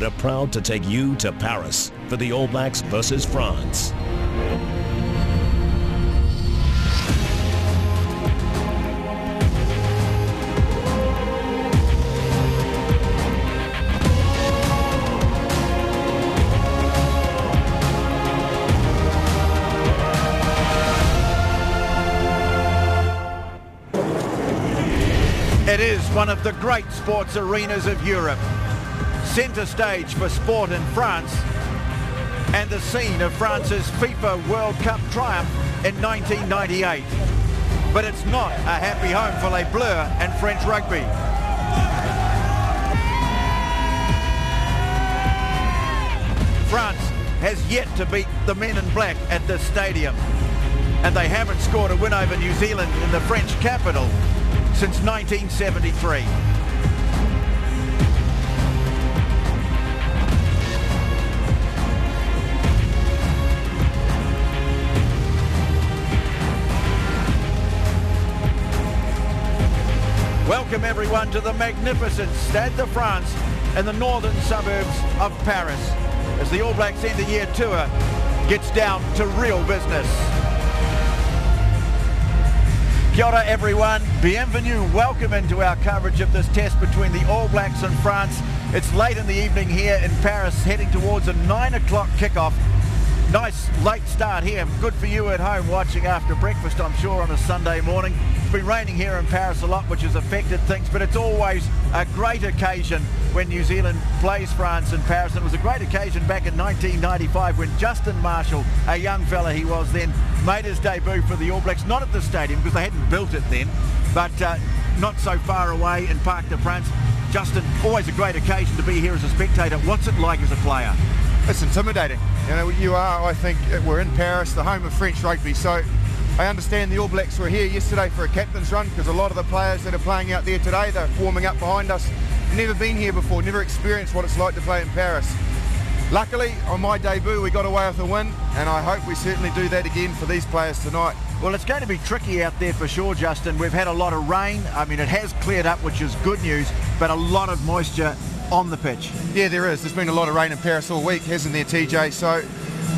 are proud to take you to Paris for the All Blacks versus France. It is one of the great sports arenas of Europe, centre stage for sport in France, and the scene of France's FIFA World Cup triumph in 1998. But it's not a happy home for Les Bleus and French rugby. France has yet to beat the men in black at this stadium, and they haven't scored a win over New Zealand in the French capital since 1973. Welcome everyone to the magnificent Stade de France in the northern suburbs of Paris as the All Blacks end of year tour gets down to real business. Kia ora everyone, bienvenue, welcome into our coverage of this test between the All Blacks and France. It's late in the evening here in Paris, heading towards a 9 o'clock kickoff. Nice late start here, good for you at home watching after breakfast, I'm sure, on a Sunday morning. It's been raining here in Paris a lot, which has affected things, but it's always a great occasion when New Zealand plays France in Paris. And it was a great occasion back in 1995 when Justin Marshall, a young fella he was then, made his debut for the All Blacks, not at the stadium because they hadn't built it then, but not so far away in Parc des Princes. Justin, always a great occasion to be here as a spectator. What's it like as a player? It's intimidating. You know, you are, I think, we're in Paris, the home of French rugby, so I understand the All Blacks were here yesterday for a captain's run because a lot of the players that are playing out there today, they're warming up behind us. Never been here before, never experienced what it's like to play in Paris. Luckily, on my debut, we got away with a win, and I hope we certainly do that again for these players tonight. Well, it's going to be tricky out there for sure, Justin. We've had a lot of rain. I mean, it has cleared up, which is good news, but a lot of moisture on the pitch. Yeah, there is. There's been a lot of rain in Paris all week, hasn't there, TJ? So,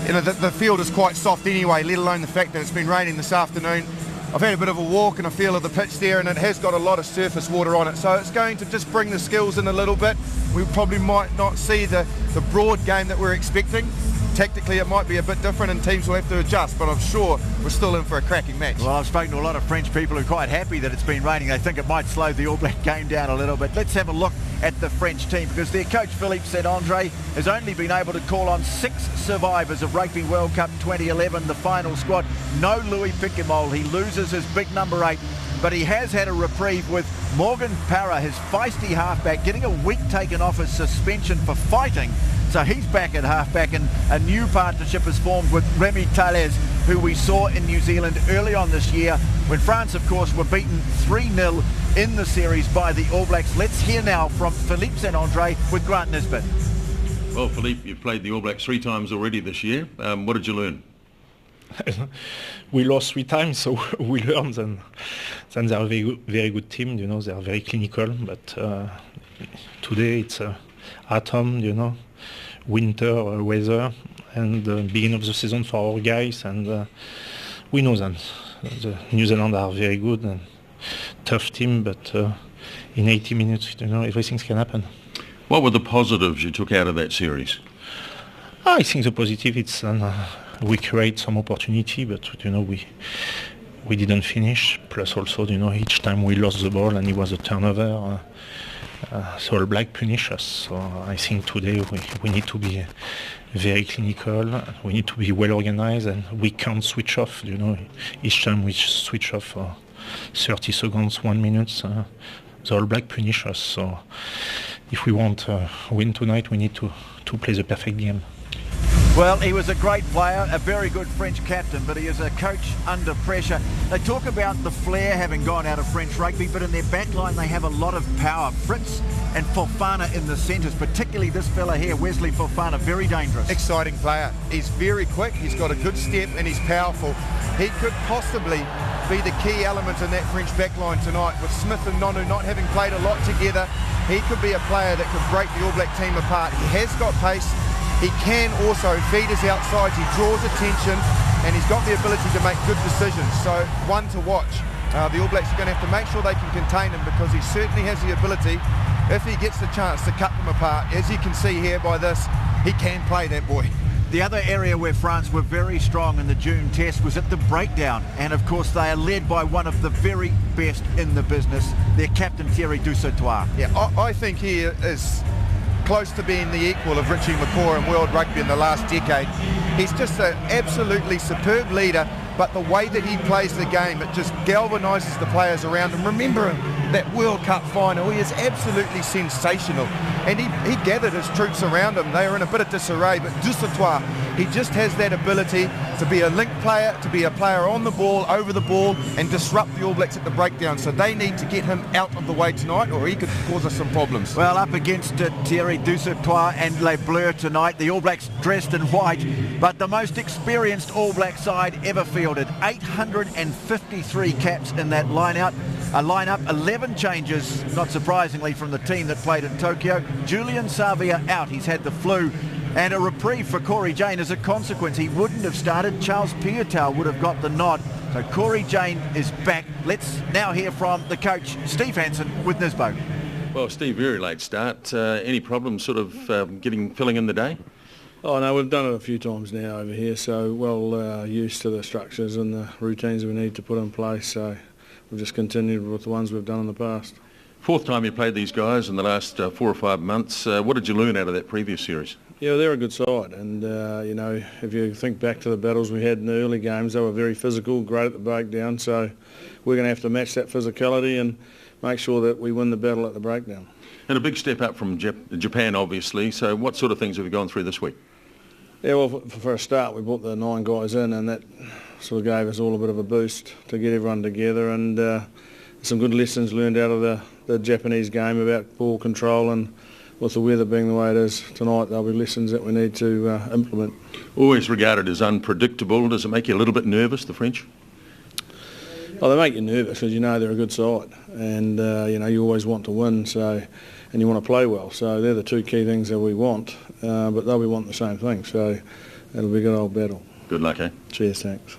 you know, the field is quite soft anyway, let alone the fact that it's been raining this afternoon. I've had a bit of a walk and a feel of the pitch there, and it has got a lot of surface water on it, so it's going to just bring the skills in a little bit. We probably might not see the broad game that we're expecting. Tactically it might be a bit different and teams will have to adjust, but I'm sure we're still in for a cracking match. Well, I've spoken to a lot of French people who are quite happy that it's been raining. They think it might slow the All Black game down a little bit. Let's have a look at the French team, because their coach Philippe Saint-André has only been able to call on 6 survivors of Rugby World Cup 2011, the final squad. No Louis Piquemol, he loses his big number 8, but he has had a reprieve with Morgan Parra, his feisty halfback, getting a week taken off his suspension for fighting. So he's back at halfback, and a new partnership is formed with Remy Tallez, who we saw in New Zealand early on this year when France, of course, were beaten 3-0 in the series by the All Blacks. Let's hear now from Philippe Saint-André with Grant Nisbet. Well, Philippe, you've played the All Blacks 3 times already this year. What did you learn? We lost 3 times, so we learned, and they're a very good team, you know, they're very clinical, but today it's autumn, you know, winter weather, and beginning of the season for our guys, and we know that the New Zealand are very good and tough team, but in 80 minutes, you know, everything can happen. What were the positives you took out of that series? I think the positive it's we create some opportunity, but you know we didn't finish. Plus also, you know, each time we lost the ball and it was a turnover. So All Black punish us. So I think today we need to be very clinical. We need to be well organized, and we can't switch off. You know, each time we switch off for 30 seconds, 1 minute, the All Black punish us. So if we want to win tonight, we need to play the perfect game. Well, he was a great player, a very good French captain, but he is a coach under pressure. They talk about the flair having gone out of French rugby, but in their backline they have a lot of power. Fritz and Fofana in the centres, particularly this fella here, Wesley Fofana, very dangerous. Exciting player. He's very quick, he's got a good step, and he's powerful. He could possibly be the key element in that French backline tonight, with Smith and Nonu not having played a lot together. he could be a player that could break the All Black team apart. He has got pace. He can also feed his outsides. He draws attention, and he's got the ability to make good decisions. So one to watch. The All Blacks are going to have to make sure they can contain him, because he certainly has the ability, if he gets the chance, to cut them apart. As you can see here by this, he can play, that boy. The other area where France were very strong in the June test was at the breakdown, and of course they are led by one of the very best in the business, their captain Thierry Dusautoir. Yeah, I think he is close to being the equal of Richie McCaw in world rugby in the last decade. He's just an absolutely superb leader, but the way that he plays the game, it just galvanises the players around him. Remember that World Cup final, he is absolutely sensational, and he gathered his troops around him. They were in a bit of disarray, but Dusautoir, he just has that ability to be a link player, to be a player on the ball, over the ball, and disrupt the All Blacks at the breakdown. So they need to get him out of the way tonight, or he could cause us some problems. Well, up against Thierry Dusautoir and Les Bleus tonight, the All Blacks dressed in white, but the most experienced All Black side ever fielded. 853 caps in that lineup, 11 changes, not surprisingly, from the team that played in Tokyo. Julian Savea out, he's had the flu, and a reprieve for Corey Jane as a consequence. He wouldn't have started. Charles Piutau would have got the nod. So Corey Jane is back. Let's now hear from the coach, Steve Hansen, with Nisbo. Well, Steve, very late start. Any problems sort of filling in the day? Oh no, we've done it a few times now over here, so well used to the structures and the routines we need to put in place, so we've just continued with the ones we've done in the past. Fourth time you played these guys in the last 4 or 5 months. What did you learn out of that previous series? Yeah, they're a good side, and you know, if you think back to the battles we had in the early games, they were very physical, great at the breakdown, so we're going to have to match that physicality and make sure that we win the battle at the breakdown. And a big step up from Japan, obviously, so what sort of things have you gone through this week? Yeah, well, for a start, we brought the 9 guys in, and that sort of gave us all a bit of a boost to get everyone together, and some good lessons learned out of the Japanese game about ball control, and with the weather being the way it is tonight, there'll be lessons that we need to implement. Always regarded as unpredictable. Does it make you a little bit nervous, the French? Oh, they make you nervous because you know they're a good side, and you know, you always want to win, so, and you want to play well. So they're the two key things that we want, but they'll be wanting the same thing. So it'll be a good old battle. Good luck, eh? Cheers, thanks.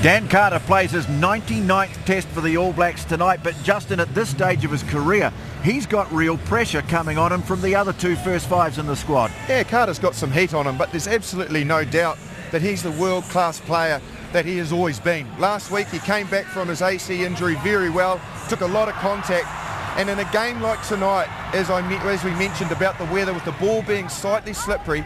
Dan Carter plays his 99th test for the All Blacks tonight, but Justin, at this stage of his career, he's got real pressure coming on him from the other 2 first fives in the squad. Yeah, Carter's got some heat on him, but there's absolutely no doubt that he's the world-class player that he has always been. Last week he came back from his AC injury very well, took a lot of contact, and in a game like tonight, as we mentioned about the weather, with the ball being slightly slippery,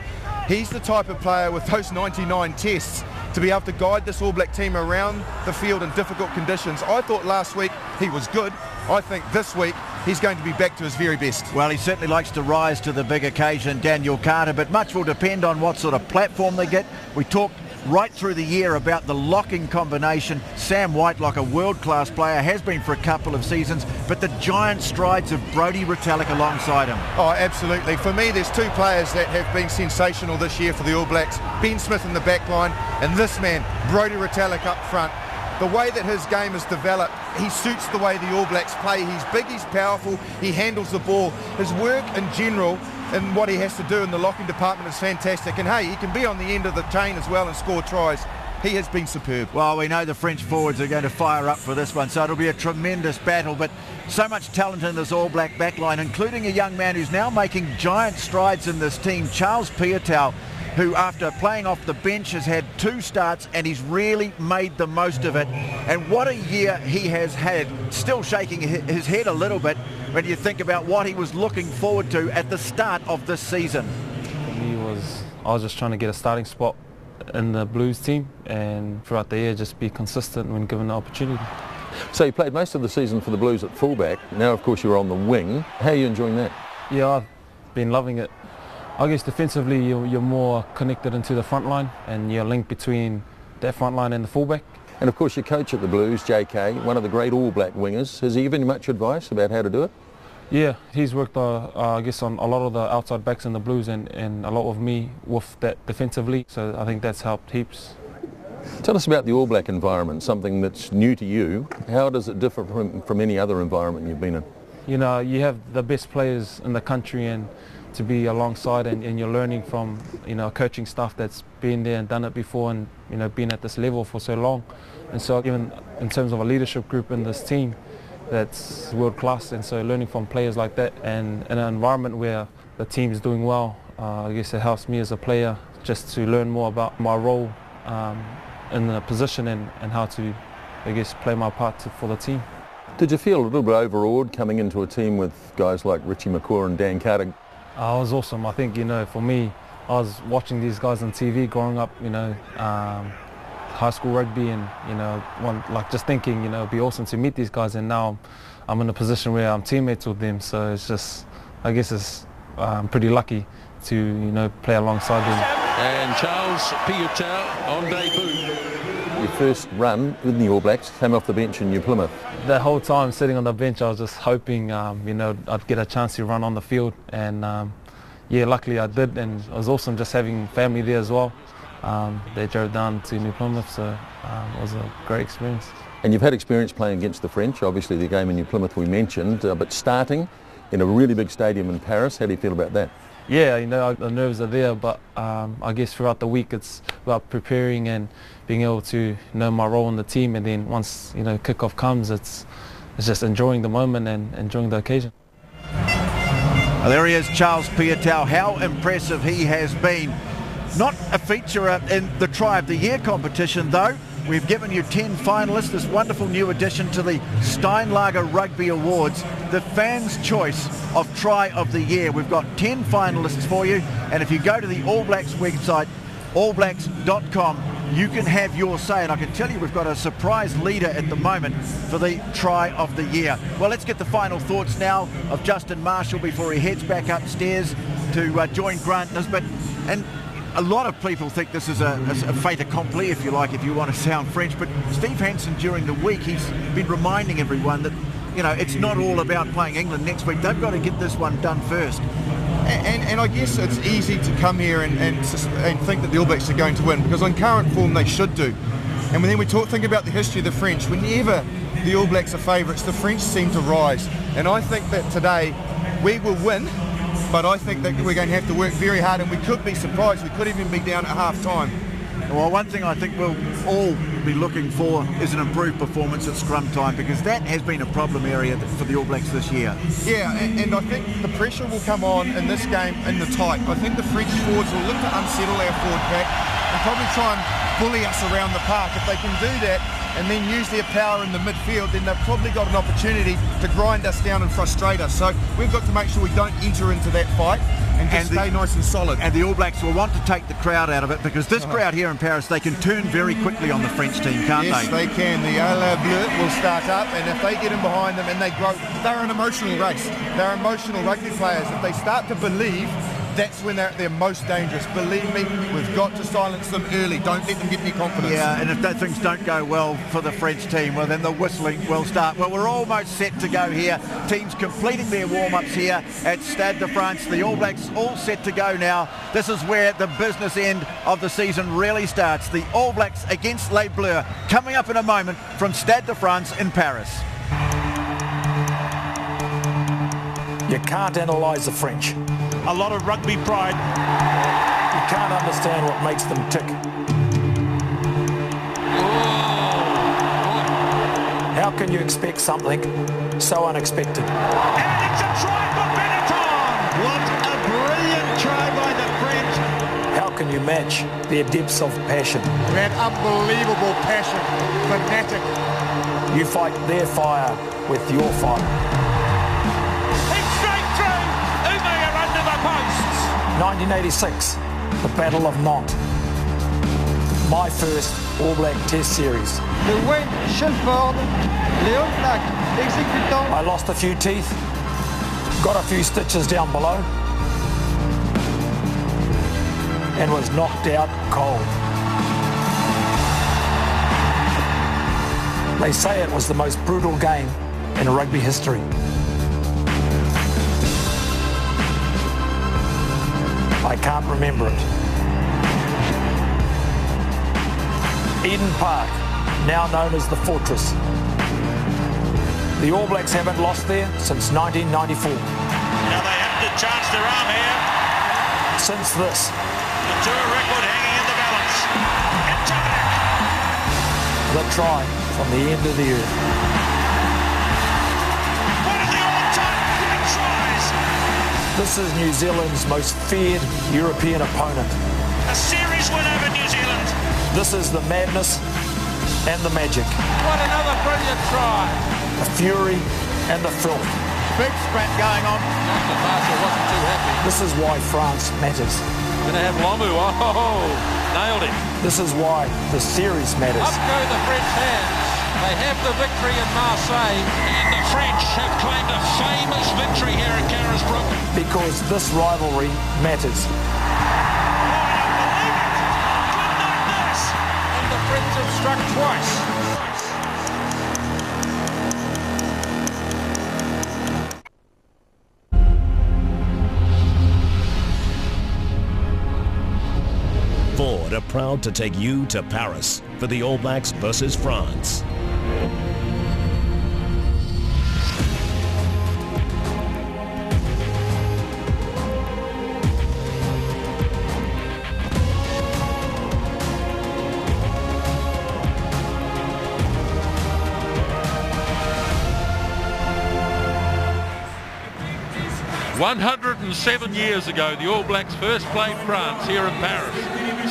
he's the type of player with those 99 tests to be able to guide this All Black team around the field in difficult conditions. I thought last week he was good. I think this week he's going to be back to his very best. Well, he certainly likes to rise to the big occasion, Daniel Carter, but much will depend on what sort of platform they get. We talked right through the year about the locking combination. Sam Whitelock, a world-class player, has been for a couple of seasons, but the giant strides of Brodie Retallick alongside him. Oh, absolutely. For me, there's 2 players that have been sensational this year for the All Blacks. Ben Smith in the back line, and this man, Brodie Retallick, up front. The way that his game has developed, he suits the way the All Blacks play. He's big, he's powerful, he handles the ball. His work in general and what he has to do in the locking department is fantastic. And hey, he can be on the end of the chain as well and score tries. He has been superb. Well, we know the French forwards are going to fire up for this one, so it'll be a tremendous battle, but so much talent in this All Black backline, including a young man who's now making giant strides in this team, Charles Piutau, who after playing off the bench has had 2 starts and he's really made the most of it. And what a year he has had, still shaking his head a little bit when you think about what he was looking forward to at the start of this season. I was just trying to get a starting spot in the Blues team, and throughout the year just be consistent when given the opportunity. So you played most of the season for the Blues at fullback. Now of course you're on the wing. How are you enjoying that? Yeah, I've been loving it. I guess defensively you're more connected into the front line, and you're linked between that front line and the fullback. And of course your coach at the Blues, JK, one of the great All Black wingers, has he given you much advice about how to do it? Yeah, he's worked I guess on a lot of the outside backs in the Blues, and a lot of me with that defensively, so I think that's helped heaps. Tell us about the All Black environment, something that's new to you. How does it differ from any other environment you've been in? you know, you have the best players in the country and to be alongside, and you're learning from, you know, coaching staff that's been there and done it before, and, you know, been at this level for so long. And so even in terms of a leadership group in this team, that's world class. And so learning from players like that, and in an environment where the team is doing well, I guess it helps me as a player just to learn more about my role in the position, and how to, I guess, play my part for the team. Did you feel a little bit overawed coming into a team with guys like Richie McCaw and Dan Carter? It was awesome. I think, you know, for me, I was watching these guys on TV growing up, you know, high school rugby, and, you know, just thinking, you know, it'd be awesome to meet these guys, and now I'm in a position where I'm teammates with them. So it's just, I guess I'm pretty lucky to, you know, play alongside them. And Charles Piutau on debut. Your first run with the All Blacks came off the bench in New Plymouth. The whole time sitting on the bench, I was just hoping, you know, I'd get a chance to run on the field, and yeah, luckily I did, and it was awesome just having family there as well. They drove down to New Plymouth, so it was a great experience. And you've had experience playing against the French, obviously the game in New Plymouth we mentioned, but starting in a really big stadium in Paris, how do you feel about that? Yeah, you know, the nerves are there, but I guess throughout the week it's about preparing and being able to know my role in the team, and then once, you know, kickoff comes, it's just enjoying the moment and enjoying the occasion. Well, there he is, Charles Piutau. How impressive he has been. Not a feature in the Try of the Year competition, though. We've given you 10 finalists, this wonderful new addition to the Steinlager Rugby Awards, the fans' choice of Try of the Year. We've got 10 finalists for you, and if you go to the All Blacks website, allblacks.com, you can have your say, and I can tell you we've got a surprise leader at the moment for the Try of the Year. Well, let's get the final thoughts now of Justin Marshall before he heads back upstairs to join Grant Nisbet. And a lot of people think this is a fait accompli, if you like, if you want to sound French, but Steve Hansen during the week, he's been reminding everyone that, you know, it's not all about playing England next week. They've got to get this one done first. And I guess it's easy to come here and think that the All Blacks are going to win, because on current form they should do. And then we think about the history of the French. Whenever the All Blacks are favourites, the French seem to rise. And I think that today we will win, but I think that we're going to have to work very hard, and we could be surprised. We could even be down at half-time. Well, one thing I think we'll all be looking for is an improved performance at scrum time, because that has been a problem area for the All Blacks this year. Yeah, and I think the pressure will come on in this game in the tight. I think the French forwards will look to unsettle our forward pack and probably try and bully us around the park. If they can do that and then use their power in the midfield, then they've probably got an opportunity to grind us down and frustrate us. So we've got to make sure we don't enter into that fight and just stay nice and solid. And the All Blacks will want to take the crowd out of it, because this crowd here in Paris, they can turn very quickly on the French team, can't they? Yes, they can. The Ala Bleu will start up, and if they get in behind them and they grow, they're an emotional race. They're emotional rugby players. If they start to believe, that's when they're at their most dangerous. Believe me, we've got to silence them early. Don't let them get any confidence. Yeah, and if things don't go well for the French team, well, then the whistling will start. Well, we're almost set to go here. Teams completing their warm-ups here at Stade de France. The All Blacks all set to go now. This is where the business end of the season really starts. The All Blacks against Les Bleus, coming up in a moment from Stade de France in Paris. You can't analyse the French. A lot of rugby pride. You can't understand what makes them tick. How can you expect something so unexpected? And it's a try for Benetton! What a brilliant try by the French. How can you match their depths of passion? That unbelievable passion, fanatic. You fight their fire with your fire. 1986, the Battle of Nantes. My first All Black Test series. The Wayne Shelford, les All Blacks exécutant. I lost a few teeth, got a few stitches down below, and was knocked out cold. They say it was the most brutal game in rugby history. I can't remember it. Eden Park, now known as the Fortress. The All Blacks haven't lost there since 1994. Now they have to charge their arm here. Since this. The tour record hanging in the balance. Into back. The try from the end of the earth. What are the all-time tries? This is New Zealand's most feared European opponent. A series win over New Zealand. This is the madness and the magic. What another brilliant try. The fury and the filth. Big scrap going on. Captain Marshall wasn't too happy. This is why France matters. Going to have Lomu. Oh, nailed him. This is why the series matters. Up go the French hands. They have the victory in Marseille. And the French have claimed a famous victory here at Carisbrooke. Because this rivalry matters. And the French have struck twice. Ford are proud to take you to Paris for the All Blacks versus France. "107 years ago, the All Blacks first played France here in Paris.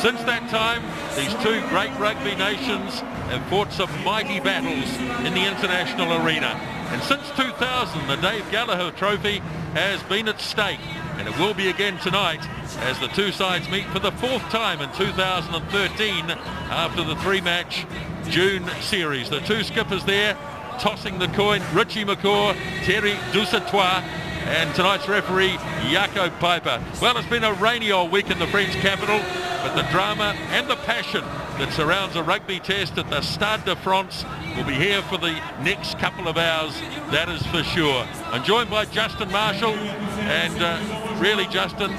Since that time, these two great rugby nations have fought some mighty battles in the international arena. And since 2000, the Dave Gallagher Trophy has been at stake, and it will be again tonight as the two sides meet for the fourth time in 2013 after the three-match June series. The two skippers there tossing the coin, Richie McCaw, Thierry Dusatois, and tonight's referee, Jaco Piper. Well, it's been a rainy old week in the French capital, but the drama and the passion that surrounds a rugby test at the Stade de France will be here for the next couple of hours, that is for sure. I'm joined by Justin Marshall, and really, Justin,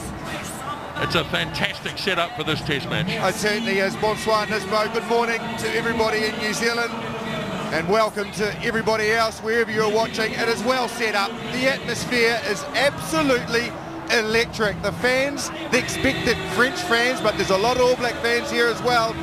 it's a fantastic setup for this test match. It certainly is. Bonsoir Nismo. Good morning to everybody in New Zealand. And welcome to everybody else, wherever you're watching. It is well set up. The atmosphere is absolutely electric. The fans, the expected French fans, but there's a lot of All Black fans here as well,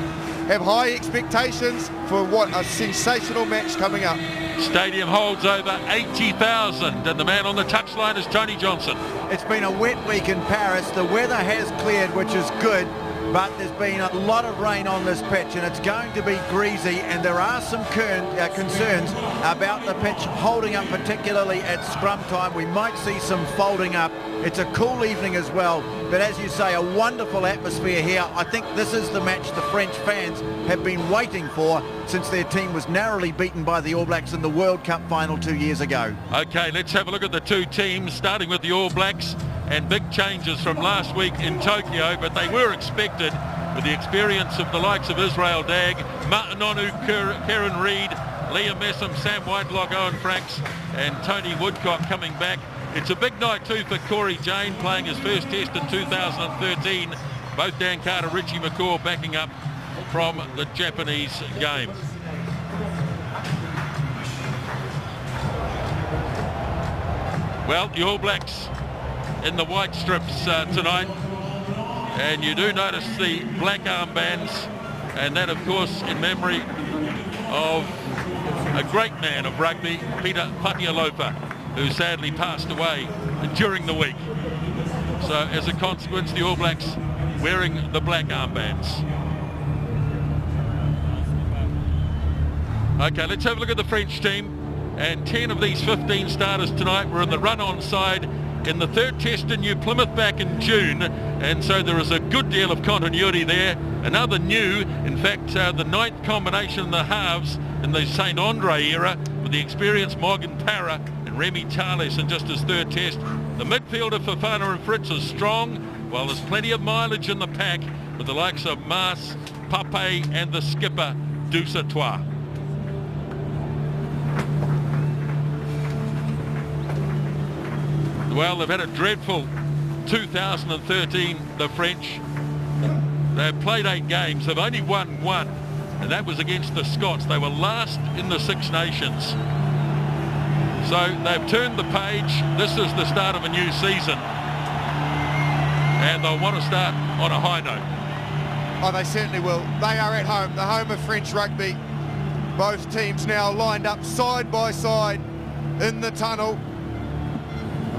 have high expectations for what a sensational match coming up. Stadium holds over 80,000, and the man on the touchline is Tony Johnson. It's been a wet week in Paris. The weather has cleared, which is good, but there's been a lot of rain on this pitch, and it's going to be greasy, and there are some concerns about the pitch holding up, particularly at scrum time. We might see some folding up. It's a cool evening as well, but as you say, a wonderful atmosphere here. I think this is the match the French fans have been waiting for since their team was narrowly beaten by the All Blacks in the World Cup final 2 years ago. Okay, let's have a look at the two teams, starting with the All Blacks. And big changes from last week in Tokyo, but they were expected with the experience of the likes of Israel Dagg, Matanonu, Kieran Reid, Liam Messam, Sam Whitelock, Owen Franks, and Tony Woodcock coming back. It's a big night too for Corey Jane, playing his first test in 2013. Both Dan Carter, Richie McCaw backing up from the Japanese game. Well, the All Blacks in the white strips tonight, and you do notice the black armbands, and that of course in memory of a great man of rugby, Peter Patialofa, who sadly passed away during the week. So as a consequence, the All Blacks wearing the black armbands. Okay, let's have a look at the French team, and 10 of these 15 starters tonight were in the run-on side in the third test in New Plymouth back in June, and so there is a good deal of continuity there. Another new, in fact, the ninth combination in the halves in the St Andre era with the experienced Morgan Parra and Remy Tales in just his third test. The midfielder Fofana and Fritz is strong, while there's plenty of mileage in the pack with the likes of Mars, Pape and the skipper Dusatois. Well, they've had a dreadful 2013, the French. They've played 8 games, they've only won 1, and that was against the Scots. They were last in the Six Nations. So they've turned the page. This is the start of a new season. And they'll want to start on a high note. Oh, they certainly will. They are at home, the home of French rugby. Both teams now lined up side by side in the tunnel.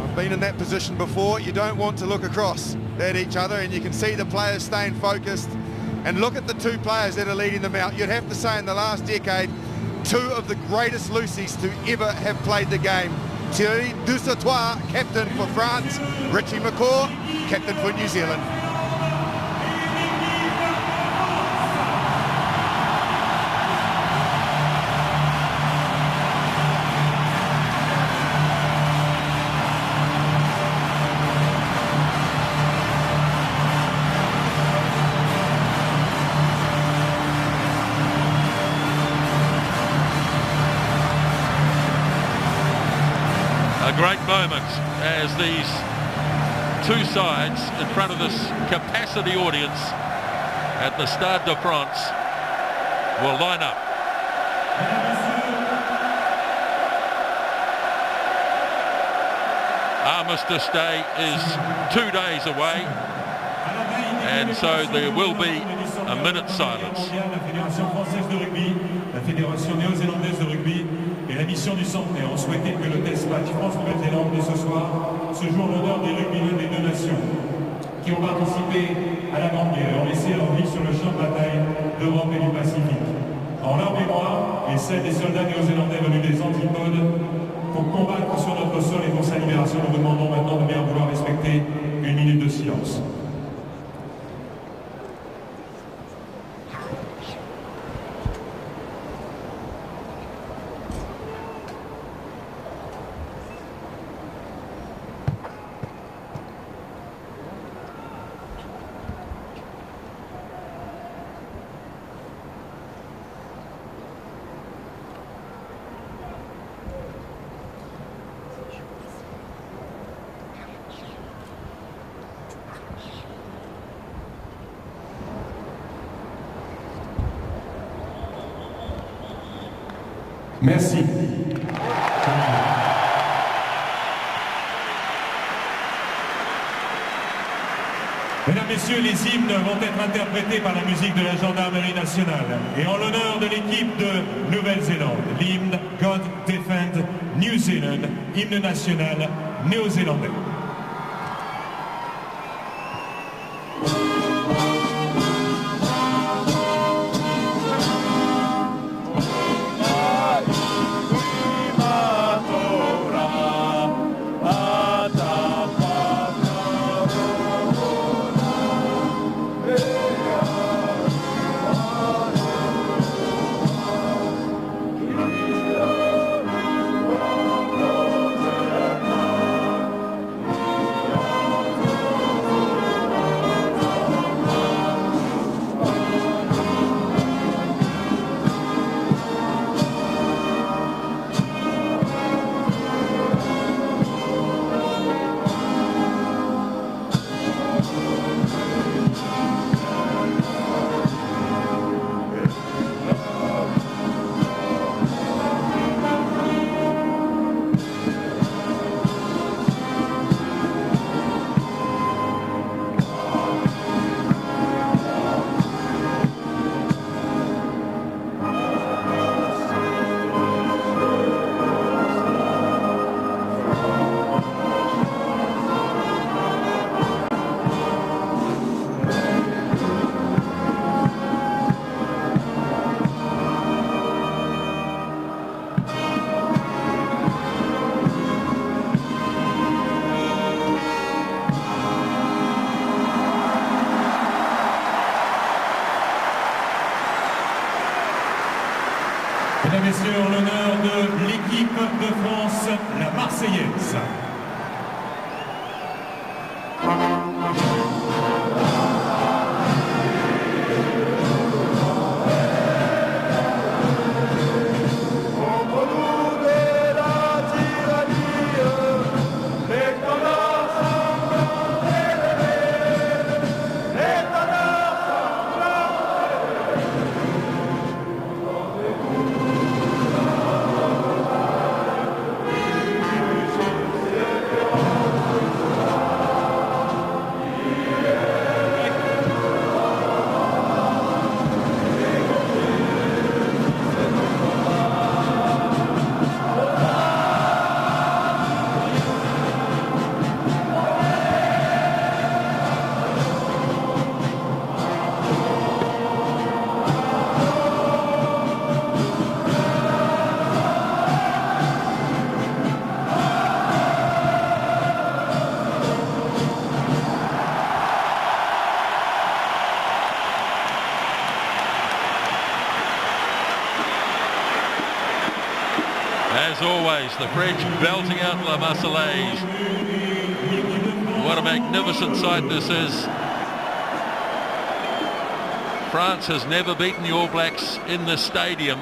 I've been in that position before. You don't want to look across at each other, and you can see the players staying focused. And look at the two players that are leading them out. You'd have to say in the last decade, two of the greatest Lucies to ever have played the game. Thierry Dusautoir, captain for France. Richie McCaw, captain for New Zealand. A great moment as these two sides in front of this capacity audience at the Stade de France will line up. Armistice Day is 2 days away, and so there will be a minute's silence. La Fédération néo-zélandaise de rugby et la mission du centenaire ont souhaité que le test match France-Nouvelle-Zélande de ce soir se joue en l'honneur des rugbymen des deux nations qui ont participé à la Grande Guerre et ont laissé leur vie sur le champ de bataille d'Europe et du Pacifique. En leur mémoire et celle des soldats néo-zélandais venus des antipodes pour combattre sur notre sol et pour sa libération, nous vous demandons maintenant de bien vouloir respecter une minute de silence. Merci. Mesdames, Messieurs, les hymnes vont être interprétés par la musique de la Gendarmerie nationale. Et en l'honneur de l'équipe de Nouvelle-Zélande, l'hymne God Defend New Zealand, hymne national néo-zélandais. Mesdames et Messieurs, en l'honneur de l'équipe de France, la Marseillaise. as the French belting out La Marseillaise. What a magnificent sight this is. France has never beaten the All Blacks in this stadium.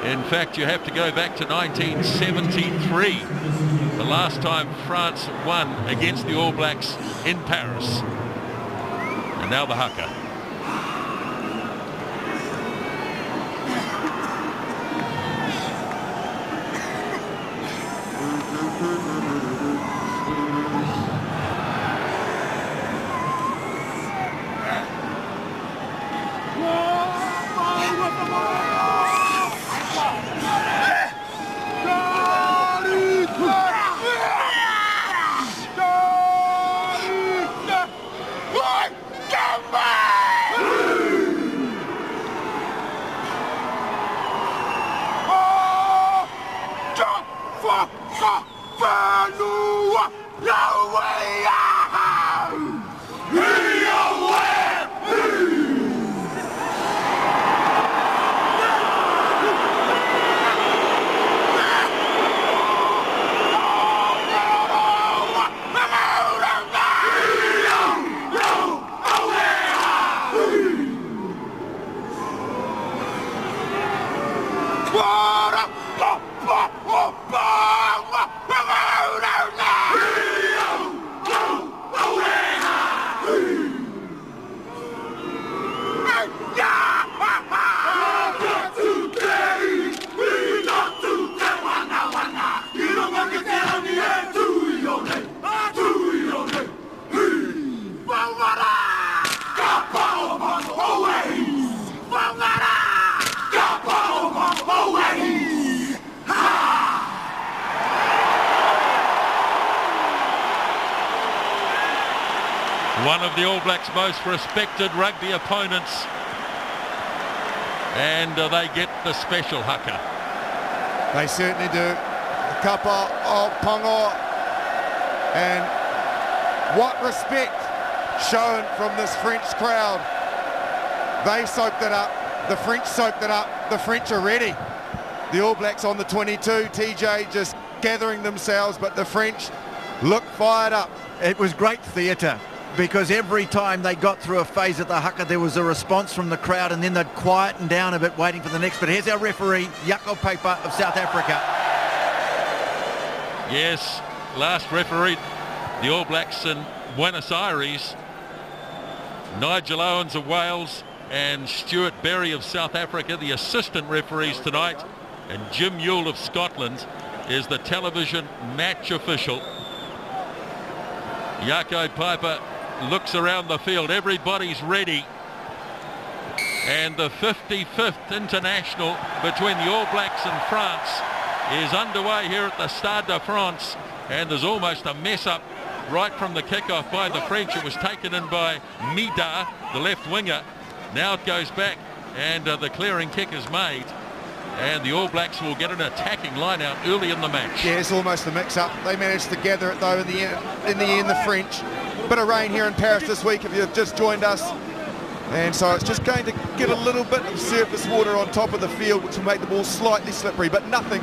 In fact, you have to go back to 1973, the last time France won against the All Blacks in Paris. And now the haka. One of the All Blacks' most respected rugby opponents, and they get the special haka. They certainly do. The kapa o Pongo, and what respect shown from this French crowd. They soaked it up, the French soaked it up, the French are ready. The All Blacks on the 22, TJ just gathering themselves, but the French look fired up. It was great theatre, because every time they got through a phase at the haka, there was a response from the crowd, and then they'd quieten down a bit waiting for the next. But here's our referee, Jaco Peyper of South Africa. Yes, last referee the All Blacks in Buenos Aires, Nigel Owens of Wales and Stuart Berry of South Africa, the assistant referees tonight, and Jim Ewell of Scotland is the television match official. Jaco Peyper looks around the field, everybody's ready, and the 55th international between the All Blacks and France is underway here at the Stade de France, and there's almost a mess up right from the kickoff by the French. It was taken in by Mida, the left winger. Now it goes back, and the clearing kick is made, and the All Blacks will get an attacking line out early in the match. Yeah, it's almost a mix-up. They managed to gather it though in the end, the French. Bit of rain here in Paris this week if you've just joined us, and so it's just going to get a little bit of surface water on top of the field, which will make the ball slightly slippery, but nothing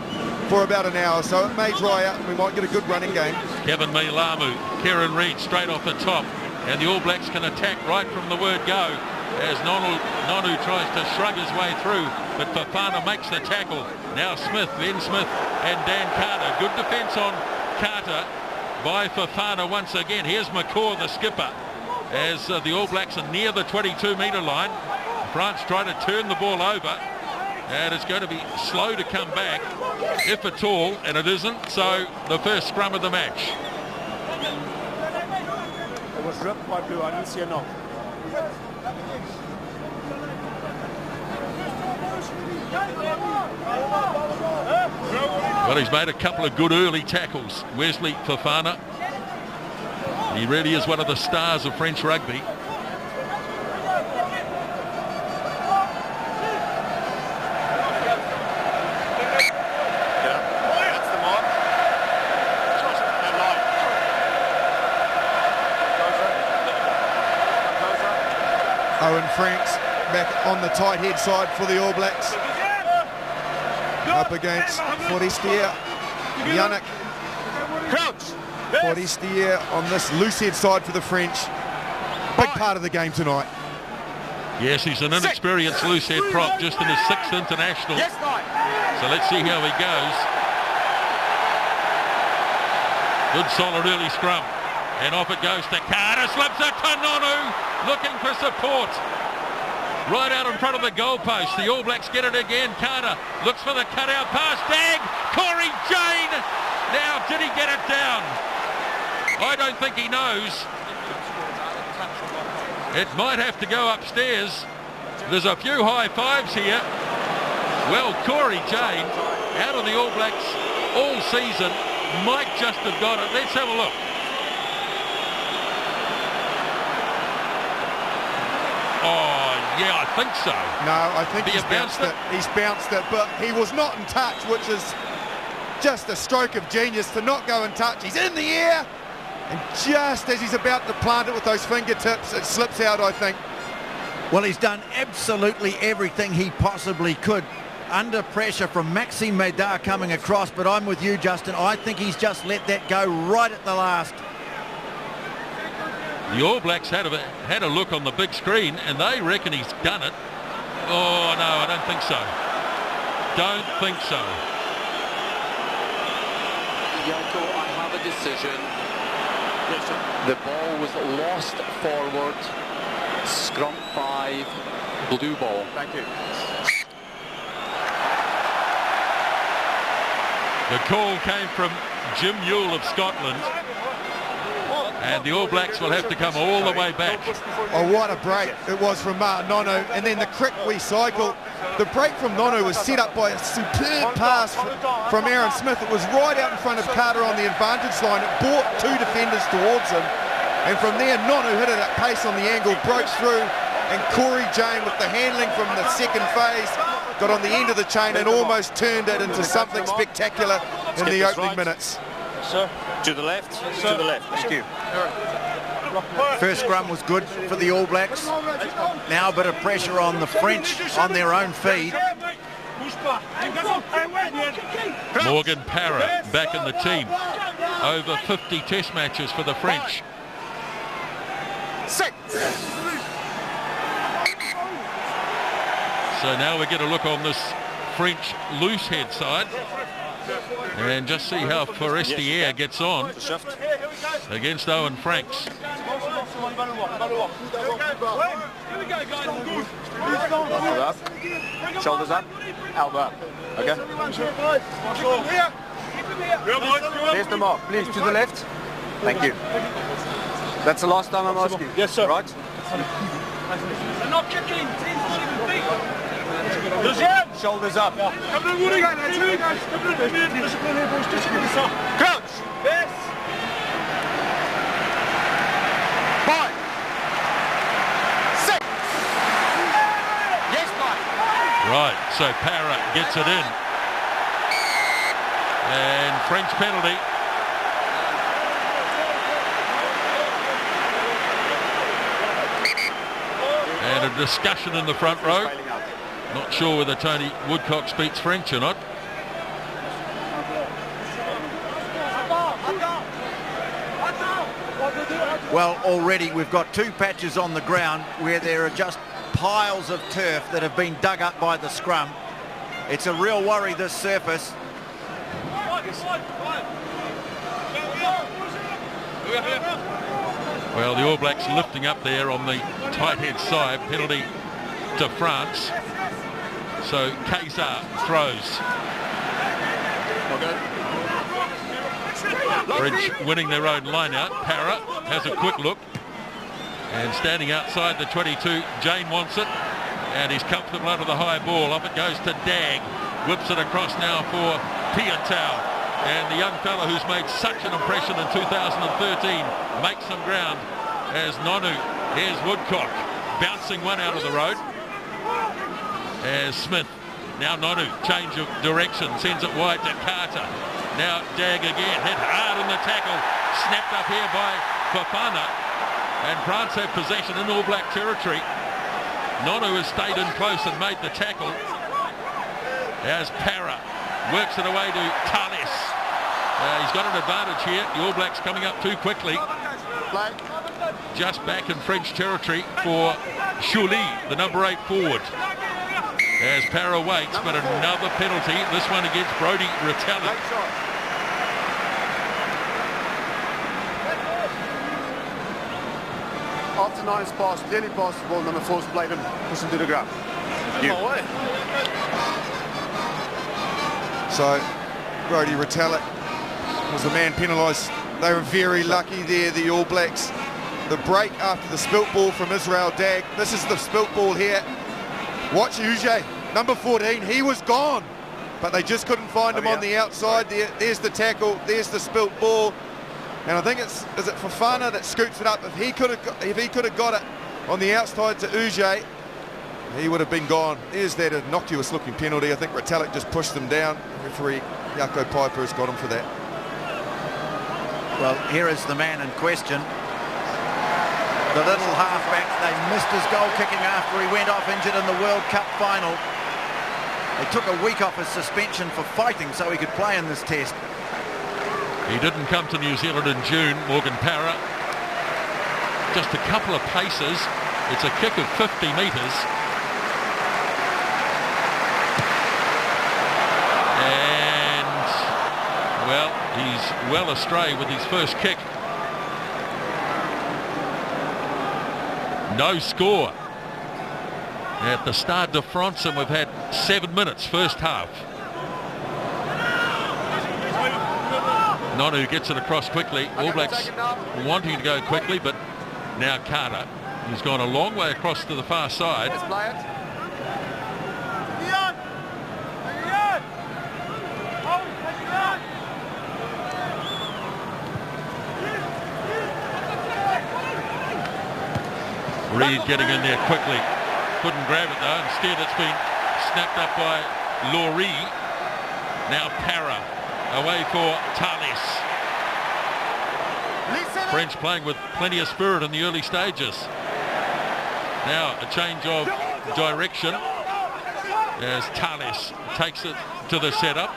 for about an hour, so it may dry out and we might get a good running game. Kevin Meilamu, Kieran Reid straight off the top, and the All Blacks can attack right from the word go as Nonu tries to shrug his way through, but Fofana makes the tackle. Now Smith, Ben Smith and Dan Carter. Good defence on Carter by Fofana once again. Here's McCaw, the skipper, as the All Blacks are near the 22-metre line. France try to turn the ball over, and it's going to be slow to come back, if at all, and it isn't. So the first scrum of the match. It was ripped by Blue. I didn't see a knock. Well, he's made a couple of good early tackles, Wesley Fofana. He really is one of the stars of French rugby. Owen Franks back on the tight head side for the All Blacks. Up against Forestier. Yannick Forestier on this loose head side for the French. Big part of the game tonight. Yes, he's an inexperienced loose head prop, just in his 6th international. So let's see how he goes. Good solid early scrum. And off it goes to Carter, slips it to Nonu, looking for support. Right out in front of the goalpost. The All Blacks get it again. Carter looks for the cutout pass. Dag! Corey Jane! Now, did he get it down? I don't think he knows. It might have to go upstairs. There's a few high fives here. Well, Corey Jane, out of the All Blacks all season, might just have got it. Let's have a look. Oh, yeah, I think so. No, I think he's bounced it. He's bounced it, but he was not in touch, which is just a stroke of genius to not go in touch. He's in the air, and just as he's about to plant it with those fingertips, it slips out, I think. Well, he's done absolutely everything he possibly could under pressure from Maxime Médard coming across, but I'm with you, Justin. I think he's just let that go right at the last. The All Blacks had a look on the big screen, and they reckon he's done it. Oh, no, I don't think so. Don't think so. Yanko, I have a decision. The ball was lost forward. Scrum 5, blue ball. Thank you. The call came from Jim Ewell of Scotland. And the All Blacks will have to come all the way back. Oh, what a break it was from Martin Nonu. And then the quick cycle. The break from Nonu was set up by a superb pass from Aaron Smith. It was right out in front of Carter on the advantage line. It brought 2 defenders towards him. And from there, Nonu hit it at pace on the angle, broke through. And Corey Jane, with the handling from the second phase, got on the end of the chain and almost turned it into something spectacular in the opening minutes. Sir, to the left, to the left. Thank you. First scrum was good for the All Blacks. Now a bit of pressure on the French on their own feed. Morgan Parra back in the team. Over 50 test matches for the French. So now we get a look on this French loose head side. And just see how Forestier gets on against Owen Franks. Up. Shoulders up, elbow up. Okay. There's the mark. Please, to the left. Thank you. That's the last time I'm asking. Yes, sir. Right? Not kicking. Shoulders up. Crouch. Yes. 5, 6. Yes, Mike. Right, so Parra gets it in. And French penalty. And a discussion in the front row. Not sure whether Tony Woodcock speaks French or not. Well, already we've got 2 patches on the ground where there are just piles of turf that have been dug up by the scrum. It's a real worry, this surface. Well, the All Blacks lifting up there on the tight head side. Penalty to France. So Kazar throws. French winning their own line out. Parra has a quick look. And standing outside the 22, Jane wants it. And he's comfortable under the high ball. Off it goes to Dag. Whips it across now for Piutau. And the young fella who's made such an impression in 2013 makes some ground as Nonu. Here's Woodcock bouncing one out of the road. As Smith, now Nonu, change of direction, sends it wide to Carter. Now Dag again, hit hard in the tackle, snapped up here by Fofana. And France have possession in All Black territory. Nonu has stayed in close and made the tackle. As Parra works it away to Tales. He's got an advantage here. The All Blacks coming up too quickly. Just back in French territory for Chouli, the number 8 forward. As Para waits, but another penalty. This one against Brodie Retallick. After 9's pass, clearly passed the ball, number 4's played him, push him to the ground. So, Brodie Retallick was the man penalised. They were very lucky there, the All Blacks. The break after the spilt ball from Israel Dagg. This is the spilt ball here. Watch Uge, number 14, he was gone. But they just couldn't find him on the outside. There's the tackle, there's the spilt ball. And I think is it Fofana that scoops it up. If he could have got it on the outside to Uge, he would have been gone. There's that innocuous looking penalty. I think Retallick just pushed them down. Referee Jaco Piper has got him for that. Well, here is the man in question. The little halfback. They missed his goal kicking after he went off injured in the World Cup final. They took a week off his suspension for fighting so he could play in this test. He didn't come to New Zealand in June, Morgan Para. Just a couple of paces. It's a kick of 50 metres. And, well, he's well astray with his first kick. No score. At the Stade de France, and we've had 7 minutes, first half. Nonu gets it across quickly. All Blacks wanting to go quickly, but now Carter, who's gone a long way across to the far side. Reid getting in there quickly. Couldn't grab it though. Instead it's been snapped up by Laurie. Now Para. Away for Thales. French playing with plenty of spirit in the early stages. Now a change of direction as Thales takes it to the setup.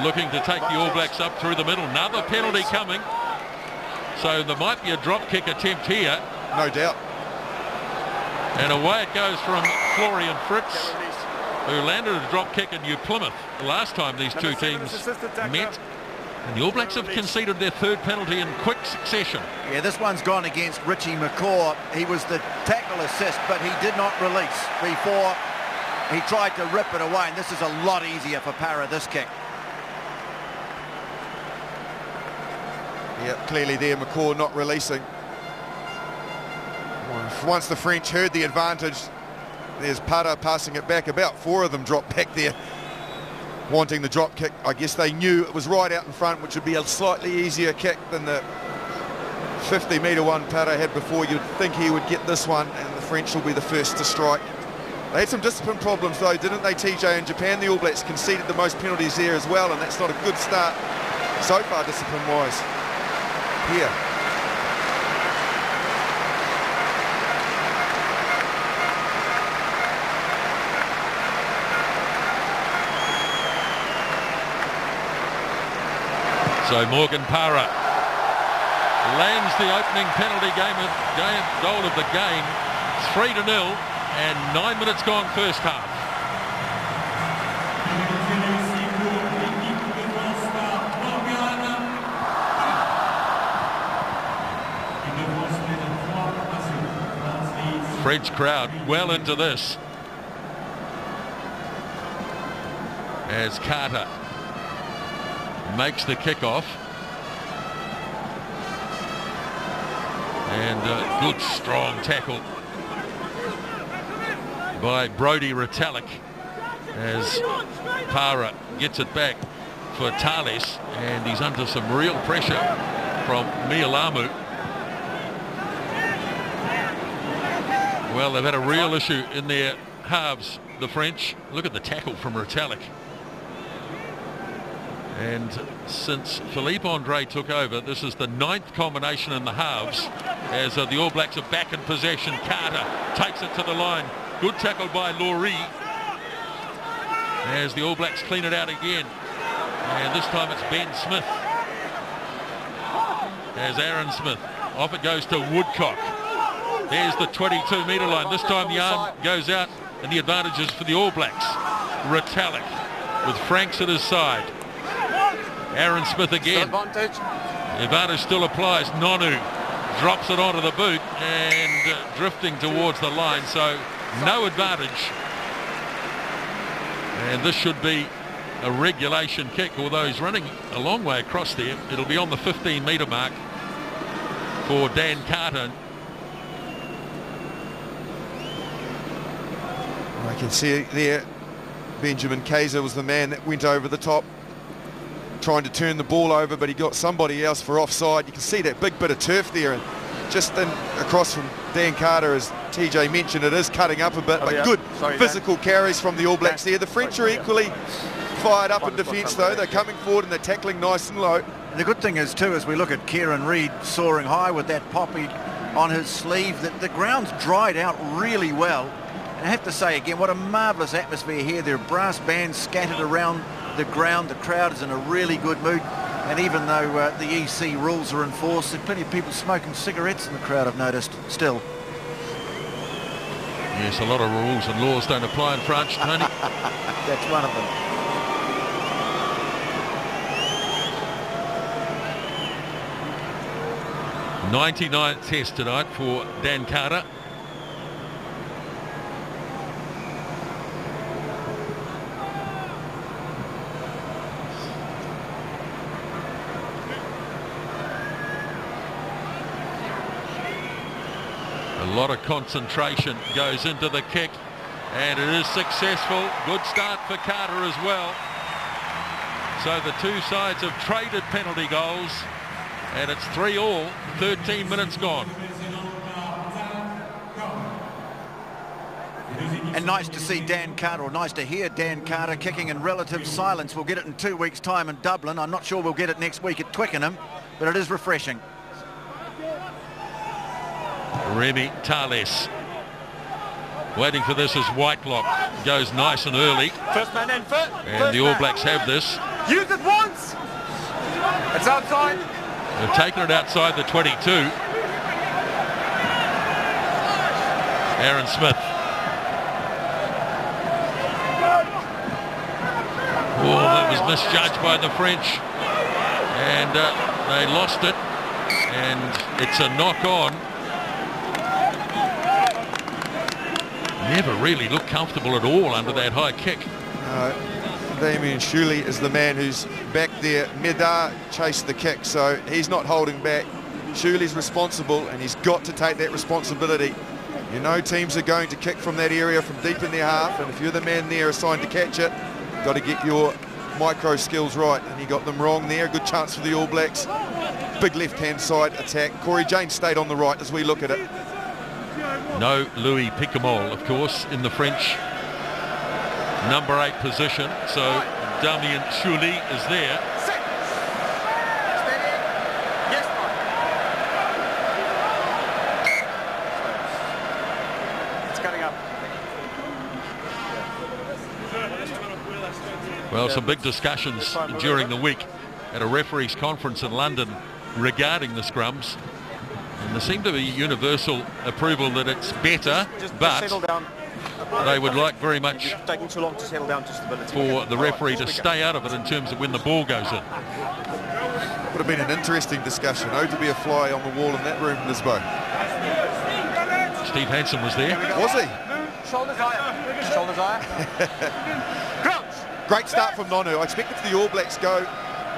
Looking to take the All Blacks up through the middle. Another penalty coming. So there might be a drop kick attempt here. No doubt. And away it goes from Florian Fritz, who landed a drop kick in New Plymouth the last time these two teams met. And the All Blacks have conceded their third penalty in quick succession. Yeah, this one's gone against Richie McCaw. He was the tackle assist, but he did not release before he tried to rip it away. And this is a lot easier for Para, this kick. Yeah, clearly there, McCaw not releasing. Once the French heard the advantage, there's Para passing it back. About 4 of them dropped back there, wanting the drop kick. I guess they knew it was right out in front, which would be a slightly easier kick than the 50-metre one Para had before. You'd think he would get this one, and the French will be the first to strike. They had some discipline problems though, didn't they, TJ? In Japan, the All Blacks conceded the most penalties there as well, and that's not a good start so far discipline-wise. Here. So Morgan Para lands the opening penalty goal of the game, 3-0, and 9 minutes gone first half. French crowd well into this as Carter makes the kickoff, and a good strong tackle by Brodie Retallick as Para gets it back for Thales, and he's under some real pressure from Mialamu. Well, they've had a real issue in their halves, the French. Look at the tackle from Retallick. And since Philippe Andre took over, this is the 9th combination in the halves as the All Blacks are back in possession. Carter takes it to the line. Good tackle by Laurie as the All Blacks clean it out again. And this time it's Ben Smith. As Aaron Smith. Off it goes to Woodcock. There's the 22-metre line. This time the arm goes out and the advantage is for the All Blacks. Retallick with Franks at his side. Aaron Smith again. The advantage still applies. Nonu drops it onto the boot and drifting towards the line, so no advantage. And this should be a regulation kick, although he's running a long way across there. It'll be on the 15-metre mark for Dan Carter. I can see it there. Benjamin Kaiser was the man that went over the top, trying to turn the ball over, but he got somebody else for offside. You can see that big bit of turf there, and just in, across from Dan Carter, as TJ mentioned, it is cutting up a bit, but good physical carries from the All Blacks there. The French are equally fired up in defence though. They're coming forward and they're tackling nice and low. And the good thing is too, as we look at Kieran Reid soaring high with that poppy on his sleeve, that the ground's dried out really well. And I have to say again, what a marvellous atmosphere here. There are brass bands scattered around the ground. The crowd is in a really good mood. And even though the EC rules are enforced, there are plenty of people smoking cigarettes in the crowd, I've noticed, still. Yes, a lot of rules and laws don't apply in France, Tony. That's one of them. '99th test tonight for Dan Carter. A lot of concentration goes into the kick, and it is successful. Good start for Carter as well. So the two sides have traded penalty goals, and it's 3-all, 13 minutes gone. And nice to see Dan Carter, or nice to hear Dan Carter kicking in relative silence. We'll get it in 2 weeks' time in Dublin. I'm not sure we'll get it next week at Twickenham, but it is refreshing. Remy Thales waiting for this as Whitelock goes nice and early. First man in, and the All Blacks have this. Use it once! It's outside. They've taken it outside the 22. Aaron Smith. Oh, that was misjudged by the French. And they lost it. And it's a knock-on. Never really looked comfortable at all under that high kick. Damien Shuley is the man who's back there. Medar chased the kick, so he's not holding back. Shuley's responsible, and he's got to take that responsibility. You know teams are going to kick from that area from deep in their half, and if you're the man there assigned to catch it, you've got to get your micro skills right, and he got them wrong there. Good chance for the All Blacks. Big left-hand side attack. Corey James stayed on the right as we look at it. No Louis Picamol, of course, in the French number 8 position. So Damien Shuley is there. It's cutting up. Well, some big discussions during the week at a referees conference in London regarding the scrums. And there seemed to be universal approval that it's better, but they would like very much taking too long to settle down to stability. For the referee to stay out of it in terms of when the ball goes in. Would have been an interesting discussion. Oh, to be a fly on the wall in that room, Lisbo. Steve Hansen was there. Was he? Shoulders higher. Shoulders higher. Great start from Nonu. I expected the All Blacks go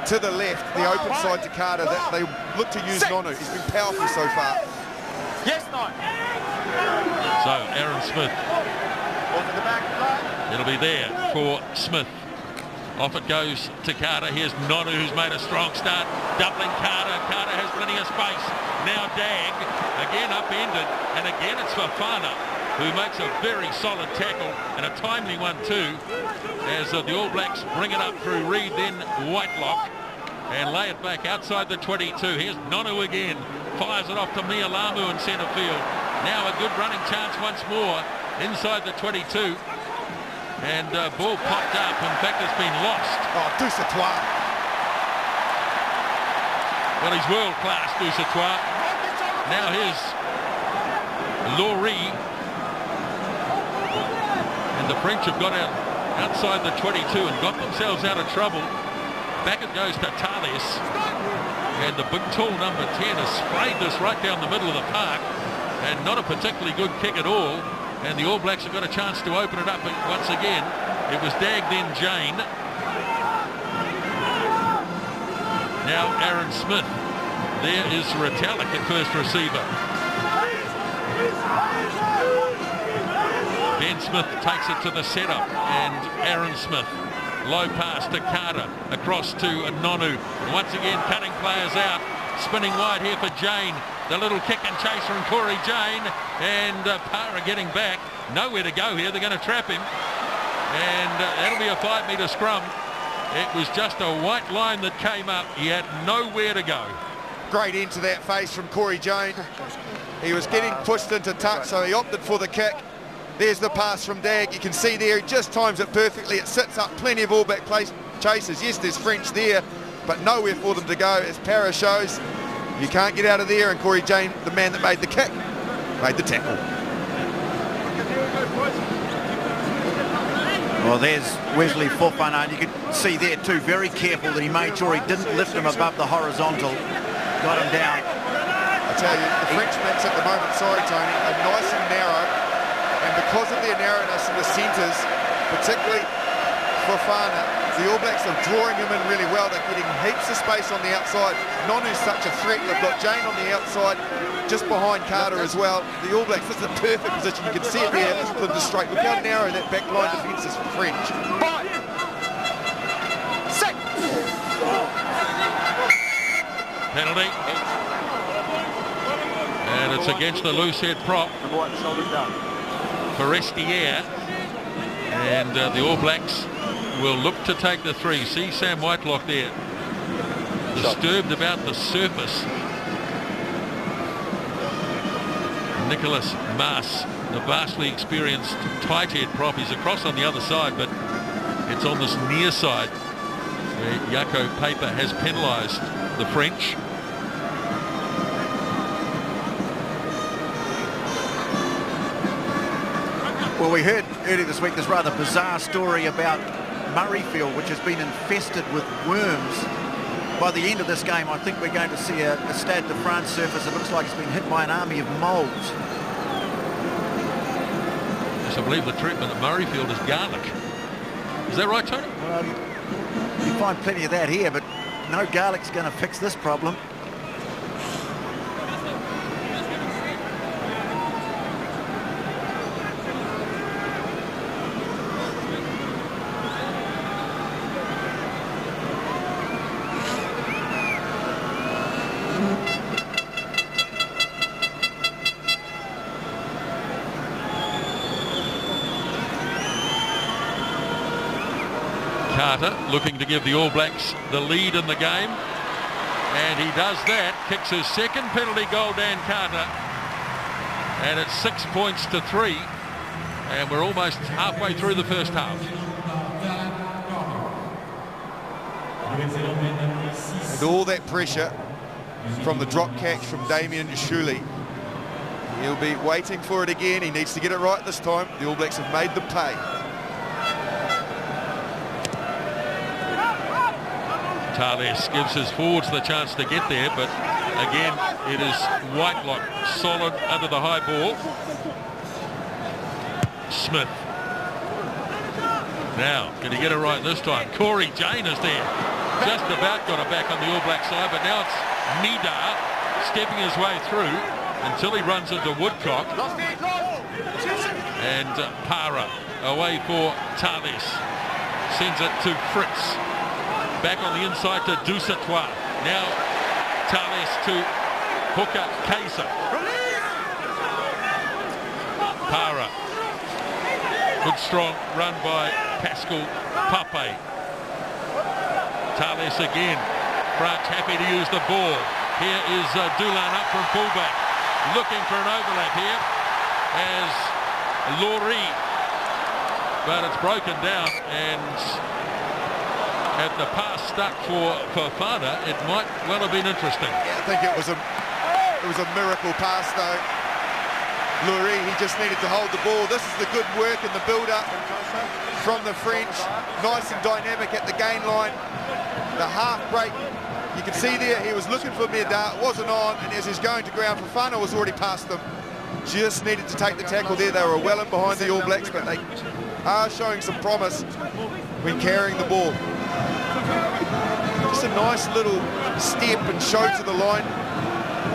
to the left, the open side to Carter. That they look to use Nonu. He's been powerful so far. Yes, no. So Aaron Smith. It'll be there for Smith. Off it goes to Carter. Here's Nonu, who's made a strong start. Doubling Carter. Carter has plenty of space. Now Dag, again upended, and again it's Fafana, who makes a very solid tackle, and a timely one too, as the All Blacks bring it up through Reid, then Whitelock, and lay it back outside the 22. Here's Nonu again. Fires it off to Mialamu in centre field. Now a good running chance once more inside the 22. And ball popped up. In fact, it's been lost. Oh, Dusatois. Well, he's world-class, Dusatois. Now here's Laurie. And the French have got outside the 22 and got themselves out of trouble. Back it goes to Thales. And the big tall number 10 has sprayed this right down the middle of the park. And not a particularly good kick at all. And the All Blacks have got a chance to open it up once again. It was Dag, then Jane. Now Aaron Smith. There is Retallick at first receiver. Ben Smith takes it to the setup, and Aaron Smith. Low pass to Carter, across to Nonu. Once again cutting players out. Spinning wide here for Jane. The little kick and chase from Corey Jane. And Para getting back. Nowhere to go here. They're going to trap him. And that'll be a 5-metre scrum. It was just a white line that came up. He had nowhere to go. Great into that face from Corey Jane. He was getting pushed into touch, so he opted for the kick. There's the pass from Dag. You can see there, he just times it perfectly. It sits up plenty of All Black chasers. Yes, there's French there, but nowhere for them to go. As Para shows, you can't get out of there, and Corey Jane, the man that made the kick, made the tackle. Well, there's Wesley Fofana, and you can see there too, very careful that he made sure he didn't lift him above the horizontal. Got him down. I tell you, the French backs at the moment, sorry Tony, are nice and narrow, and because of their narrowness in the centres, particularly Fofana, the All Blacks are drawing him in really well. They're getting heaps of space on the outside. Nonu's such a threat. They've got Jane on the outside, just behind Carter as well. The All Blacks, this is a perfect position. You can see it there for them to straight. Look how narrow that back line defence is for French. 5, 6. Penalty. And it's against the loose head prop. Forestier. And the All Blacks will look to take the 3. See Sam Whitelock there. Disturbed about the surface. Nicholas Maas, the vastly experienced tight head prop. He's across on the other side, but it's on this near side where Jaco Paper has penalised the French. Well, we heard earlier this week this rather bizarre story about Murrayfield, which has been infested with worms. By the end of this game, I think we're going to see a Stade de France surface that looks like it's been hit by an army of moles. Yes, I believe the treatment at Murrayfield is garlic. Is that right, Tony? Well, you find plenty of that here, but no garlic's going to fix this problem. Carter looking to give the All Blacks the lead in the game, and he does that, kicks his second penalty goal, Dan Carter, and it's 6 points to 3, and we're almost halfway through the first half. And all that pressure from the drop catch from Damien Shuley. He'll be waiting for it again. He needs to get it right this time. The All Blacks have made them pay. Thales gives his forwards the chance to get there, but again it is Whitelock solid under the high ball. Smith. Now, can he get it right this time? Corey Jane is there. Just about got it back on the All Black side, but now it's Midar stepping his way through until he runs into Woodcock. And Para away for Thales. Sends it to Fritz. Back on the inside to Dusatois. Now Thales to Hooker Kaiser. Para. Good strong run by Pascal Pape. Thales again. France happy to use the ball. Here is Dulin up from fullback. Looking for an overlap here as Laurie. But it's broken down, and had the pass stuck for Fofana, it might well have been interesting. Yeah, I think it was a miracle pass though. Lurie, he just needed to hold the ball. This is the good work in the build-up from the French. Nice and dynamic at the gain line. The half break, you can see there, he was looking for Medard, wasn't on, and as he's going to ground, Fofana was already past them. Just needed to take the tackle there. They were well in behind the All Blacks, but they are showing some promise when carrying the ball. Just a nice little step and show to the line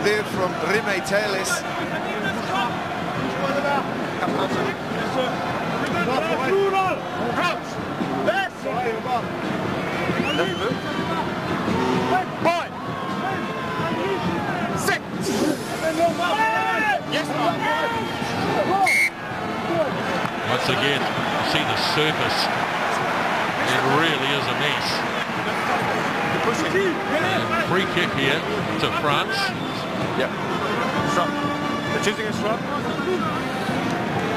there from Reme Teles. Once again, you see the surface. It really is a mess. And free kick here to France. Yep. They're choosing a scrum.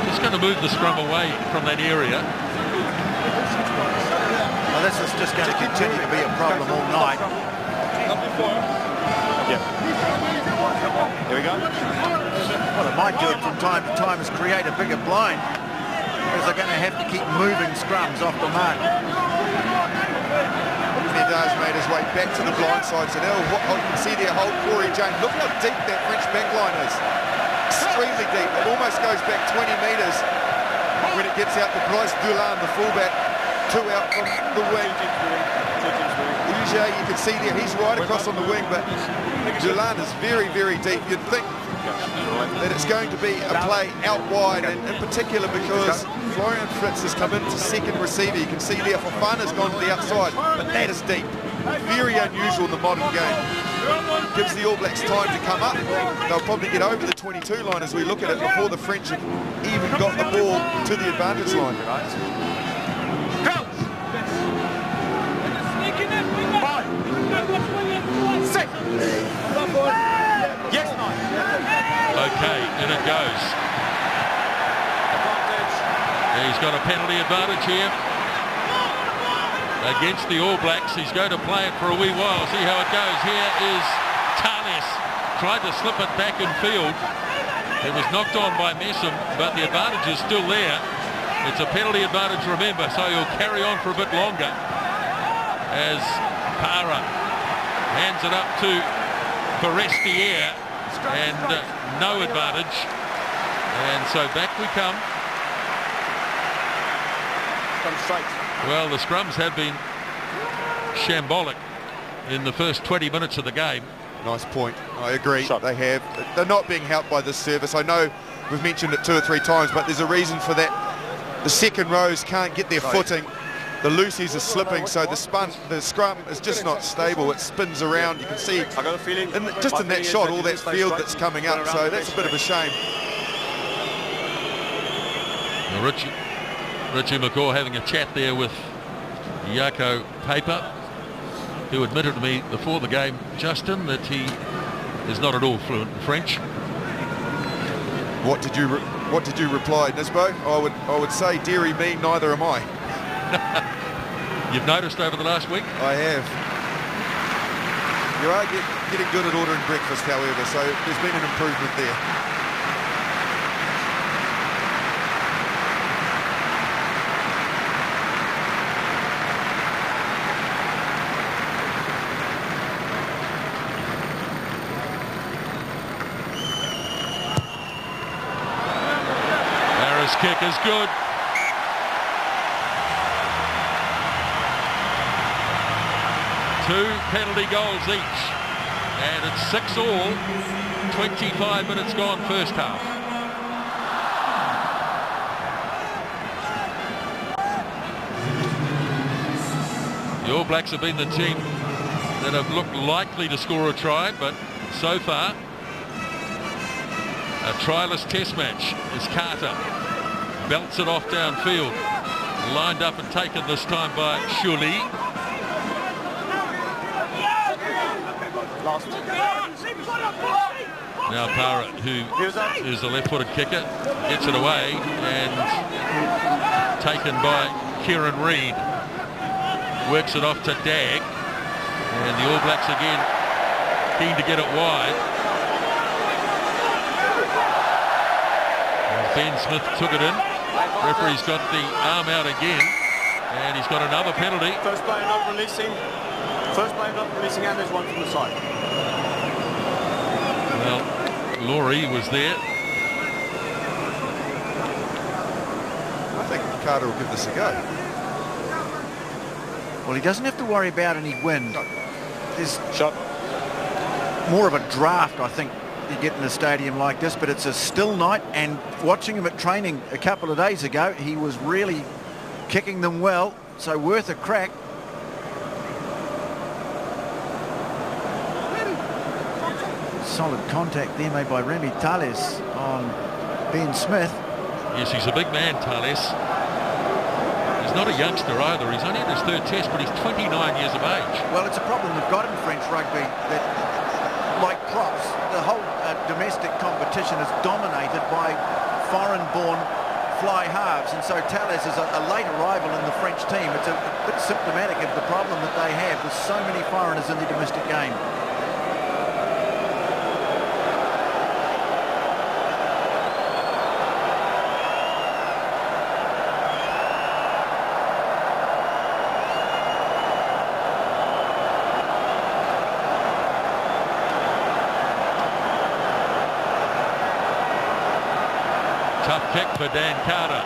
Just going to move the scrum away from that area. Well, this is just going to continue to be a problem all night. Yeah. Here we go. What it might do it from time to time is create a bigger blind, because they're going to have to keep moving scrums off the mark. Medard's made his way back to the blind side, so now you can see there, hold Corey Jane. Look how deep that French back line is. Extremely deep. It almost goes back 20 metres when it gets out to Bryce Dulin, the fullback, 2 out from the wing. Usually you can see there, he's right across on the wing, but Dulin is very, very deep. You'd think that it's going to be a play out wide, and in particular because Florian Fritz has come into second receiver. You can see there Fofana's gone to the outside, but that is deep. Very unusual in the modern game. Gives the All Blacks time to come up. They'll probably get over the 22 line as we look at it before the French have even got the ball to the advantage line. Okay, in it goes. He's got a penalty advantage here against the All Blacks. He's going to play it for a wee while. See how it goes. Here is Tales. Tried to slip it back in field. It was knocked on by Messam, but the advantage is still there. It's a penalty advantage, remember, so he'll carry on for a bit longer as Para hands it up to Forestier, and no advantage, and so back we come. Well, the scrums have been shambolic in the first 20 minutes of the game. Nice point. I agree. They have. They're not being helped by this service. I know we've mentioned it 2 or 3 times, but there's a reason for that. The second rows can't get their footing. The loosies are slipping, so the scrum is just not stable. It spins around. You can see just in that shot all that field that's coming up, so that's a bit of a shame. Richie McCaw having a chat there with Jaco Paper, who admitted to me before the game, Justin, that he is not at all fluent in French. What did you reply, Nisbo? I would say, dearie me, neither am I. You've noticed over the last week? I have. You are getting good at ordering breakfast, however, so there's been an improvement there. Harris' kick is good. Two penalty goals each, and it's 6-all, 25 minutes gone first half. The All Blacks have been the team that have looked likely to score a try, but so far a tryless test match as Carter belts it off downfield, lined up and taken this time by Shuli. Now Para, who is a left-footed kicker, gets it away and taken by Kieran Reid. Works it off to Dag. And the All Blacks again keen to get it wide. And Ben Smith took it in. Referee's got the arm out again. And he's got another penalty. First player not releasing. First player not releasing, and there's one from the side. Well, Laurie was there. I think Carter will give this a go. Well, he doesn't have to worry about any wind. There's more of a draft, I think, you get in a stadium like this, but it's a still night, and watching him at training a couple of days ago, he was really kicking them well, so worth a crack. Solid contact there made by Remy Thales on Ben Smith. Yes, he's a big man, Thales. He's not a youngster either. He's only in his third test, but he's 29 years of age. Well, it's a problem they've got in French rugby that, like props, the whole domestic competition is dominated by foreign-born fly halves, and so Thales is a late arrival in the French team. It's a bit symptomatic of the problem that they have with so many foreigners in the domestic game. Tough kick for Dan Carter,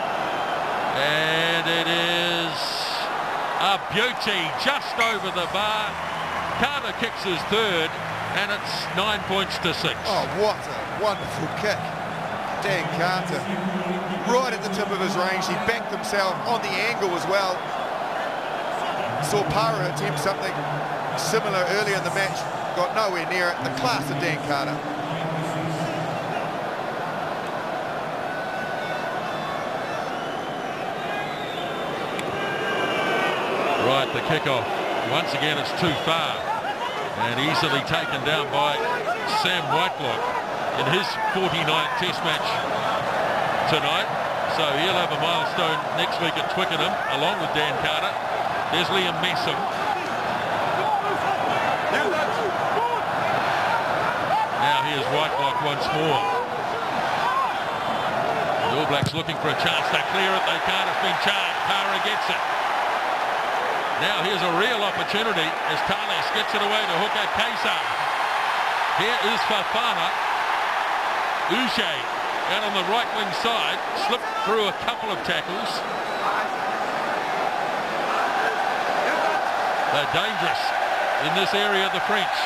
and it is a beauty just over the bar. Carter kicks his third, and it's 9 points to 6. Oh, what a wonderful kick. Dan Carter, right at the tip of his range. He backed himself on the angle as well. Saw Para attempt something similar earlier in the match, got nowhere near it. The class of Dan Carter. Right, the kickoff. Once again, it's too far and easily taken down by Sam Whitelock in his 49th Test match tonight. So he'll have a milestone next week at Twickenham, along with Dan Carter. There's Liam Messam. Now here's Whitelock once more. The All Blacks looking for a chance to clear it. They can't. It's been charged. Para gets it. Now here's a real opportunity as Thales gets it away to hooker Kesa. Here is Fafana. Uche out on the right wing side, slipped through a couple of tackles. They're dangerous in this area of the French.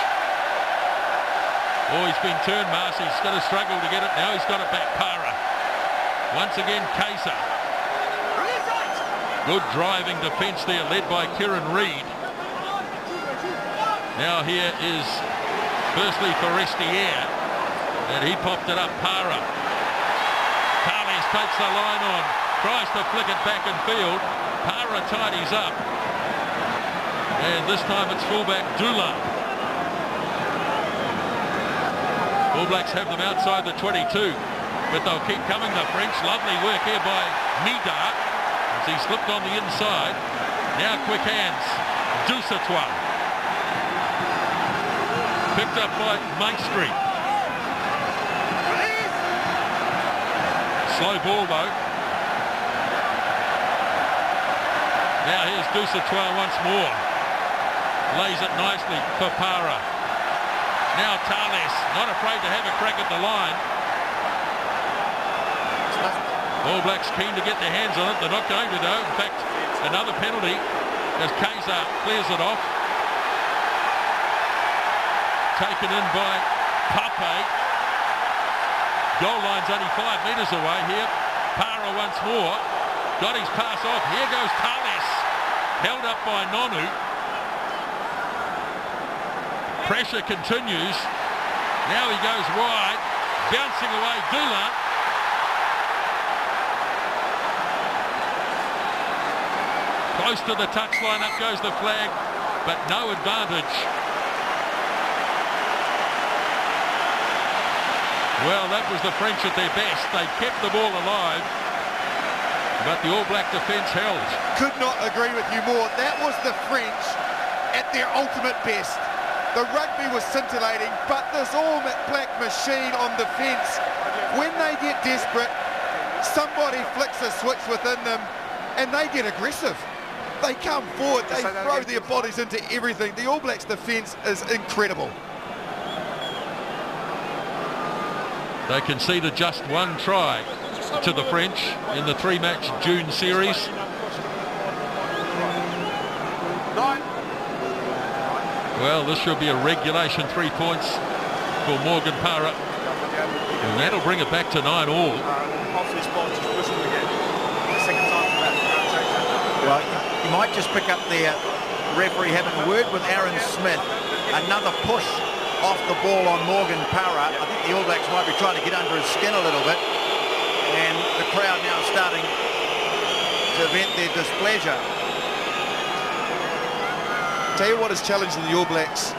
Oh, he's been turned, Marcy. He's going to struggle to get it. Now he's got it back, Para. Once again, Kesa. Good driving defence there, led by Kieran Reid. Now here is firstly Forestier, and he popped it up, Para. Thales takes the line on, tries to flick it back in field. Para tidies up, and this time it's fullback Dulin. All Blacks have them outside the 22, but they'll keep coming, the French. Lovely work here by Mida. He slipped on the inside. Now quick hands. Dusatois. Picked up by Maestri. Slow ball though. Now here's Dusatois once more. Lays it nicely for Para. Now Thales, not afraid to have a crack at the line. All Blacks keen to get their hands on it. They're not going to though. In fact, another penalty as Kesa clears it off. Taken in by Pape. Goal line's only 5 metres away here. Para once more. Got his pass off. Here goes Thales. Held up by Nonu. Pressure continues. Now he goes wide. Bouncing away Dulin. Close to the touchline, up goes the flag, but no advantage. Well, that was the French at their best. They kept the ball alive. but the All Black defence held. Could not agree with you more. That was the French at their ultimate best. The rugby was scintillating, but this All Black machine on defence, when they get desperate, somebody flicks a switch within them and they get aggressive. They come forward, they throw their bodies into everything. The All Blacks defence is incredible. They conceded just one try to the French in the 3-match June series. Well, this should be a regulation 3 points for Morgan Parra, and that'll bring it back to 9-all. Well, you might just pick up the referee having a word with Aaron Smith. Another push off the ball on Morgan Parra. I think the All Blacks might be trying to get under his skin a little bit, and the crowd now starting to vent their displeasure. Tell you what is challenging the All Blacks,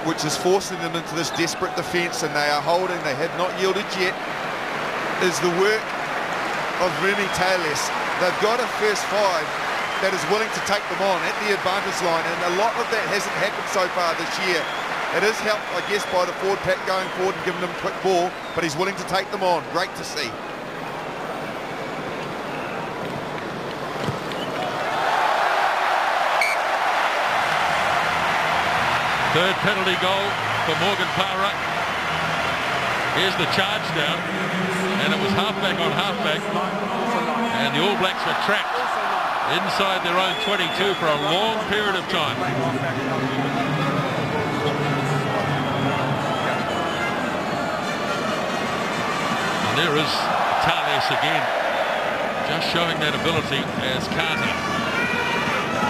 which is forcing them into this desperate defence, and they are holding, they have not yielded yet, is the work of Remy Taylor. They've got a first 5 that is willing to take them on at the advantage line, and a lot of that hasn't happened so far this year. It is helped, I guess, by the forward pack going forward and giving them quick ball, but he's willing to take them on. Great to see. Third penalty goal for Morgan Parra. Here's the charge down, and it was halfback on halfback, and the All Blacks were trapped inside their own 22 for a long period of time. And there is Thales again, just showing that ability as Carter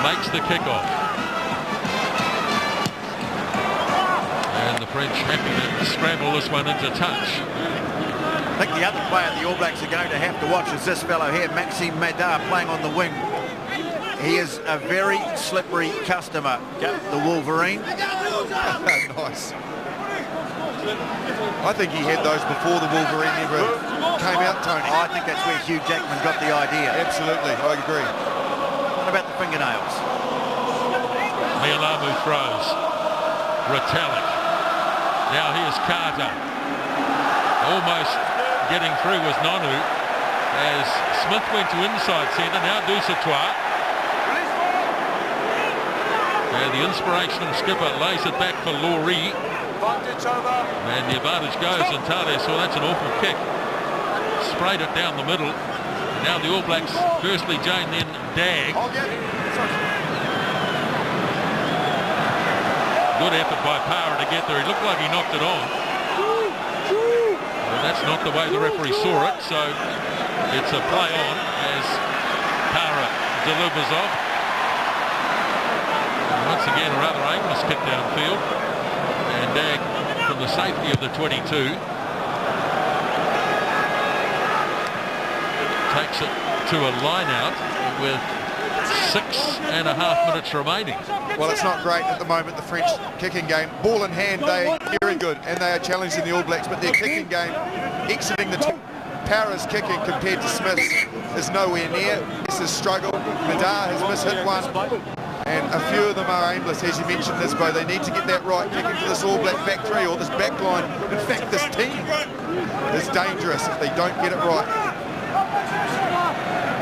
makes the kickoff. And the French happy to scramble this one into touch. I think the other player the All Blacks are going to have to watch is this fellow here, Maxime Madar, playing on the wing. He is a very slippery customer, the Wolverine. Nice. I think he had those before the Wolverine ever came out, Tony. I think that's where Hugh Jackman got the idea. Absolutely, I agree. What about the fingernails? Mialamu throws. Retallick. Now here's Carter. Almost getting through was Nonu as Smith went to inside centre. Now Dusatois. And the inspirational skipper lays it back for Laurie. And the advantage goes, and Tade saw that's an awful kick. Sprayed it down the middle. Now the All Blacks, firstly Jane, then Dag. Good effort by Parra to get there. He looked like he knocked it on. Well, that's not the way the referee saw it, so it's a play on as Parra delivers off. And once again, a rather aimless kick downfield. And Dag, from the safety of the 22, takes it to a line out with 6.5 minutes remaining. Well, it's not great at the moment, the French kicking game. Ball in hand, they are very good, and they are challenging the All Blacks, but their kicking game, exiting the Parra's kicking compared to Smith's is nowhere near. This is struggle. Madar has mishit one, and a few of them are aimless, as you mentioned, Nisbo. They need to get that right, kicking to this All Black back three or this back line. In fact, this team is dangerous if they don't get it right.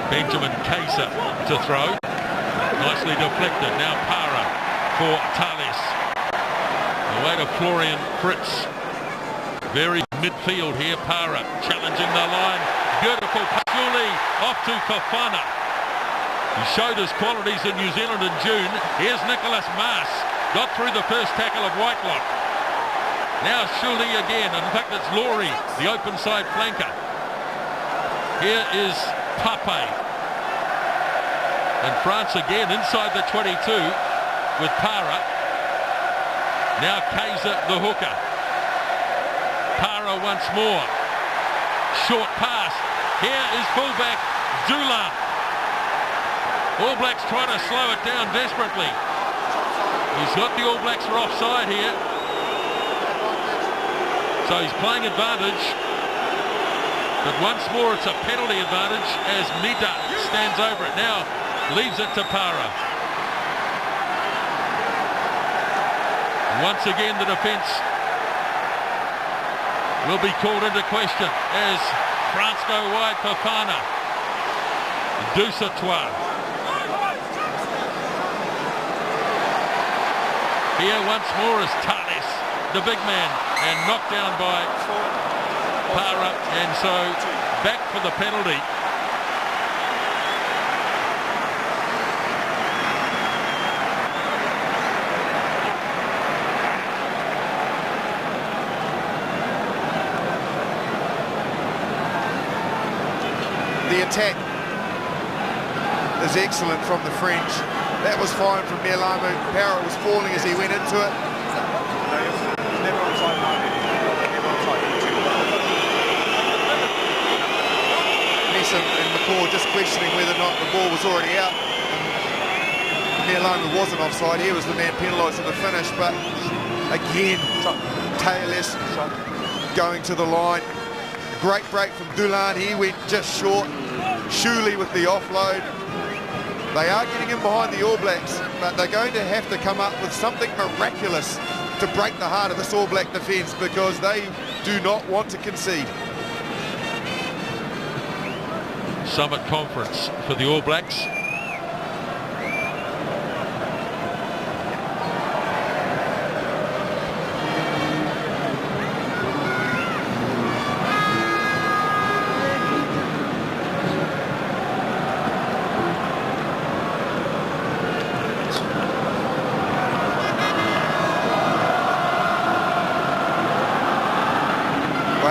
Benjamin Kaiser to throw. Nicely deflected. Now Parra for Thales. Away to Florian Fritz. Very midfield here. Parra challenging the line. Beautiful Pachuli off to Fofana. He showed his qualities in New Zealand in June. Here's Nicholas Maas. Got through the first tackle of Whitelock. Now Shuli again. In fact, it's Laurie, the open side flanker. Here is Pape. And France again inside the 22 with Parra. Now Kaiser, the hooker. Parra once more. Short pass. Here is fullback Dula. All Blacks trying to slow it down desperately. He's got the All Blacks are offside here. So he's playing advantage. But once more it's a penalty advantage as Mita stands over it. Now leaves it to Para. Once again the defence will be called into question as France go wide for Fana. Dusatois. Here once more is Thales, the big man, and knocked down by Para, and so back for the penalty. The attack is excellent from the French. That was fine from Mialamu. Para was falling as he went into it. Mesa and McCaw just questioning whether or not the ball was already out. Mialamu wasn't offside. He was the man penalised at the finish, but again, Tayless going to the line. Great break from Dulin. He went just short. Shuley with the offload. They are getting in behind the All Blacks, but they're going to have to come up with something miraculous to break the heart of this All Black defence, because they do not want to concede. Summit Conference for the All Blacks.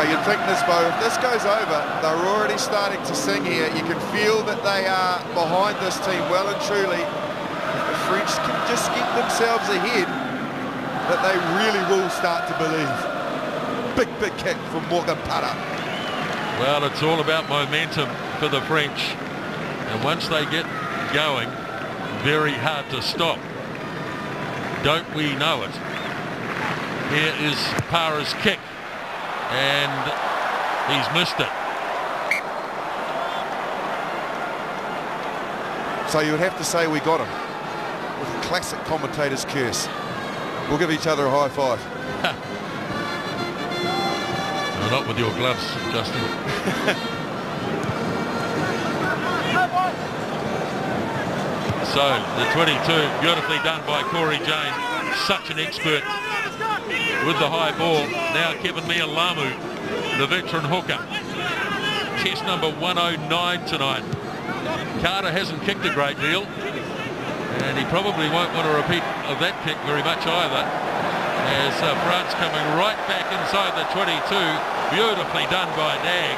You'd think this, Bo, if this goes over, they're already starting to sing here. You can feel that they are behind this team well and truly. If the French can just get themselves ahead, that they really will start to believe. Big, big kick from Morgan Para. Well, it's all about momentum for the French. And once they get going, very hard to stop. Don't we know it? Here is Para's kick. And he's missed it. So you would have to say we got him. With a classic commentator's curse. We'll give each other a high five. No, not with your gloves, Justin. So the 22, beautifully done by Corey Jane. Such an expert with the high ball. Now Kevin Mialamu, the veteran hooker. Test number 109 tonight. Carter hasn't kicked a great deal, and he probably won't want a repeat of that kick very much either. As France coming right back inside the 22. Beautifully done by Dag.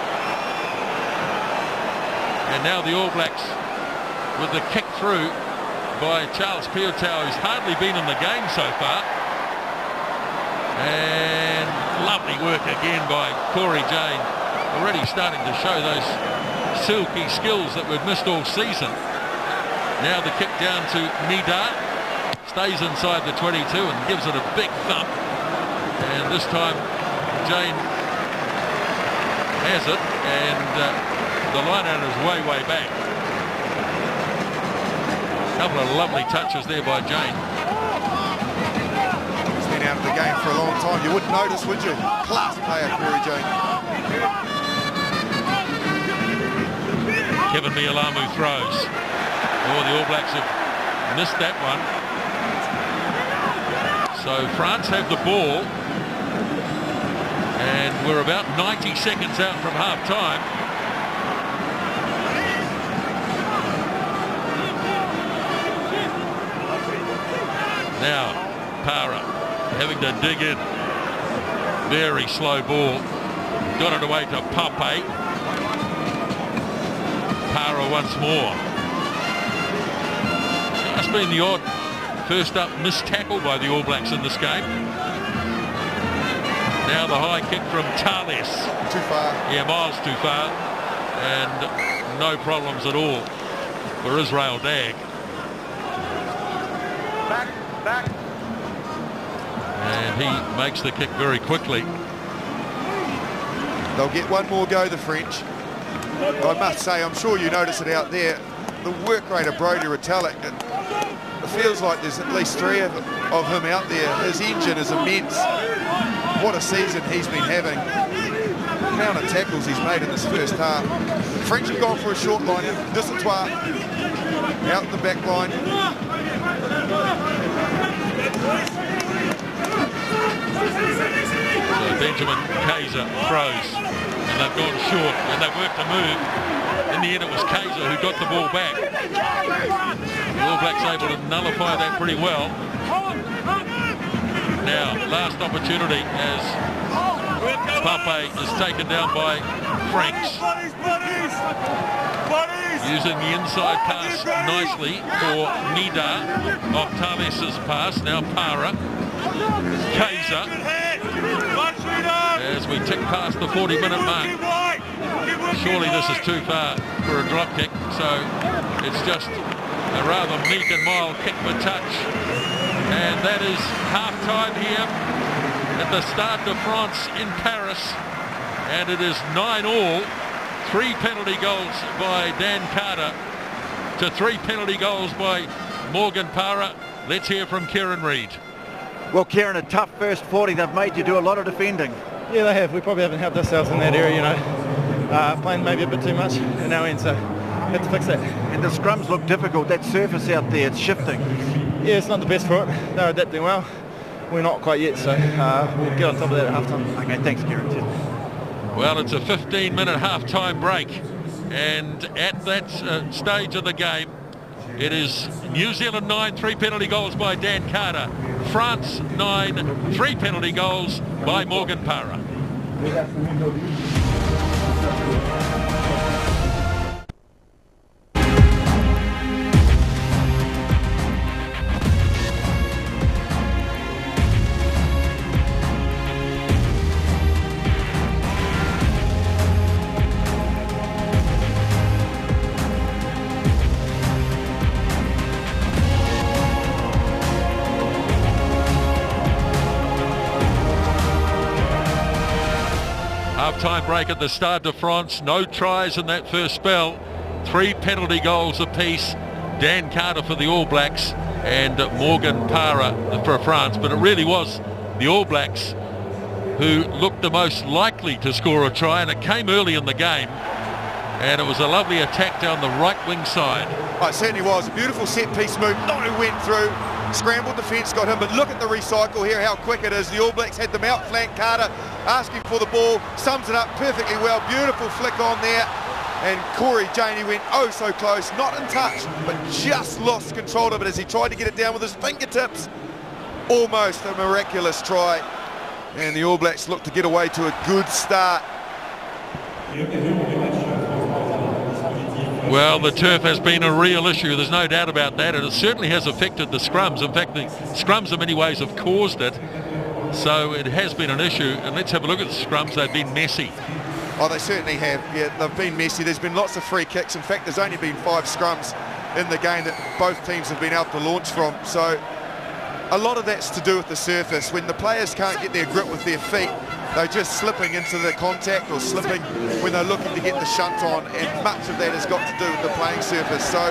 And now the All Blacks with the kick through by Charles Piutau, who's hardly been in the game so far. And lovely work again by Corey Jane, already starting to show those silky skills that we've missed all season. Now the kick down to Nida, stays inside the 22 and gives it a big thump. And this time Jane has it, and the line out is way, way back. A couple of lovely touches there by Jane. Out of the game for a long time. You wouldn't notice, would you? Class player, Corey Jane. Kevin Mialamu throws. Oh, the All Blacks have missed that one. So France have the ball, and we're about 90 seconds out from half time. Now Para having to dig in. Very slow ball. Got it away to Pape. Para once more. Just been the odd first up missed tackle by the All Blacks in this game. Now the high kick from Thales. Too far. Yeah, miles too far. And no problems at all for Israel Dag. Back. And he makes the kick very quickly. They'll get one more go, the French. I must say, I'm sure you notice it out there, the work rate of Brodie Retallick, it feels like there's at least 3 of him out there. His engine is immense. What a season he's been having. The amount of tackles he's made in this first half. The French have gone for a short line. Dissetoir out the back line. So Benjamin Kaiser throws, and they've gone short, and they've worked a move. In the end, it was Kaiser who got the ball back. The All Blacks able to nullify that pretty well. Now, last opportunity as Pape is taken down by Franks. Using the inside pass nicely for Nida off Taves's pass. Now Para. Kaiser. As we tick past the 40-minute mark. Surely this is too far for a drop kick, so it's just a rather meek and mild kick for touch. And that is half-time here at the Stade de France in Paris. And it is 9-all. 3 penalty goals by Dan Carter to 3 penalty goals by Morgan Para. Let's hear from Kieran Reid. Well, Kieran, a tough first 40. They've made you do a lot of defending. Yeah, they have. We probably haven't helped ourselves in that area, you know. Playing maybe a bit too much in our end, so have to fix that. And the scrums look difficult. That surface out there, it's shifting. Yeah, it's not the best for it. They're adapting well. We're not quite yet, so we'll get on top of that at half-time. Okay, thanks, Kieran. Well, it's a 15-minute half-time break, and at that stage of the game, it is New Zealand 9, 3 penalty goals by Dan Carter. France 9, 3 penalty goals by Morgan Para. Half-time break at the Stade de France. No tries in that first spell. 3 penalty goals apiece. Dan Carter for the All Blacks and Morgan Para for France. But it really was the All Blacks who looked the most likely to score a try, and it came early in the game. And it was a lovely attack down the right wing side. Oh, it certainly was. A beautiful set-piece move. Nonu went through. Scrambled defence, got him, but look at the recycle here, how quick it is. The All Blacks had them outflanked. Carter asking for the ball, sums it up perfectly well. Beautiful flick on there. And Corey Janey went oh so close, not in touch, but just lost control of it as he tried to get it down with his fingertips. Almost a miraculous try. And the All Blacks look to get away to a good start. Well, the turf has been a real issue, there's no doubt about that, and it certainly has affected the scrums. In fact, the scrums in many ways have caused it, so it has been an issue. And let's have a look at the scrums. They've been messy. Oh, they certainly have. Yeah, they've been messy. There's been lots of free kicks. In fact, there's only been 5 scrums in the game that both teams have been able to launch from. So a lot of that's to do with the surface. When the players can't get their grip with their feet, they're just slipping into the contact or slipping when they're looking to get the shunt on, and much of that has got to do with the playing surface. So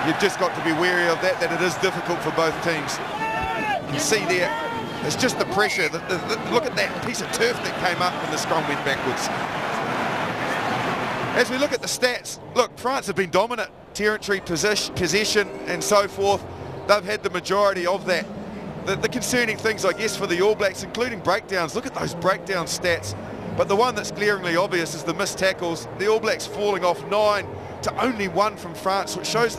you've just got to be wary of that it is difficult for both teams. You see there, it's just the pressure. Look at that piece of turf that came up when the scrum went backwards. As we look at the stats, look, France have been dominant, territory, possession and so forth. They've had the majority of that. The concerning things, I guess, for the All Blacks, including breakdowns. Look at those breakdown stats. But the one that's glaringly obvious is the missed tackles. The All Blacks falling off 9 to only 1 from France, which shows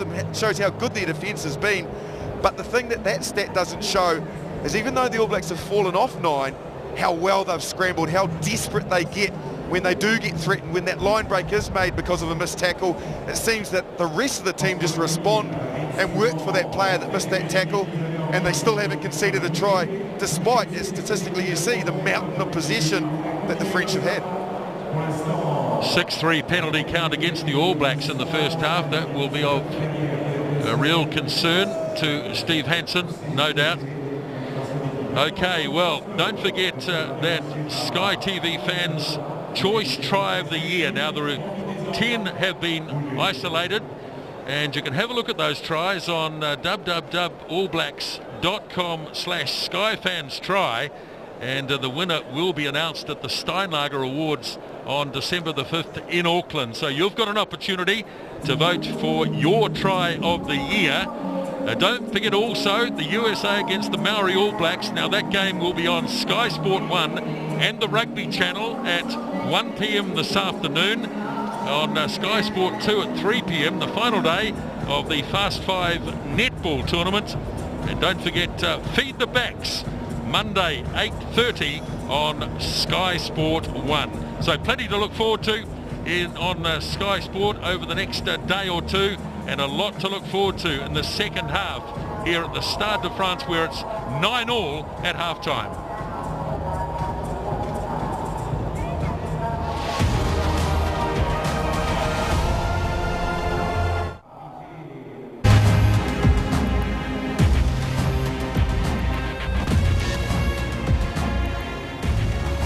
how good their defence has been. But the thing that stat doesn't show is even though the All Blacks have fallen off 9, how well they've scrambled, how desperate they get when they do get threatened, when that line break is made because of a missed tackle. It seems that the rest of the team just respond and work for that player that missed that tackle, and they still haven't conceded a try, despite, as statistically you see, the mountain of possession that the French have had. 6-3 penalty count against the All Blacks in the first half. That will be of a real concern to Steve Hansen, no doubt. Okay, well, don't forget that Sky TV fans Choice Try of the Year. Now there are 10 have been isolated, and you can have a look at those tries on www.allblacks.com/SkyFansTry, and the winner will be announced at the Steinlager Awards on December the 5th in Auckland. So you've got an opportunity to vote for your try of the year. Don't forget also the USA against the Maori All Blacks. Now that game will be on Sky Sport 1 and the Rugby Channel at 1 p.m. this afternoon, on Sky Sport 2 at 3 p.m, the final day of the Fast 5 netball tournament. And don't forget Feed the Backs, Monday 8:30 on Sky Sport 1. So plenty to look forward to on Sky Sport over the next day or two, and a lot to look forward to in the second half here at the Stade de France, where it's 9-all at half-time.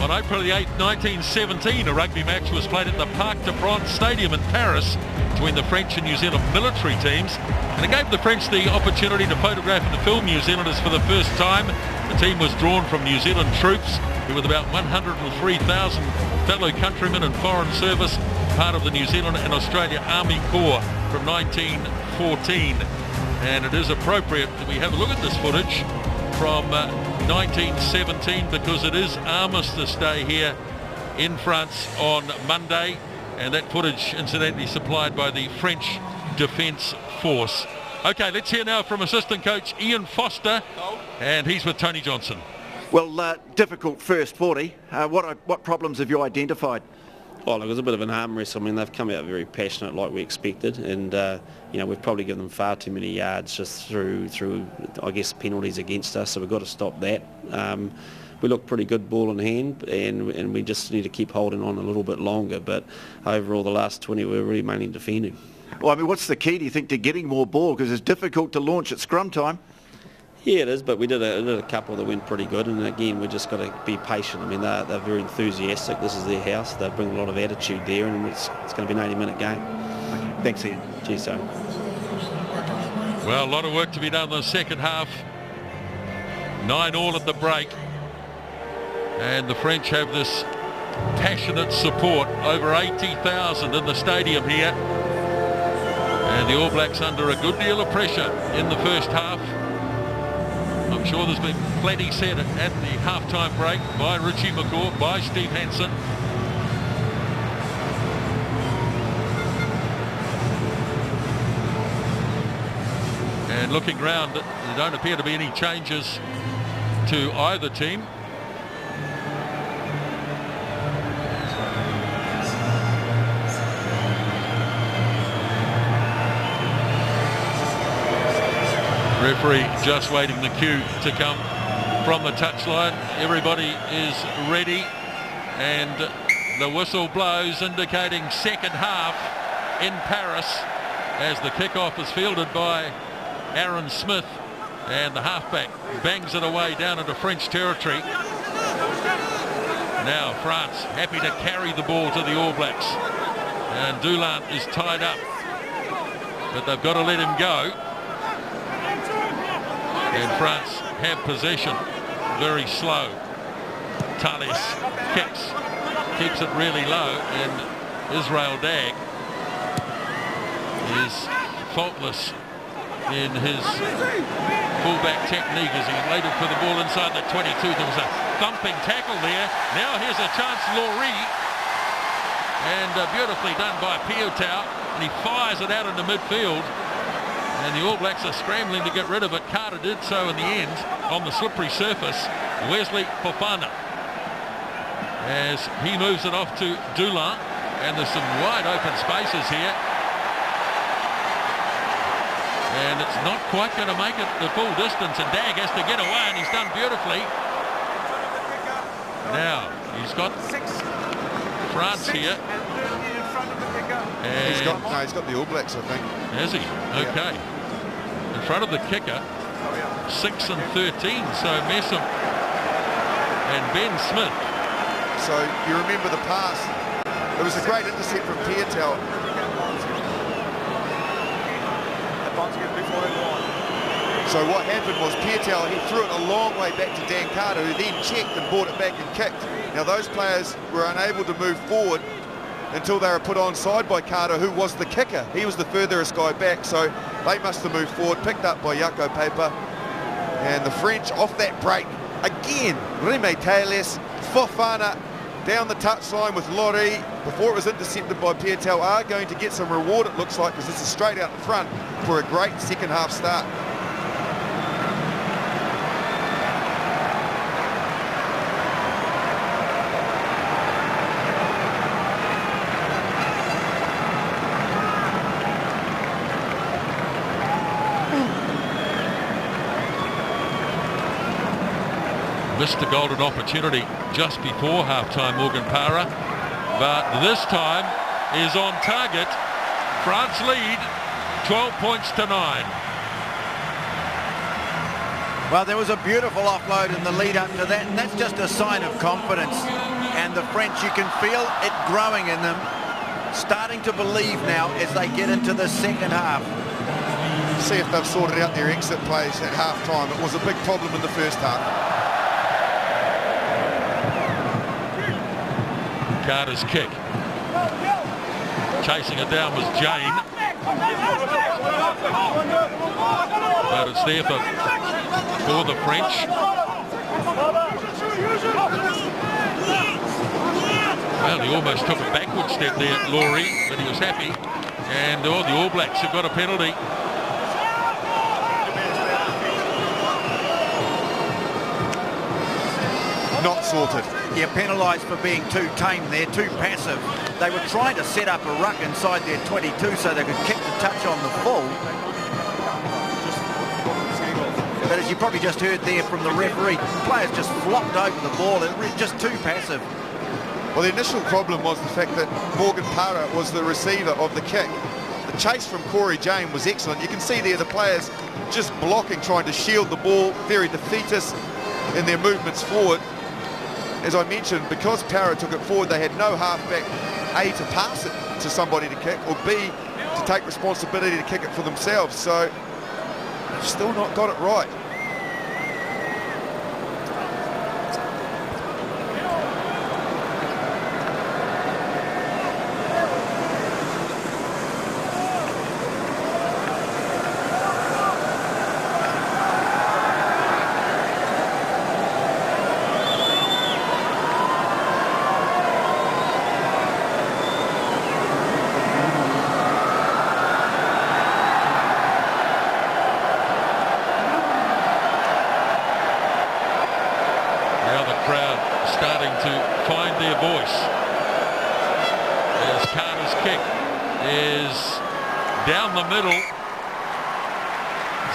On April the 8th, 1917, a rugby match was played at the Parc des Princes Stadium in Paris between the French and New Zealand military teams, and it gave the French the opportunity to photograph and to film New Zealanders for the first time. The team was drawn from New Zealand troops, who with about 103,000 fellow countrymen and foreign service, part of the New Zealand and Australia Army Corps from 1914. And it is appropriate that we have a look at this footage from 1917, because it is Armistice Day here in France on Monday, and that footage incidentally supplied by the French Defence Force. Okay, let's hear now from assistant coach Ian Foster, and he's with Tony Johnson. Well, difficult first 40. What problems have you identified? Oh, look, it was a bit of an arm wrestle. I mean, they've come out very passionate like we expected, and you know, we've probably given them far too many yards just through I guess penalties against us, so we've got to stop that. We look pretty good ball in hand, and we just need to keep holding on a little bit longer, but overall the last 20 we're really mainly defending. Well, I mean, what's the key, do you think, to getting more ball? Because it's difficult to launch at scrum time. Yeah, it is, but we did a couple that went pretty good, and again, we've just got to be patient. I mean, they're very enthusiastic. This is their house. They bring a lot of attitude there, and it's going to be an 80-minute game. Okay. Thanks, Ian. Cheers, Tony. Well, a lot of work to be done in the second half. 9-all at the break. And the French have this passionate support, over 80,000 in the stadium here. And the All Blacks under a good deal of pressure in the first half. I'm sure there's been plenty said at the halftime break by Richie McCaw, by Steve Hansen. And looking round, there don't appear to be any changes to either team. Referee just waiting the cue to come from the touchline. Everybody is ready, and the whistle blows, indicating second half in Paris, as the kickoff is fielded by Aaron Smith, and the halfback bangs it away down into French territory. Now France happy to carry the ball to the All Blacks, and Dulin is tied up, but they've got to let him go. And France have possession, very slow. Thales kicks, keeps it really low, and Israel Dag is faultless in his fullback technique as he waited for the ball inside the 22. There was a thumping tackle there. Now here's a chance, Laurie, and beautifully done by Piutau, and he fires it out into midfield. And the All Blacks are scrambling to get rid of it. Carter did so in the end on the slippery surface. Wesley Fofana, as he moves it off to Dulin, and there's some wide open spaces here. And it's not quite going to make it the full distance, and Dag has to get away, and he's done beautifully. Now, he's got France here. He's got the All Blacks, I think. Has he? Okay. Yeah. In front of the kicker, 6 and 13. So Messam and Ben Smith So you remember the pass. It was a great intercept from Piatel. So what happened was Piatel, he threw it a long way back to Dan Carter, who then checked and brought it back and kicked. Now those players were unable to move forward until they were put onside by Carter, who was the kicker. He was the furthest guy back, so they must have moved forward, picked up by Jaco Peyper. And the French off that break, again, Reme Teles, Fofana down the touchline with Laurie before it was intercepted by Piatel, are going to get some reward, it looks like, because this is straight out in front for a great second half start. Missed the golden opportunity just before half-time, Morgan Parra, but this time is on target. France lead 12 points to 9. Well, there was a beautiful offload in the lead up to that, and that's just a sign of confidence. And the French, you can feel it growing in them, starting to believe now as they get into the second half. See if they've sorted out their exit plays at half-time. It was a big problem in the first half. Carter's kick. Chasing it down was Jane. But it's there for the French. Well, he almost took a backward step there, Laurie, but he was happy. And the All Blacks have got a penalty. Not sorted. Yeah, penalised for being too tame there, too passive. They were trying to set up a ruck inside their 22 so they could kick the touch on the full. But as you probably just heard there from the referee, players just flopped over the ball. They were just too passive. Well, the initial problem was the fact that Morgan Parra was the receiver of the kick. The chase from Corey Jane was excellent. You can see there the players just blocking, trying to shield the ball, very defeatist in their movements forward. As I mentioned, because Parra took it forward, they had no halfback, A, to pass it to somebody to kick, or B, to take responsibility to kick it for themselves. So they've still not got it right.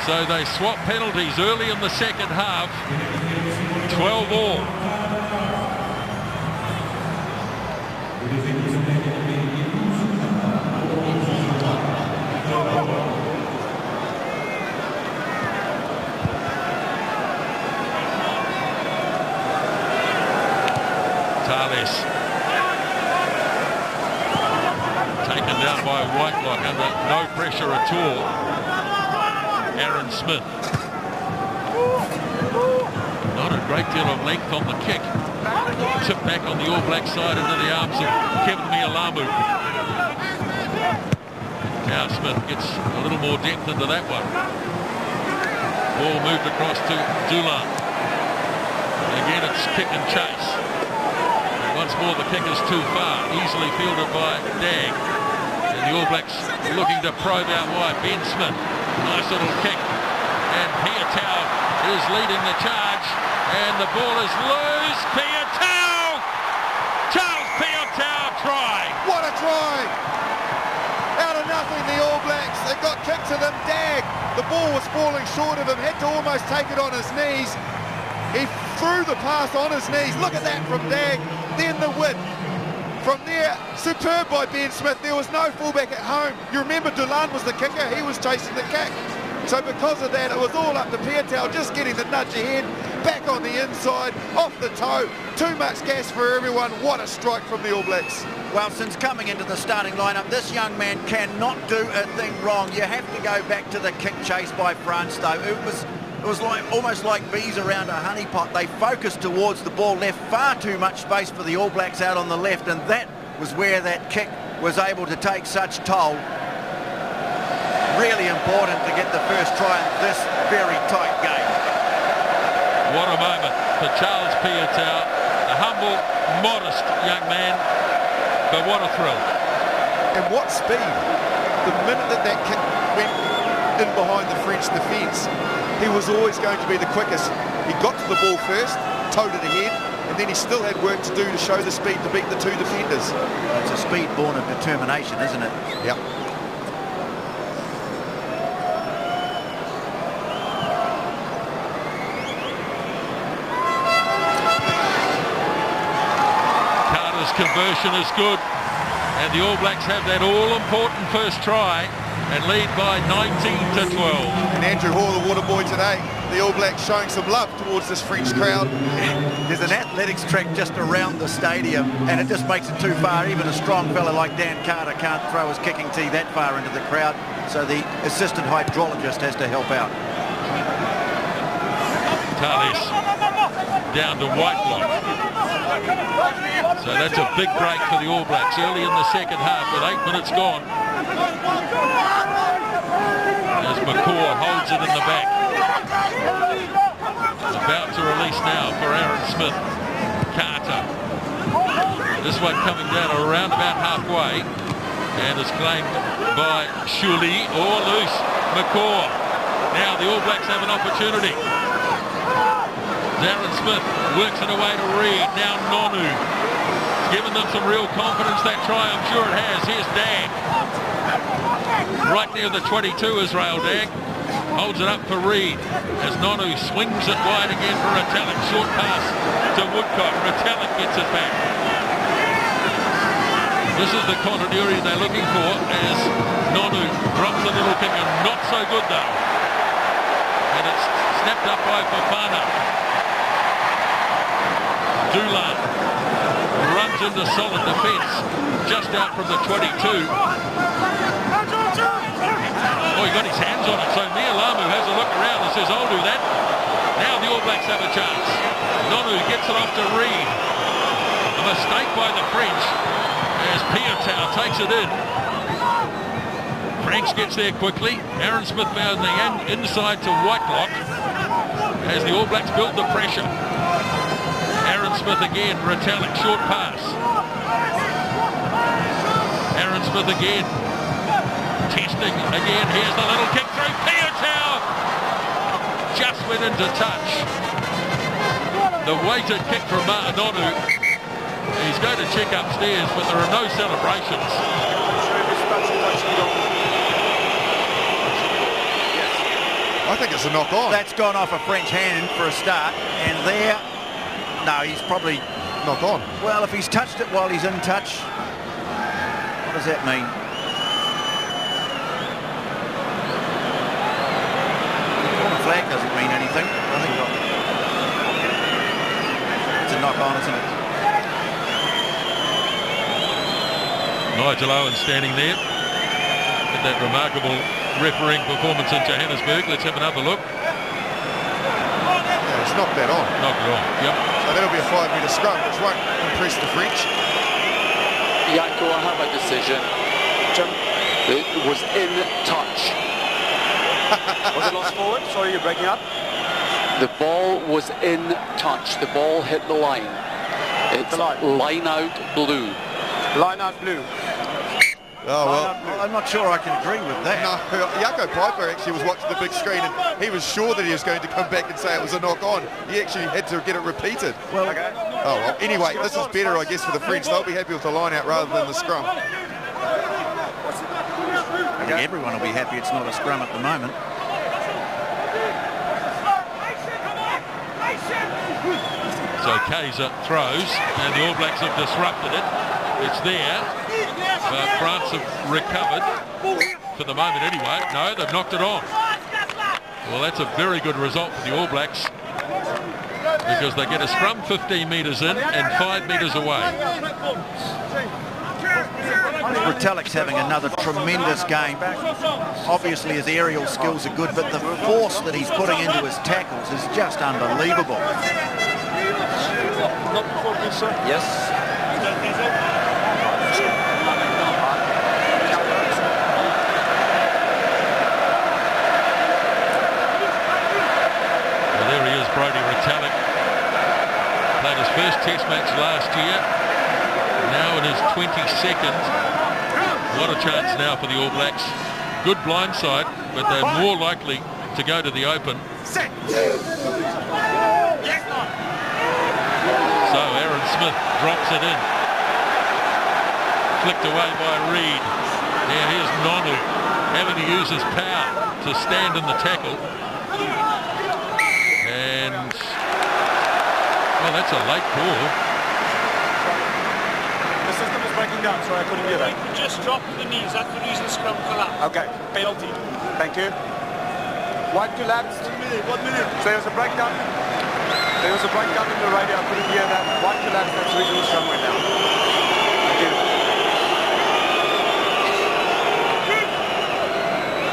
So they swap penalties early in the second half. 12 all. Tales. Taken down by Whitelock under no pressure at all. Aaron Smith. Not a great deal of length on the kick. Tip back on the All Black side into the arms of Kevin Mialamu. Now Smith gets a little more depth into that one. Ball moved across to Dulin. Again it's kick and chase. And once more the kick is too far. Easily fielded by Dag. And the All Blacks looking to probe out wide. Ben Smith. Nice little kick, and Piatel is leading the charge, and the ball is loose. Piatel! Charles Piatel try! What a try! Out of nothing, the All Blacks, they got kicked to them. Dag, the ball was falling short of him, had to almost take it on his knees. He threw the pass on his knees. Look at that from Dag, then the width. From there, superb by Ben Smith. There was no fullback at home. You remember Dulin was the kicker. He was chasing the kick. So because of that, it was all up to Piutau, just getting the nudge ahead, back on the inside, off the toe. Too much gas for everyone. What a strike from the All Blacks. Well, since coming into the starting lineup, this young man cannot do a thing wrong. You have to go back to the kick chase by France, though. It was like almost like bees around a honeypot. They focused towards the ball, left far too much space for the All Blacks out on the left, and that was where that kick was able to take such toll. Really important to get the first try in this very tight game. What a moment for Charles Piutau, a humble, modest young man, but what a thrill. And what speed. The minute that kick went in behind the French defence, he was always going to be the quickest. He got to the ball first, towed it ahead, and then he still had work to do to show the speed to beat the two defenders. It's a speed born of determination, isn't it? Yep. Conversion is good, and the All Blacks have that all-important first try and lead by 19-12. And Andrew Hall, the water boy today, the All Blacks showing some love towards this French crowd. There's an athletics track just around the stadium, and it just makes it too far. Even a strong fella like Dan Carter can't throw his kicking tee that far into the crowd, so the assistant hydrologist has to help out. Tales down to Whitelock. So that's a big break for the All Blacks early in the second half with 8 minutes gone. As McCaw holds it in the back. About to release now for Aaron Smith. Carter. This one coming down around about halfway and is claimed by Shuli or loose. McCaw. Now the All Blacks have an opportunity. Aaron Smith works it away to Reid. Now Nonu. It's given them some real confidence, that try. I'm sure it has. Here's Dag. Right near the 22, Israel Dag. Holds it up for Reid as Nonu swings it wide again for Retallick. Short pass to Woodcock. Retallick gets it back. This is the continuity they're looking for as Nonu drops a little kick, and not so good though. And it's snapped up by Fofana. Doolan runs into solid defence just out from the 22. Oh, he got his hands on it, so Nialamu has a look around and says, I'll do that. Now the All Blacks have a chance. Nonu gets it off to Reid. A mistake by the French as Piutau takes it in. Franks gets there quickly. Aaron Smith found the inside to Whitelock as the All Blacks build the pressure. Aaron Smith again, Retallick, short pass. Aaron Smith again, testing again. Here's the little kick through. Piutau just went into touch. The weighted kick from Nonu. He's going to check upstairs, but there are no celebrations. I think it's a knock on. That's gone off a French hand for a start, and there. No, he's probably knock on. Well, if he's touched it while he's in touch, what does that mean? The flag doesn't mean anything. I think it's a knock on, isn't it? Nigel Owen standing there with that remarkable refereeing performance in Johannesburg. Let's have another look. Yeah, it's knocked that on. Knocked it on, yep. So that'll be a 5-metre scrum, which won't impress the French. Yanko, I have a decision. Jim? It was in touch. Was it lost forward? Sorry, you're breaking up. The ball was in touch. The ball hit the line. It's line out blue. Line out blue. Oh, well. I'm not sure I can agree with that. No, Jaco Piper actually was watching the big screen and he was sure that he was going to come back and say it was a knock on. He actually had to get it repeated. Well, okay. Oh, well. Anyway, this is better, I guess, for the French. They'll be happy with the line out rather than the scrum. I think everyone will be happy it's not a scrum at the moment. So Kaiser throws, and the All Blacks have disrupted it. It's there. France have recovered, for the moment anyway. No, they've knocked it on. Well, that's a very good result for the All Blacks because they get a scrum 15 metres in and 5 metres away. Retallick's having another tremendous game. Obviously his aerial skills are good, but the force that he's putting into his tackles is just unbelievable. Yes. Brodie Retallick played his first test match last year, now in his 22nd. What a chance now for the All Blacks. Good blindside, but they're more likely to go to the open. So Aaron Smith drops it in. Flicked away by Reid. Now here's Nonu having to use his power to stand in the tackle. And, well, that's a late call. The system is breaking down, sorry, I couldn't hear that. Just drop the knees, that's the reason the scrum collapsed. Okay. Penalty. Thank you. White to laps. 1 minute, 1 minute. So there was a breakdown. There was a breakdown in the radio, I couldn't hear that. White to laps, that's the reason the scrum went down. Thank you.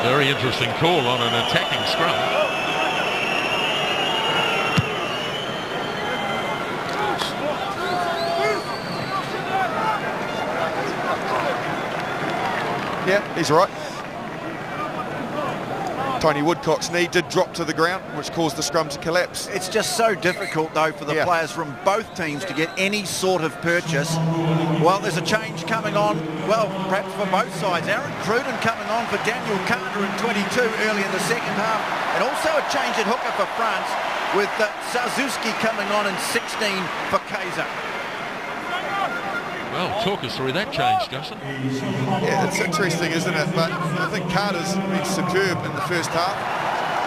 Very interesting call on an attacking scrum. Yeah, he's right. Tony Woodcock's knee did drop to the ground, which caused the scrum to collapse. It's just so difficult, though, for the players from both teams to get any sort of purchase. Well, there's a change coming on, well, perhaps for both sides. Aaron Cruden coming on for Daniel Carter in 22 early in the second half. And also a change at hooker for France with Sazewski coming on in 16 for Kaiser. Well, talk us through that change, Justin. Yeah, it's interesting, isn't it? But I think Carter's been superb in the first half.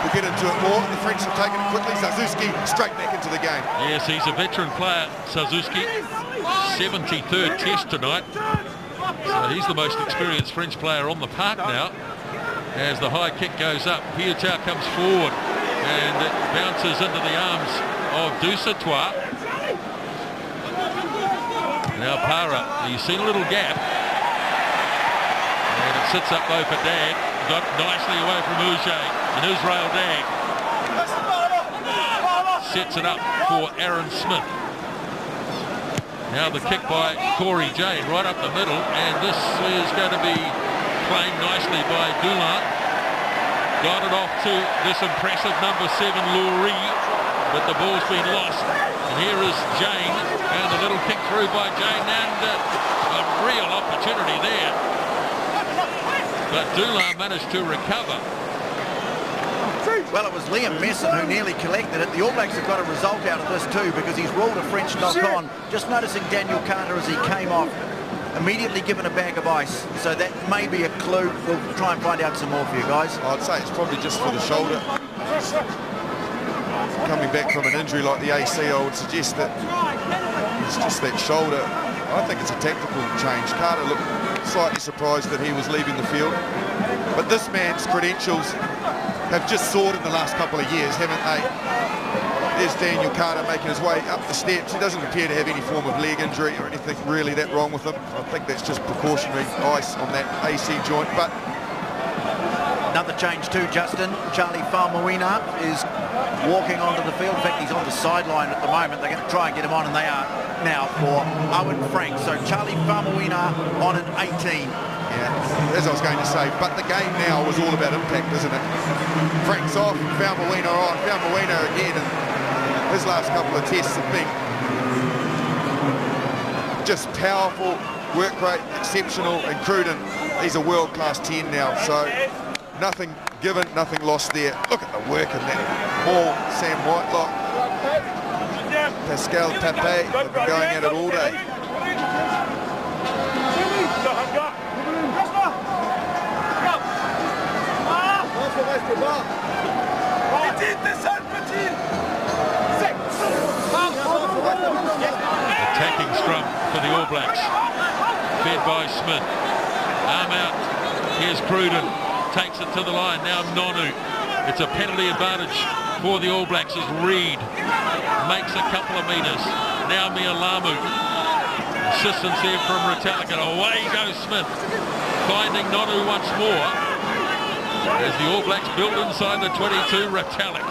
We'll get into it more. The French have taken it quickly. Sazewski straight back into the game. Yes, he's a veteran player, Sazewski. 73rd test tonight. So he's the most experienced French player on the park now. As the high kick goes up, Piutau comes forward and it bounces into the arms of Dusatois. Now Para, he's seen a little gap. And it sits up though for Dag. Got nicely away from Uche. And Israel Dag sets it up for Aaron Smith. Now the kick by Corey Jane right up the middle. And this is going to be claimed nicely by Dulin. Got it off to this impressive number 7 Lurie. But the ball's been lost. And here is Jane, and a little kick through by Jane, and a real opportunity there. But Dulin managed to recover. Well, it was Liam Messon who nearly collected it. The All Blacks have got a result out of this too because he's ruled a French knock-on. Just noticing Daniel Carter as he came off, immediately given a bag of ice. So that may be a clue. We'll try and find out some more for you guys. I'd say it's probably just for the shoulder. Coming back from an injury like the AC, I would suggest that it's just that shoulder. I think it's a tactical change. Carter looked slightly surprised that he was leaving the field. But this man's credentials have just soared in the last couple of years, haven't they? There's Daniel Carter making his way up the steps. He doesn't appear to have any form of leg injury or anything really that wrong with him. I think that's just precautionary ice on that AC joint. But another change too, Justin. Charlie Faumuina is walking onto the field. In fact, he's on the sideline at the moment. They're going to try and get him on, and they are now for Owen Frank. So Charlie Faumuina on an 18. Yeah, as I was going to say, but the game now was all about impact, isn't it? Frank's off, Faumuina on. Faumuina again, and his last couple of tests have been just powerful, work rate, exceptional, and Cruden, he's a world-class 10 now, so nothing given, nothing lost there. Look at the work in that ball. Sam Whitelock, Pascal Pape have been going at it all day. Attacking scrum for the All Blacks. Fed by Smith. Arm out. Here's Cruden. Takes it to the line. Now Nonu. It's a penalty advantage for the All Blacks as Reid makes a couple of metres. Now Mialamu. Assistance here from Retallick, and away goes Smith, finding Nonu once more as the All Blacks build inside the 22. Retallick.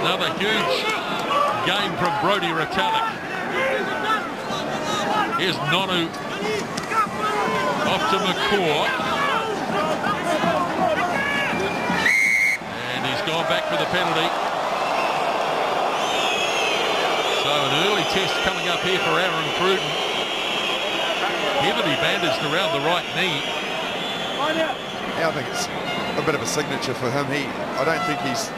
Another huge game from Brodie Retallick. Here's Nonu off to McCaw. And he's gone back for the penalty. So an early test coming up here for Aaron Cruden. Heavily bandaged around the right knee. Yeah, I think it's a bit of a signature for him. I don't think he's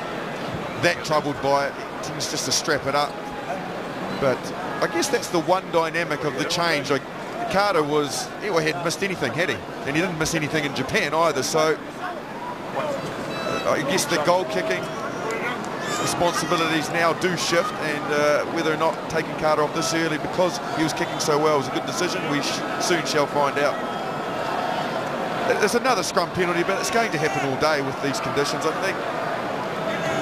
that troubled by it. He tends just to strap it up. But I guess that's the one dynamic of the change. Like, Carter hadn't missed anything, had he? And he didn't miss anything in Japan either. So I guess the goal kicking responsibilities now do shift, and whether or not taking Carter off this early because he was kicking so well was a good decision, we soon shall find out. There's another scrum penalty, but it's going to happen all day with these conditions. I think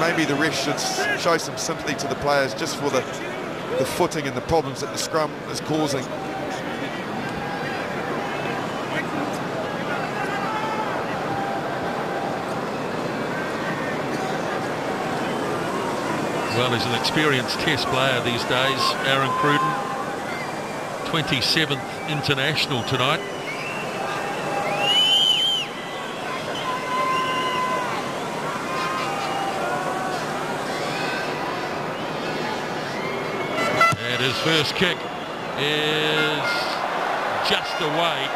maybe the ref should show some sympathy to the players just for the footing and the problems that the scrum is causing. Well, he's an experienced test player these days, Aaron Cruden. 27th international tonight. And his first kick is just away.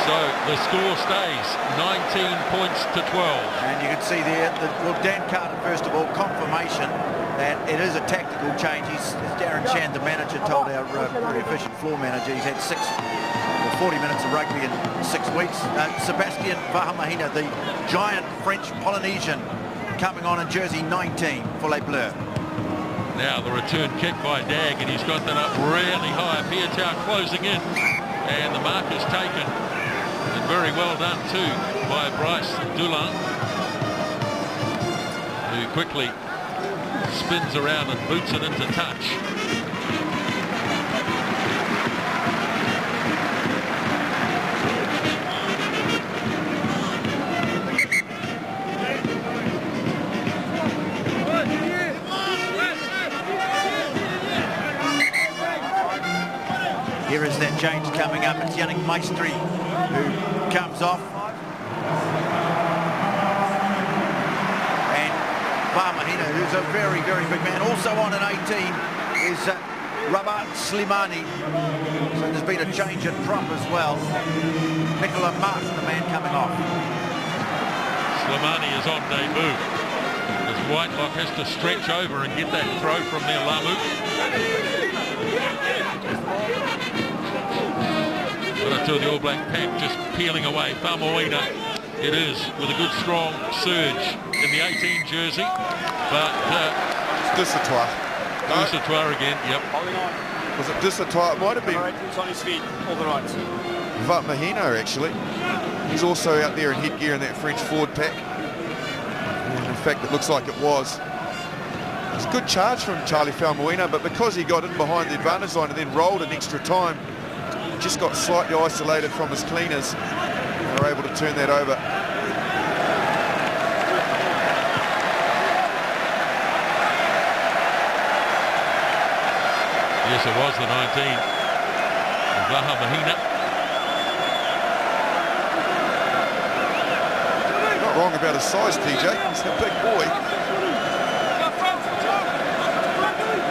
So the score stays 19 points to 12. And you can see there that, well, Dan Carter, first of all, confirmation that it is a tactical change. As Darren Shand, the manager, told our very efficient floor manager, he's had 40 minutes of rugby in 6 weeks. Sebastian Vahamahina, the giant French Polynesian, coming on in jersey 19 for Les Bleus. Now the return kick by Dag, and he's got that up really high. Piatow closing in, and the mark is taken. And very well done too by Bryce Dulin, who quickly spins around and boots it into touch. Here is that change coming up. It's Yannick Maestri who comes off. And Vahamahina, who's a very, very big man. Also on an 18 is Rabat Slimani. So there's been a change at prop as well. Nicola Martin, the man coming off. Slimani is on debut, as Whitelock has to stretch over and get that throw from Mialamu. But to the All Black pack just peeling away. Faumuina, it is, with a good strong surge in the 18 jersey. But Dusatois. Dusatois again, yep. Was it Dusatois? It might have been. It's on his feet, all the right. Vahamahina, actually. He's also out there in headgear in that French forward pack. And in fact, it looks like it was. It was a good charge from Charlie Faumuina, but because he got in behind the advantage line and then rolled an extra time, just got slightly isolated from his cleaners, and were able to turn that over. Yes, it was the 19. Vahamahina. Not wrong about his size, TJ. He's a big boy.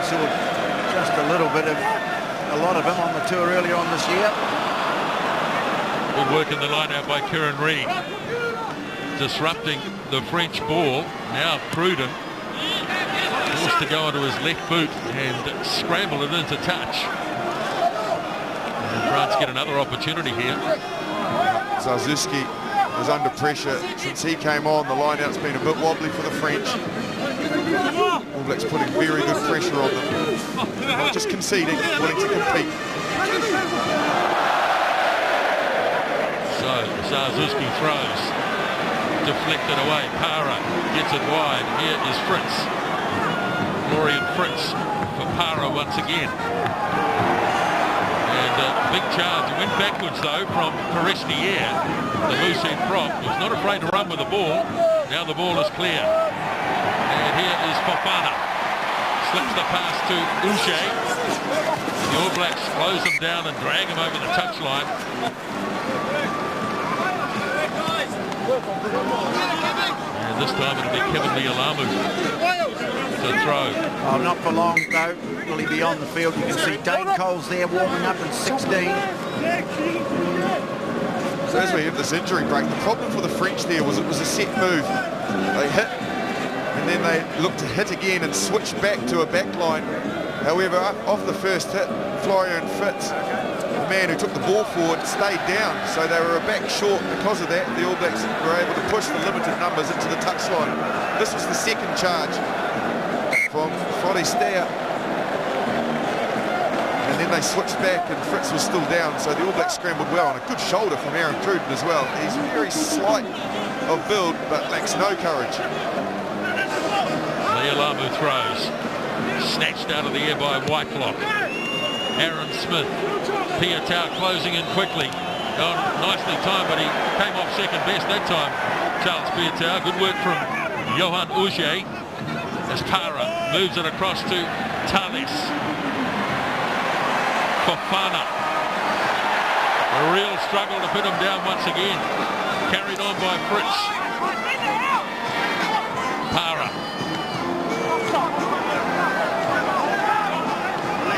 Saw just a little bit of a lot of him on the tour earlier on this year. Good work in the line out by Kieran Reid, disrupting the French ball. Now Cruden forced to go onto his left boot and scramble it into touch. And France get another opportunity here. Zarzewski is under pressure. Since he came on, the line-out's been a bit wobbly for the French. All Blacks putting very good pressure on them. Not just conceding, willing to compete. So Zarzewski throws. Deflected away. Para gets it wide. Here is Fritz. Florian Fritz for Para once again. And big charge. He went backwards though from Forestier. The loose end prop was not afraid to run with the ball. Now the ball is clear. And here is Fofana. Slips the pass to Uche. The All Blacks close them down and drag him over the touchline. And this time it'll be Kevin Lialamu to throw. Oh, not for long though. Will he be on the field? You can see Dane Coles there warming up in 16. So as we have this injury break, the problem for the French there was it was a set move. They hit and then they looked to hit again and switch back to a back line. However, off the first hit, Florian Fritz, the man who took the ball forward, stayed down. So they were a back short. Because of that, the All Blacks were able to push the limited numbers into the touchline. This was the second charge from Forestier. And then they switched back and Fritz was still down. So the All Blacks scrambled well, and a good shoulder from Aaron Cruden as well. He's very slight of build, but lacks no courage. Lialamu throws. Snatched out of the air by Whitelock. Aaron Smith. Piutau closing in quickly. Oh, nicely timed, but he came off second best that time. Charles Piutau. Good work from Johan Uche. As Para moves it across to Thales. Fofana. A real struggle to put him down once again. Carried on by Fritz. Para.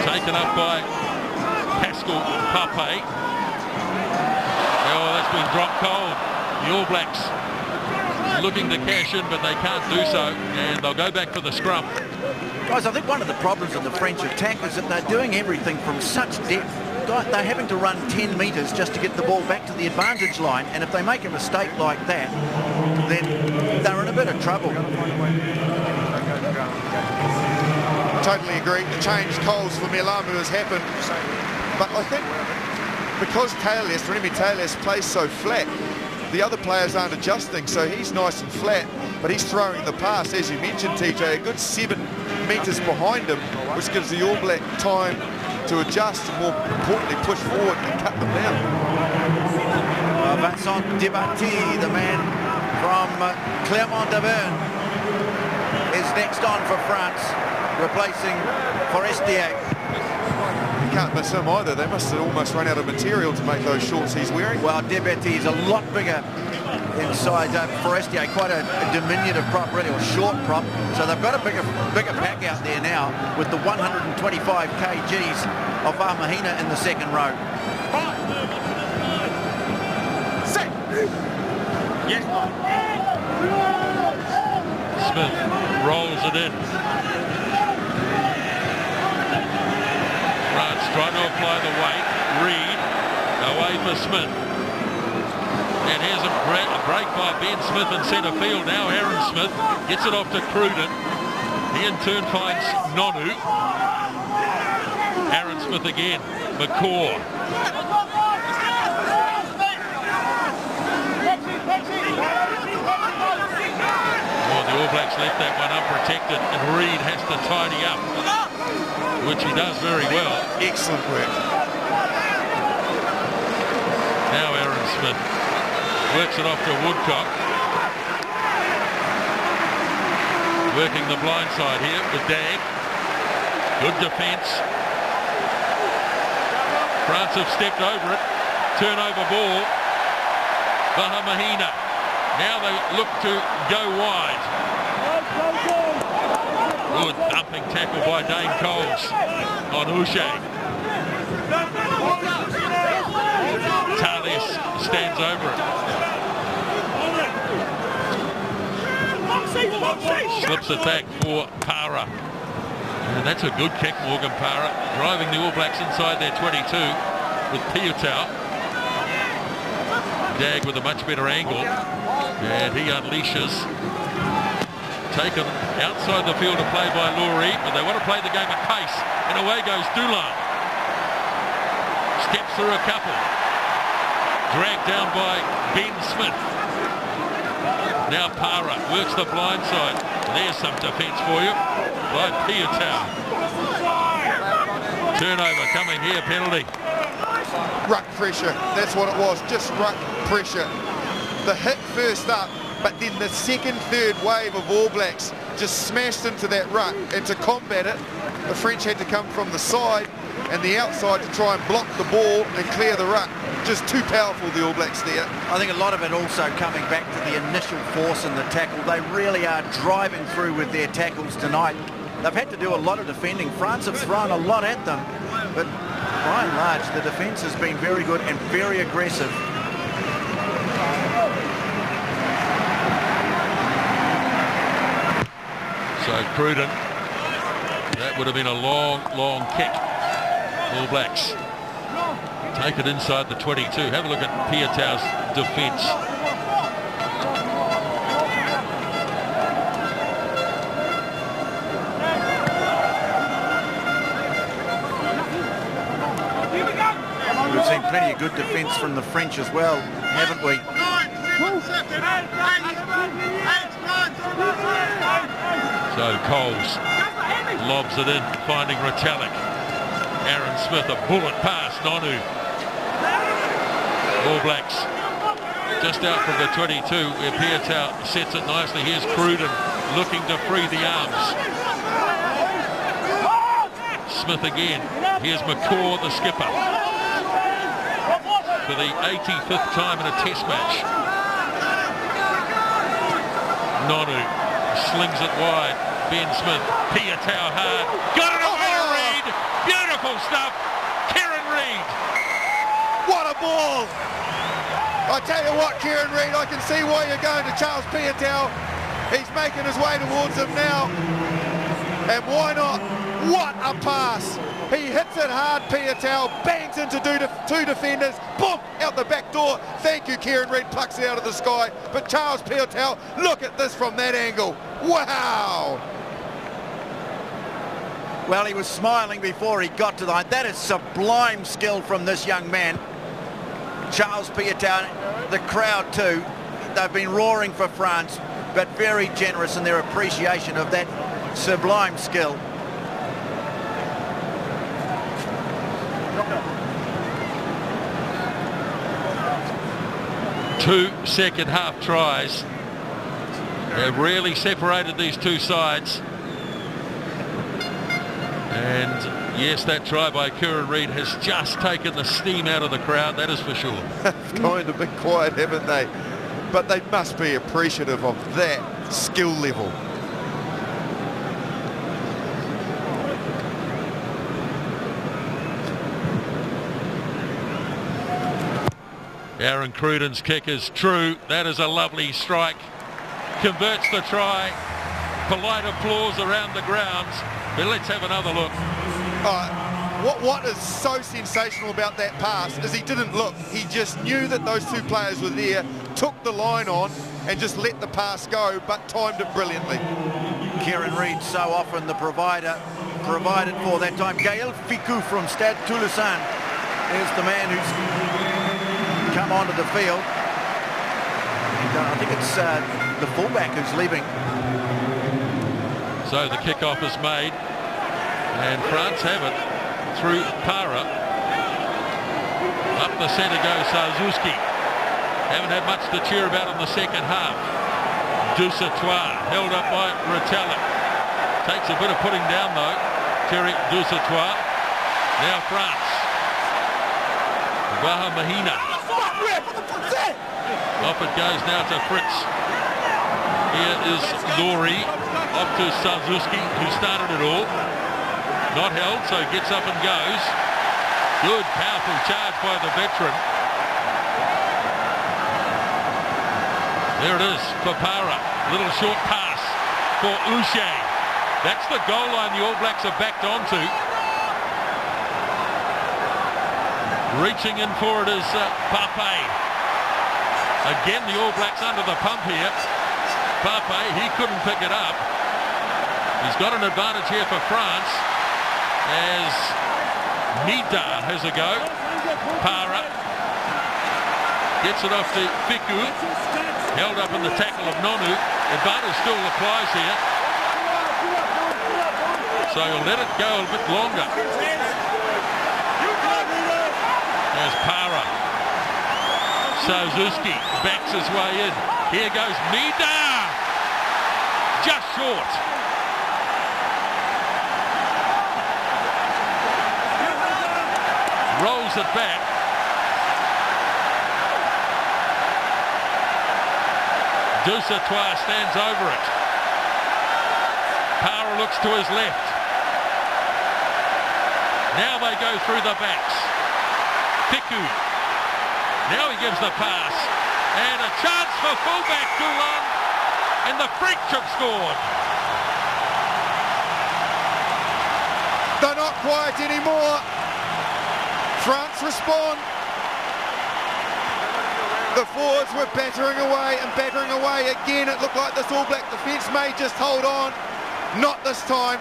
Taken up by Pascal Pape. Oh, that's been dropped cold. The All Blacks looking to cash in, but they can't do so, and they'll go back for the scrum. Guys, I think one of the problems in the French attack is that they're doing everything from such depth. They're having to run 10 metres just to get the ball back to the advantage line, and if they make a mistake like that, then they're in a bit of trouble. Totally agree. The change Coles for Lialamu has happened, but I think because Remy Taylor plays so flat, the other players aren't adjusting, so he's nice and flat, but he's throwing the pass, as you mentioned, TJ, a good 7 metres behind him, which gives the All Black time to adjust and, more importantly, push forward and cut them down. Vincent Debati, the man from Clermont-Auvergne, is next on for France, replacing Forestier. You can't miss him either. They must have almost run out of material to make those shorts he's wearing. Well, Debati is a lot bigger inside Forestier, quite a diminutive prop, really, or short prop. So they've got a bigger pack out there now with the 125 kgs of Mahina in the second row. 5, 6. Yes. Smith rolls it in. France trying to apply the weight. Reed away for Smith. And here's a break by Ben Smith in centre field. Now Aaron Smith gets it off to Cruden. He in turn finds Nonu. Aaron Smith again. McCaw. The All Blacks left that one unprotected, and Reed has to tidy up, which he does very well. Excellent work. Now Aaron Smith works it off to Woodcock. Working the blind side here with Dag. Good defence. France have stepped over it. Turnover ball. Mahina. Now they look to go wide. Good thumping tackle by Dane Coles on Uche. Thales stands over it. Slips it back for Para. And that's a good kick, Morgan Para. Driving the All Blacks inside their 22 with Piutau. Dag with a much better angle. And he unleashes. Taken outside the field to play by Laurie, but they want to play the game at pace. And away goes Dulin. Steps through a couple. Dragged down by Ben Smith. Now Para works the blind side. There's some defence for you by Piutau. Turnover coming here, penalty. Ruck pressure, that's what it was, just ruck pressure. The hit first up, but then the second, third wave of All Blacks just smashed into that ruck, and to combat it, the French had to come from the side and the outside to try and block the ball and clear the ruck. Just too powerful, the All Blacks there. I think a lot of it also coming back to the initial force in the tackle. They really are driving through with their tackles tonight. They've had to do a lot of defending. France have thrown a lot at them, but by and large, the defence has been very good and very aggressive. So Cruden, that would have been a long, long kick. All Blacks take it inside the 22. Have a look at Piutau's defence. We've seen plenty of good defence from the French as well, haven't we? So Coles lobs it in, finding Retallick. Aaron Smith, a bullet pass, Nonu. All Blacks just out from the 22, where Piutau sets it nicely. Here's Cruden looking to free the arms. Smith again. Here's McCaw, the skipper, for the 85th time in a test match. Nonu slings it wide. Ben Smith, Piutau hard. Got it away to Reid. Beautiful stuff. Kieran Reid. What a ball! I tell you what, Kieran Reid, I can see why you're going to Charles Piutau. He's making his way towards him now. And why not? What a pass! He hits it hard, Piutau, bangs into two defenders, boom, out the back door. Thank you, Kieran Reid, plucks it out of the sky. But Charles Piutau, look at this from that angle. Wow! Well, he was smiling before he got to the line. That is sublime skill from this young man. Charles Piutau, the crowd too, they've been roaring for France, but very generous in their appreciation of that sublime skill. Two second half tries have really separated these two sides. And yes, that try by Kieran Reid has just taken the steam out of the crowd, that is for sure. They've kind of been quiet, haven't they? But they must be appreciative of that skill level. Aaron Cruden's kick is true. That is a lovely strike. Converts the try. Polite applause around the grounds. But let's have another look. What is so sensational about that pass is he didn't look. He just knew that those two players were there, took the line on and just let the pass go, but timed it brilliantly. Kieran Reid, so often the provided for that time. Gaël Fickou from Stade Toulousain is the man who's come onto the field. And, I think it's the fullback who's leaving. So the kickoff is made, and France have it through Para. Up the centre goes Sarzuski. Haven't had much to cheer about in the second half. Dusatois held up by Retallick. Takes a bit of putting down though. Thierry Dusatois. Now France. Vaha Mahina. Off it goes now to Fritz. Here is Laurie. Off to Sarzuski, who started it all. Not held, so gets up and goes. Good, powerful charge by the veteran. There it is for Para. Little short pass for Uche. That's the goal line the All Blacks are backed onto. Reaching in for it is Pape. Again, the All Blacks under the pump here. Pape, he couldn't pick it up. He's got an advantage here for France as Nida has a go. Para. Gets it off to Fiku. Held up in the tackle of Nonu. Advantage still applies here. So he'll let it go a bit longer. There's Para. Suzuki backs his way in. Here goes Mida. Just short. Rolls it back. Dusatois stands over it. Para looks to his left. Now they go through the backs. Fiku. Now he gives the pass. And a chance for fullback Dulin. And the French have scored. They're not quiet anymore. France respond. The forwards were battering away and battering away again. It looked like this All Black defence may just hold on. Not this time.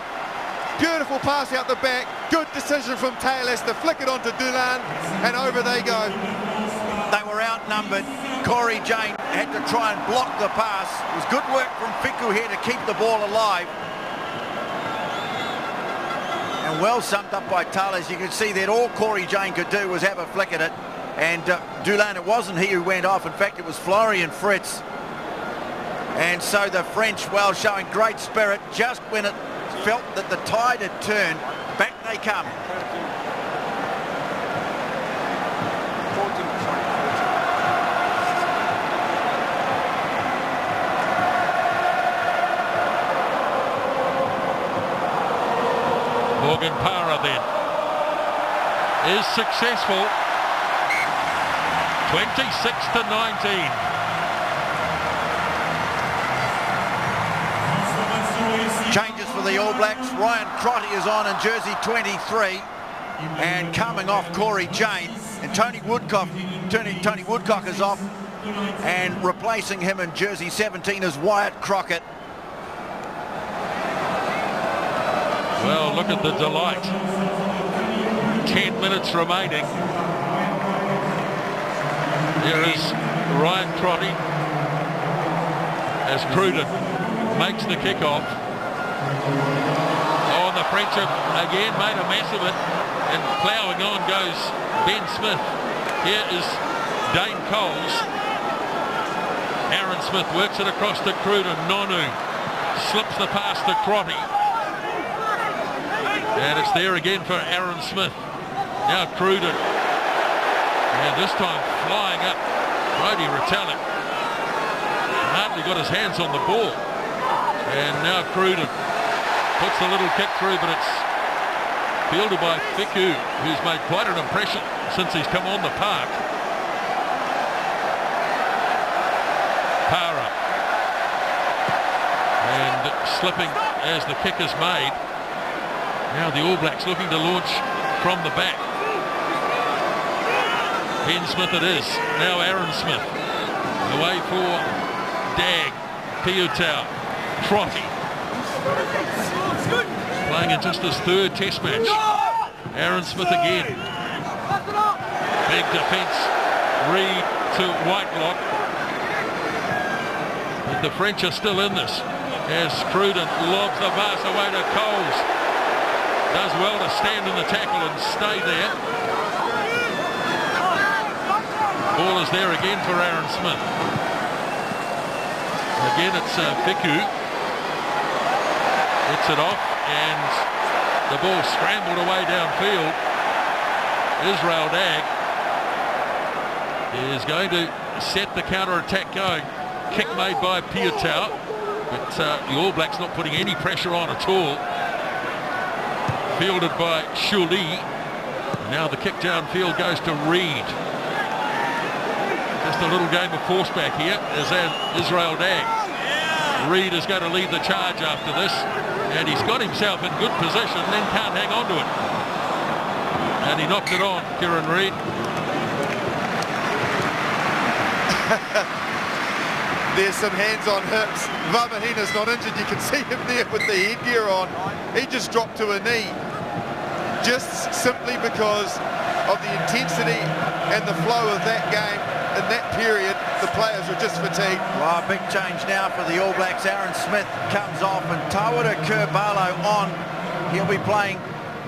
Beautiful pass out the back. Good decision from Taylor to flick it onto Dulin, and over they go. They were outnumbered. Corey Jane had to try and block the pass. It was good work from Fiku here to keep the ball alive. And well summed up by Taylor. You could see that all Corey Jane could do was have a flick at it. And Dulin, it wasn't he who went off. In fact, it was Florian Fritz. And so the French, well, showing great spirit just when it felt that the tide had turned, back they come. Morgan Para then is successful. 26-19. Changes for the All Blacks. Ryan Crotty is on in jersey 23 and coming off Corey Jane, and Tony Woodcock is off, and replacing him in jersey 17 is Wyatt Crockett. Well, look at the delight. 10 minutes remaining. Here is Ryan Crotty as Cruden makes the kick-off. Oh, and the French have again made a mess of it, and ploughing on goes Ben Smith. Here is Dane Coles. Aaron Smith works it across to Cruden. Nonu slips the pass to Crotty. And it's there again for Aaron Smith. Now Cruden. And this time flying up, Brodie Retallick. Hardly got his hands on the ball. And now Cruden puts the little kick through, but it's fielded by Fiku, who's made quite an impression since he's come on the park. Para. And slipping as the kick is made. Now the All Blacks looking to launch from the back. Ben Smith it is. Now Aaron Smith. Away for Dag. Piutau. Crotty. Playing in just his third test match. Aaron Smith again. Big defence. Reid to Whitelock. But the French are still in this. As Cruden lobs the pass away to Coles. Does well to stand in the tackle and stay there. Ball is there again for Aaron Smith. Again it's Fiku. Gets it off and the ball scrambled away downfield. Israel Dag is going to set the counter-attack going. Kick made by Piutau, but the All Blacks not putting any pressure on at all. Fielded by Shuli. Now the kick downfield goes to Reid. Just a little game of force back here as Israel Dag. Reid is going to lead the charge after this, and he's got himself in good position, then can't hang on to it. And he knocked it on, Kieran Reid. There's some hands on hips. Vavahina's not injured. You can see him there with the headgear on. He just dropped to a knee. Just simply because of the intensity and the flow of that game. in that period, the players were just fatigued. Well, big change now for the All Blacks. Aaron Smith comes off and Tawara Kurbalo on. He'll be playing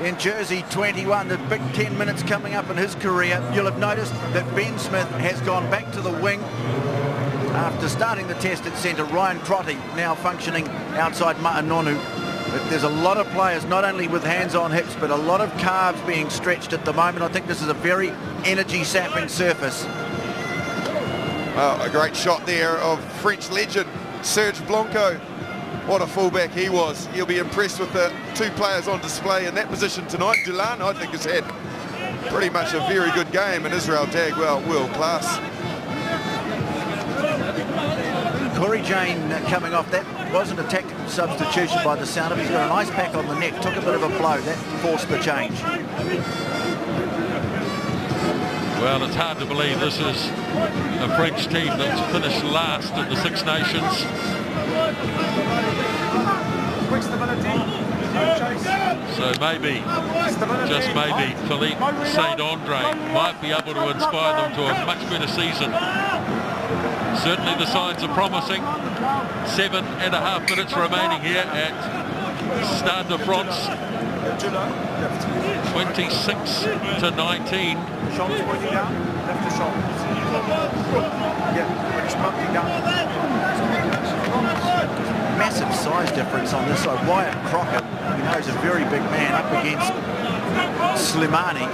in jersey 21, the big 10 minutes coming up in his career. You'll have noticed that Ben Smith has gone back to the wing after starting the test at centre. Ryan Crotty now functioning outside Ma'anonu. But there's a lot of players, not only with hands on hips, but a lot of calves being stretched at the moment. I think this is a very energy-sapping surface. Oh, a great shot there of French legend Serge Blanco. What a fullback he was. You'll be impressed with the two players on display in that position tonight. Dulane, I think, has had pretty much a very good game, and Israel Dagwell, world class. Corey Jane coming off. That wasn't a tactical substitution by the sound of it. He's got an ice pack on the neck, took a bit of a blow. That forced the change. Well, it's hard to believe this is a French team that's finished last in the Six Nations. Quick stability. So maybe, just maybe, Philippe Saint-Andre might be able to inspire them to a much better season. Certainly the signs are promising. 7.5 minutes remaining here at Stade de France. 26-19. Shoulders pointing down, left to shoulders. Yeah, British pointing down. Massive size difference on this side. Wyatt Crockett, you know, is a very big man up against Slimani.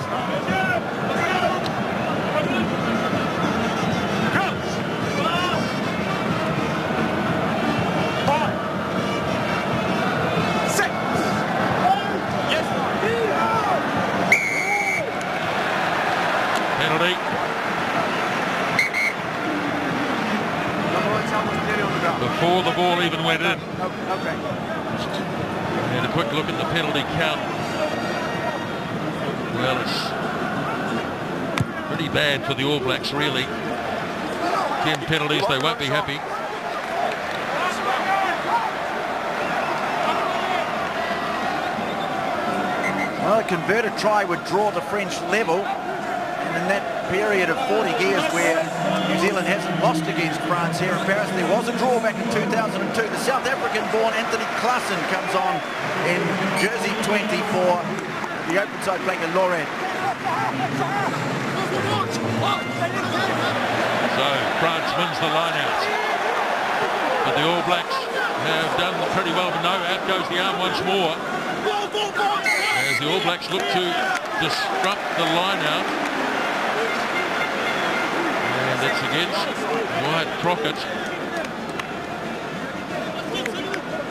Penalty. Before the ball even went in. Okay. And a quick look at the penalty count. Well, it's pretty bad for the All Blacks, really. 10 penalties, they won't be happy. Well, a converted try would draw the French level. And in that period of 40 years where New Zealand hasn't lost against France here in Paris, there was a draw back in 2002. The South African-born Anthony Klassen comes on in jersey 24, the open side flanker Lorraine. So France wins the line out. But the All Blacks have done pretty well. But no, out goes the arm once more. As the All Blacks look to disrupt the line out. And it's against Wyatt Crockett.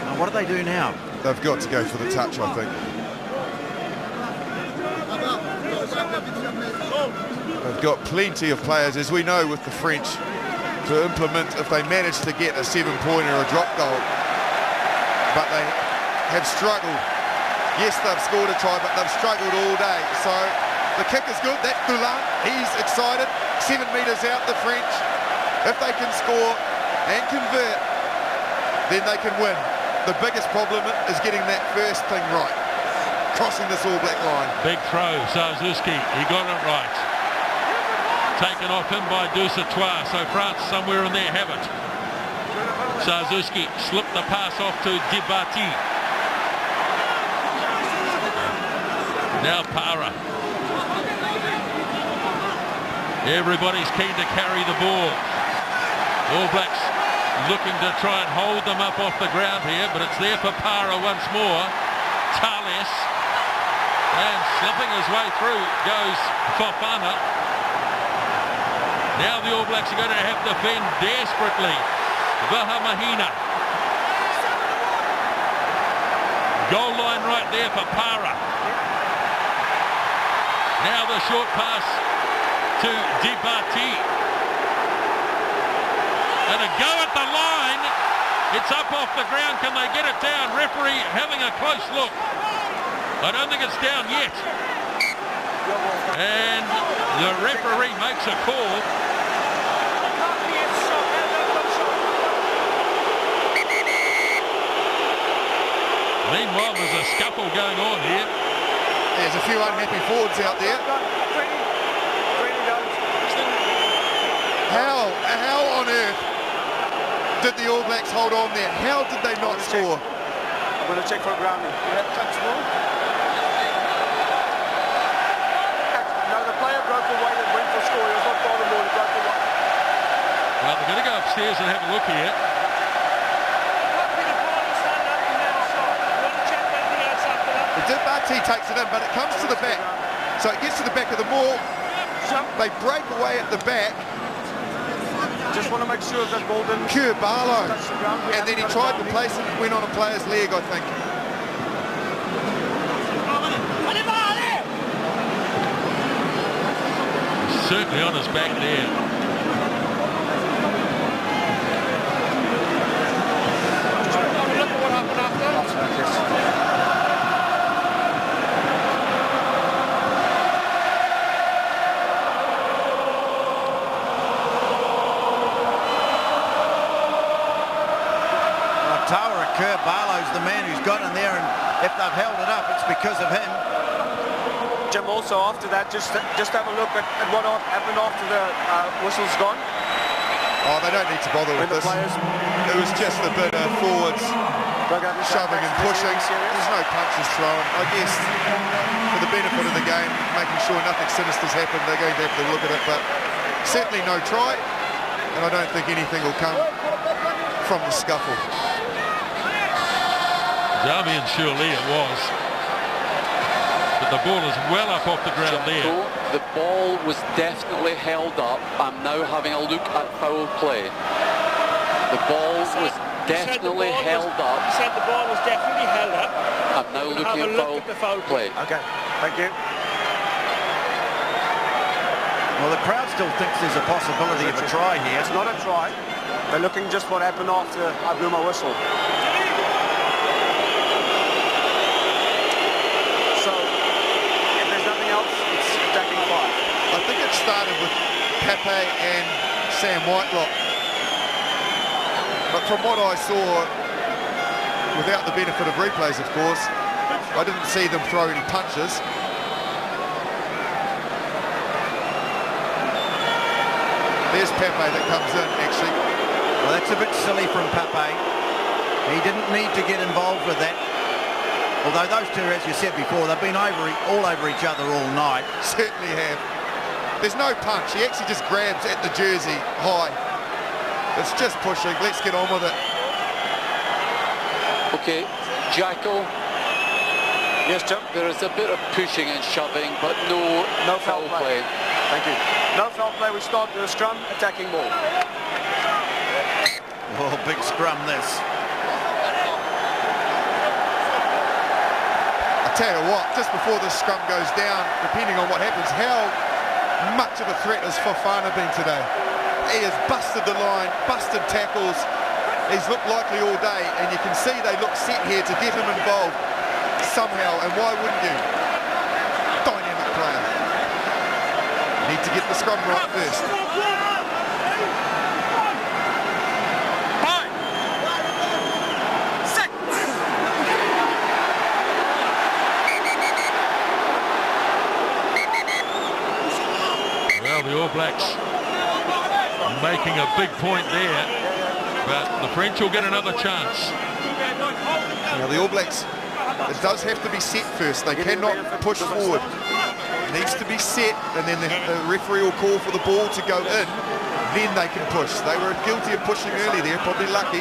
Now, what do they do now? They've got to go for the touch, I think. They've got plenty of players, as we know with the French, to implement if they manage to get a 7-pointer or a drop goal. But they have struggled. Yes, they've scored a try, but they've struggled all day. So the kick is good. That's Dulane. He's excited. 7 metres out, the French. If they can score and convert, then they can win. The biggest problem is getting that first thing right. Crossing this All Black line. Big throw, Zazuski. He got it right. Taken off him by Dusatois. So France somewhere in there have it. Zazuski slipped the pass off to Dibati. Now Para. Everybody's keen to carry the ball. All Blacks looking to try and hold them up off the ground here, but it's there for Para once more. Thales. And slipping his way through goes Fofana. Now the All Blacks are going to have to defend desperately. Vahamahina. Goal line right there for Para. Now the short pass to Dibati. And a go at the line. It's up off the ground. Can they get it down? Referee having a close look. I don't think it's down yet. And the referee makes a call. Meanwhile, there's a scuffle going on here. There's a few unhappy forwards out there. How on earth did the All Blacks hold on there? How did they not score? I'm going to check for a grounding. No, the player broke away that went for score. He was not far the ball. He broke away. Well, they're going to go upstairs and have a look here. Barty takes it in, but it comes to the back. So it gets to the back of the maul. They break away at the back. Just want to make sure that ball didn't Cure Barlow. touch the ground. And then he tried to place it and went on a player's leg, I think. Certainly on his back there. Cure Barlow's the man who's got in there, and if they've held it up, it's because of him. Jim, also after that, just have a look at what happened after the whistle's gone. Oh, they don't need to bother with this. It was just a bit of forwards shoving and pushing. There's no punches thrown. I guess for the benefit of the game, making sure nothing sinister's happened, they're going to have to look at it, but certainly no try, and I don't think anything will come from the scuffle. Damian surely it was. But the ball is well up off the ground there. The ball was definitely held up. I'm now having a look at foul play. The ball was definitely held up. He said the ball was definitely held up. I'm now looking at foul play. Okay, thank you. Well, the crowd still thinks there's a possibility of a try here. It's not a try. They're looking just what happened after I blew my whistle. I think it started with Pepe and Sam Whitelock. But from what I saw, without the benefit of replays, of course, I didn't see them throw any punches. There's Pepe that comes in, actually. Well, that's a bit silly from Pepe. He didn't need to get involved with that. Although those two, as you said before, they've been all over each other all night. Certainly have. There's no punch. He actually just grabs at the jersey high. It's just pushing. Let's get on with it. Okay, Jacko. Yes, Jim. There is a bit of pushing and shoving, but no foul play. Thank you. No foul play. We start the scrum, attacking ball. Oh, big scrum this. I tell you what, just before the scrum goes down, depending on what happens, how much of a threat has Fofana been today? He has busted the line, busted tackles. He's looked likely all day, and you can see they look set here to get him involved somehow, and why wouldn't you? Dynamic player. Need to get the scrum right first. The All Blacks making a big point there, but the French will get another chance. Now the All Blacks, it does have to be set first. They cannot push forward. It needs to be set, and then the referee will call for the ball to go in. Then they can push. They were guilty of pushing early there, probably lucky.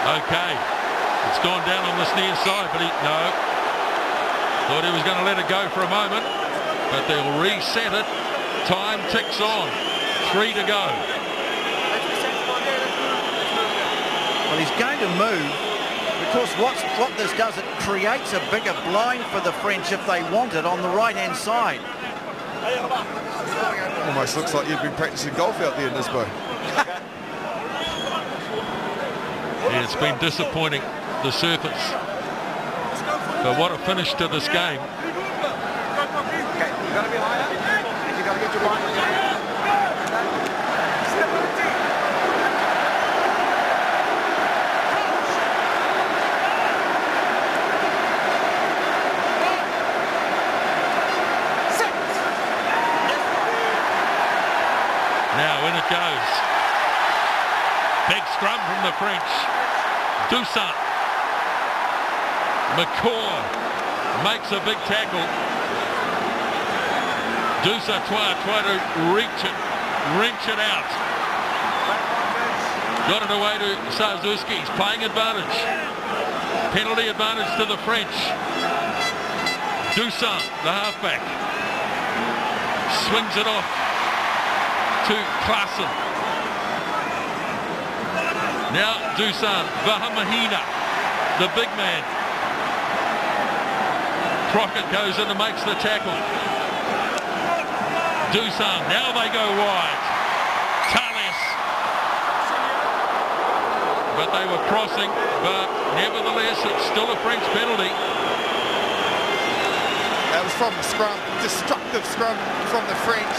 Okay, it's gone down on this near side, but no. Thought he was going to let it go for a moment, but they'll reset it. Time ticks on. 3 to go. Well, he's going to move because what this does, it creates a bigger blind for the French if they want it on the right-hand side. Almost looks like you've been practicing golf out there, Nisbo. Yeah, it's been disappointing, the surface. But what a finish to this game. got to be higher. You got to get your mind on your head. Stability. Now in it goes. Big scrum from the French. Toussaint. McCaw makes a big tackle. Dusatois try to wrench it out. Got it away to Sarzuski. He's playing advantage. Penalty advantage to the French. Toussaint, the halfback, swings it off to Klaassen. Now Toussaint, Vahamahina, the big man. Crockett goes in and makes the tackle. Toussaint, now they go wide. Tales. But they were crossing, but nevertheless it's still a French penalty. That was from the scrum, destructive scrum from the French.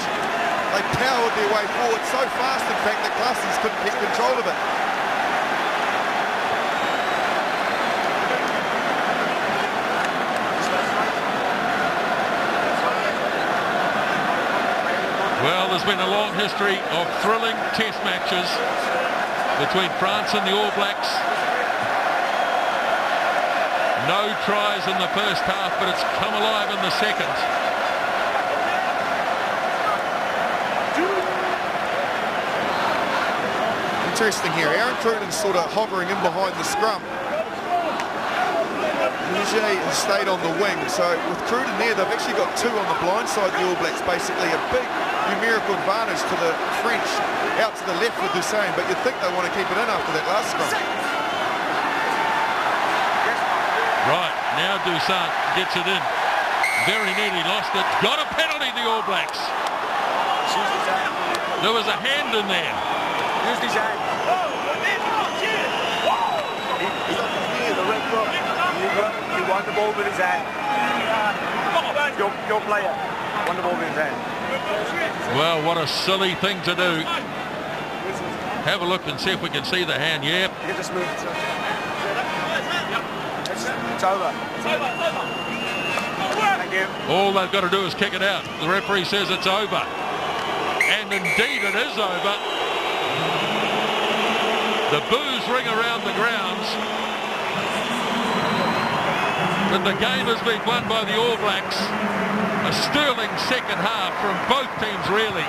They powered their way forward so fast, in fact, that Klaassen couldn't keep control of it. Well, there's been a long history of thrilling test matches between France and the All Blacks. No tries in the first half, but it's come alive in the second. Interesting here, Aaron Cruden's sort of hovering in behind the scrum. Muget has stayed on the wing, so with Cruden there, they've actually got two on the blind side, the All Blacks, basically a big numerical advantage to the French out to the left with Toussaint, but you'd think they want to keep it in after that last scrum. Right, now Toussaint gets it in. Very nearly lost it. Got a penalty, the All Blacks. There was a hand in there. Used his hand. He the red book. He won the ball with his hand. Your player won the ball with his hand. Well, what a silly thing to do. Have a look and see if we can see the hand. Yep. Get this move. It's over. Thank you. All they've got to do is kick it out. The referee says it's over. And indeed it is over. The boos ring around the grounds. But the game has been won by the All Blacks. A sterling second half from both teams, really.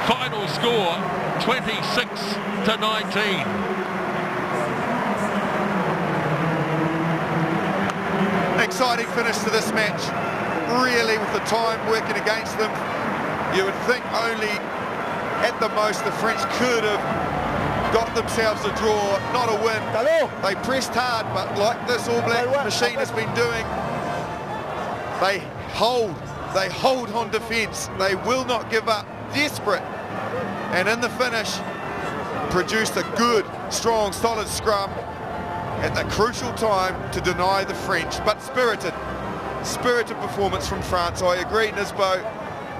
Final score 26-19. Exciting finish to this match. Really, with the time working against them, you would think only at the most the French could have got themselves a draw, not a win. They pressed hard, but like this All Black machine has been doing, they hold on defence. They will not give up, desperate. And in the finish, produced a good, strong, solid scrum at the crucial time to deny the French, but spirited performance from France. I agree, Nisbo,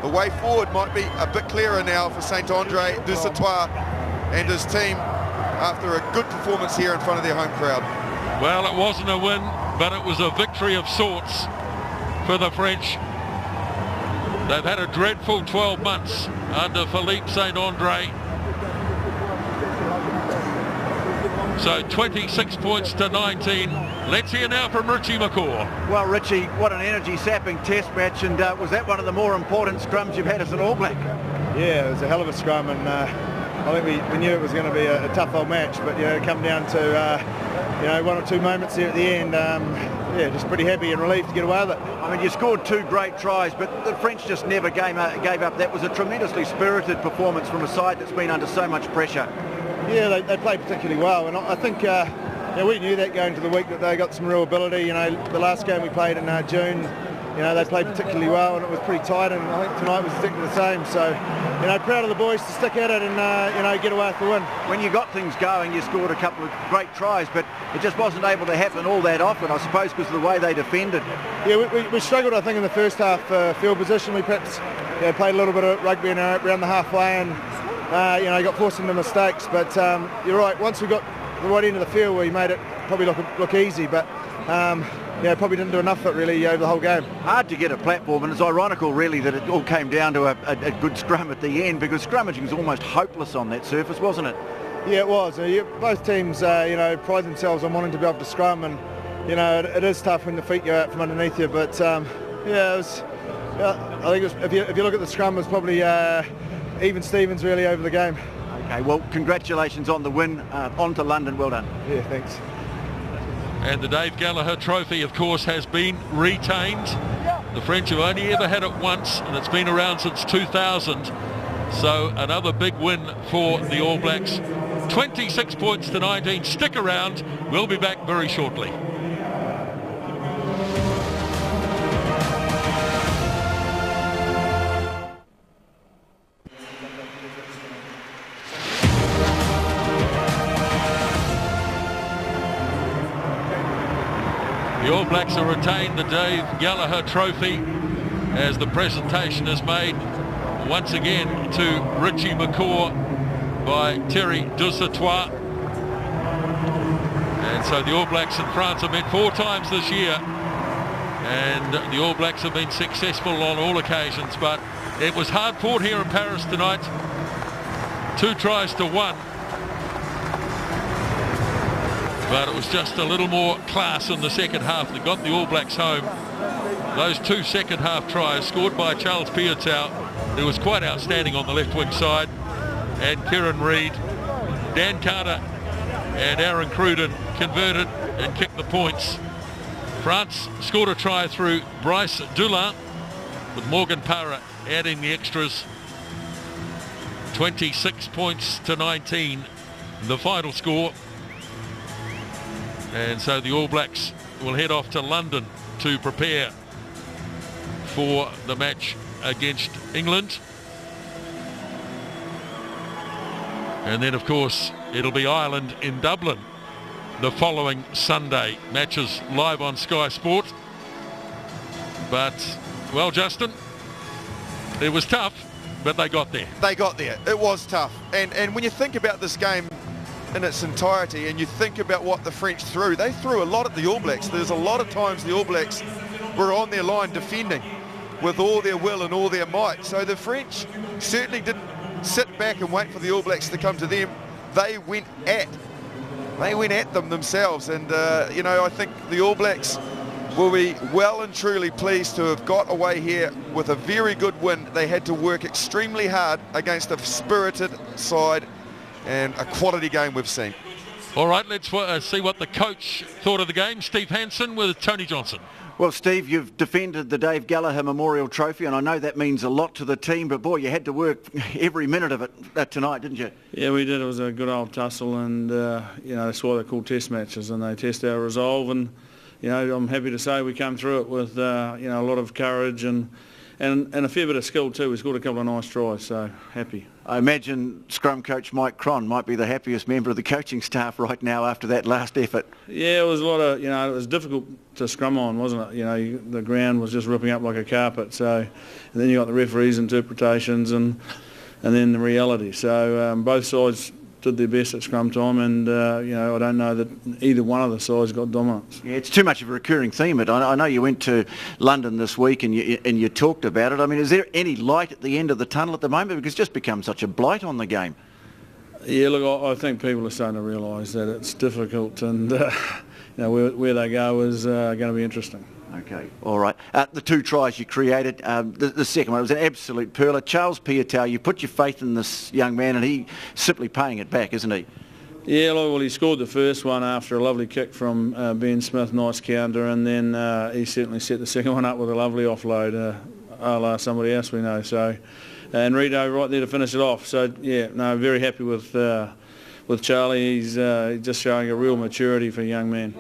the way forward might be a bit clearer now for Saint-Andre Dusatois and his team after a good performance here in front of their home crowd. Well, it wasn't a win, but it was a victory of sorts for the French. They've had a dreadful 12 months under Philippe Saint-Andre. So 26 points to 19. Let's hear now from Richie McCaw. Well, Richie, what an energy-sapping test match, and was that one of the more important scrums you've had as an All Black? Yeah, it was a hell of a scrum, and I think we knew it was going to be a tough old match, but it come down to one or two moments there at the end. Just pretty happy and relieved to get away with it. I mean, you scored two great tries, but the French just never gave up. That was a tremendously spirited performance from a side that's been under so much pressure. Yeah, they played particularly well, and I think we knew that going to the week that they got some real ability. The last game we played in June, you know, they played particularly well and it was pretty tight, and I think tonight was exactly the same. So, you know, proud of the boys to stick at it and, you know, get away with the win. When you got things going, you scored a couple of great tries, but it just wasn't able to happen all that often, I suppose, because of the way they defended. Yeah, we struggled, I think, in the first half field position. We perhaps played a little bit of rugby around the halfway and, you know, got forced into mistakes. But you're right, once we got the right end of the field, we made it probably look easy, but yeah, probably didn't do enough of it really over the whole game. Hard to get a platform, and it's ironical really that it all came down to a good scrum at the end, because scrummaging was almost hopeless on that surface, wasn't it? Yeah, it was. Both teams, you know, pride themselves on wanting to be able to scrum, and you know, it is tough when the feet go out from underneath you. But yeah, it was. I think it was, if you look at the scrum, it was probably even Stevens really over the game. Okay, well, congratulations on the win. On to London. Well done. Yeah, thanks. And the Dave Gallagher Trophy, of course, has been retained. The French have only ever had it once, and it's been around since 2000. So another big win for the All Blacks. 26 points to 19. Stick around. We'll be back very shortly. The All Blacks have retained the Dave Gallagher Trophy as the presentation is made once again to Richie McCaw by Thierry Dusautois. And so the All Blacks and France have met 4 times this year, and the All Blacks have been successful on all occasions, but it was hard fought here in Paris tonight. 2 tries to 1. But it was just a little more class in the second half that got the All Blacks home. Those 2 second half tries scored by Charles Piutau, who was quite outstanding on the left wing side, and Kieran Reid, Dan Carter and Aaron Cruden converted and kicked the points. France scored a try through Bryce Dulin, with Morgan Parra adding the extras. 26 points to 19, the final score. And so the All Blacks will head off to London to prepare for the match against England. And then, of course, it'll be Ireland in Dublin the following Sunday. Matches live on Sky Sport. But, well, Justin, it was tough, but they got there. They got there. It was tough. And when you think about this game in its entirety, and you think about what the French threw, they threw a lot at the All Blacks. There's a lot of times the All Blacks were on their line defending with all their will and all their might. So the French certainly didn't sit back and wait for the All Blacks to come to them. They went at them themselves, and you know, I think the All Blacks will be well and truly pleased to have got away here with a very good win. They had to work extremely hard against a spirited side, and a quality game we've seen. All right, let's see what the coach thought of the game. Steve Hansen with Tony Johnson. Well, Steve, you've defended the Dave Gallagher Memorial Trophy, and I know that means a lot to the team, but boy, you had to work every minute of it tonight, didn't you? Yeah, we did. It was a good old tussle, and you know, that's why they're called test matches, and they test our resolve. And you know, I'm happy to say we came through it with you know, a lot of courage and a fair bit of skill too. We scored a couple of nice tries, so happy. I imagine scrum coach Mike Cron might be the happiest member of the coaching staff right now after that last effort. Yeah, it was a lot of, you know, it was difficult to scrum on, wasn't it? You know, the ground was just ripping up like a carpet. So, and then you got the referees' interpretations and then the reality. So both sides did their best at scrum time, and you know, I don't know that either one of the sides got dominance. Yeah, it's too much of a recurring theme. I know you went to London this week and you talked about it. I mean, is there any light at the end of the tunnel at the moment? Because it's just become such a blight on the game. Yeah, look, I think people are starting to realise that it's difficult, and you know, where they go is going to be interesting. Okay, all right. The 2 tries you created, the second one was an absolute pearler. Charles Piutau, you put your faith in this young man, and he's simply paying it back, isn't he? Yeah, well, he scored the first one after a lovely kick from Ben Smith, nice counter, and then he certainly set the second one up with a lovely offload, a la somebody else we know. So, and Rito right there to finish it off. So, yeah, no, very happy with Charlie. He's just showing a real maturity for a young man.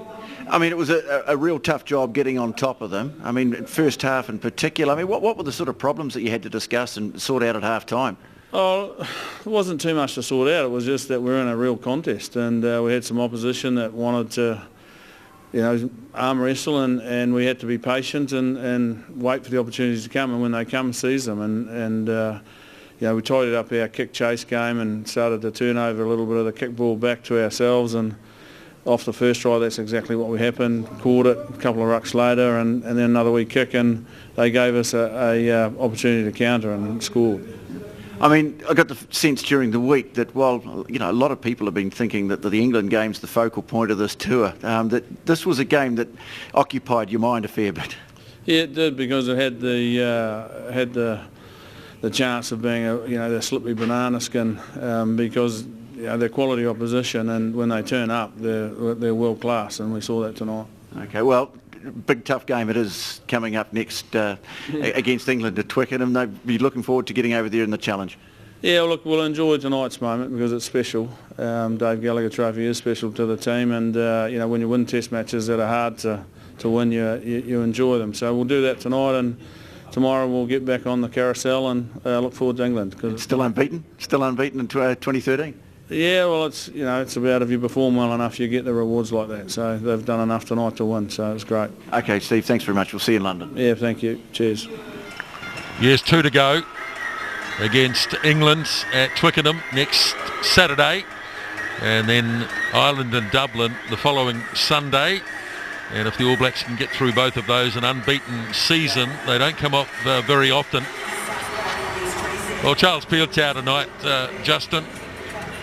I mean, it was a real tough job getting on top of them. I mean, first half in particular. I mean, what were the sort of problems that you had to discuss and sort out at half time? Oh, it wasn't too much to sort out. It was just that we're in a real contest, and we had some opposition that wanted to, arm wrestle, and we had to be patient and wait for the opportunities to come, and when they come, seize them. And we tidied up our kick chase game and started to turn over a little bit of the kick ball back to ourselves, and off the first try, that's exactly what happened. Caught it a couple of rucks later, and then another wee kick, and they gave us a opportunity to counter and score. I mean, I got the sense during the week that while, a lot of people have been thinking that the England game's the focal point of this tour, that this was a game that occupied your mind a fair bit. Yeah, it did, because it had the chance of being the slippery banana skin, because they're quality opposition, and when they turn up, they're world class, and we saw that tonight. Okay, well, big tough game it is coming up next against England at Twickenham. They'll be looking forward to getting over there in the challenge. Yeah, look, we'll enjoy tonight's moment because it's special. Dave Gallagher Trophy is special to the team, and when you win Test matches that are hard to win, you enjoy them. So we'll do that tonight, and tomorrow we'll get back on the carousel and look forward to England. Still unbeaten in 2013. Yeah, well, it's about if you perform well enough, you get the rewards like that. So they've done enough tonight to win, so it's great. Okay, Steve, thanks very much. We'll see you in London. Yeah, thank you. Cheers. Yes, 2 to go against England at Twickenham next Saturday, and then Ireland and Dublin the following Sunday. And if the All Blacks can get through both of those, an unbeaten season, they don't come off very often. Well, Charles Piutau tonight, Justin,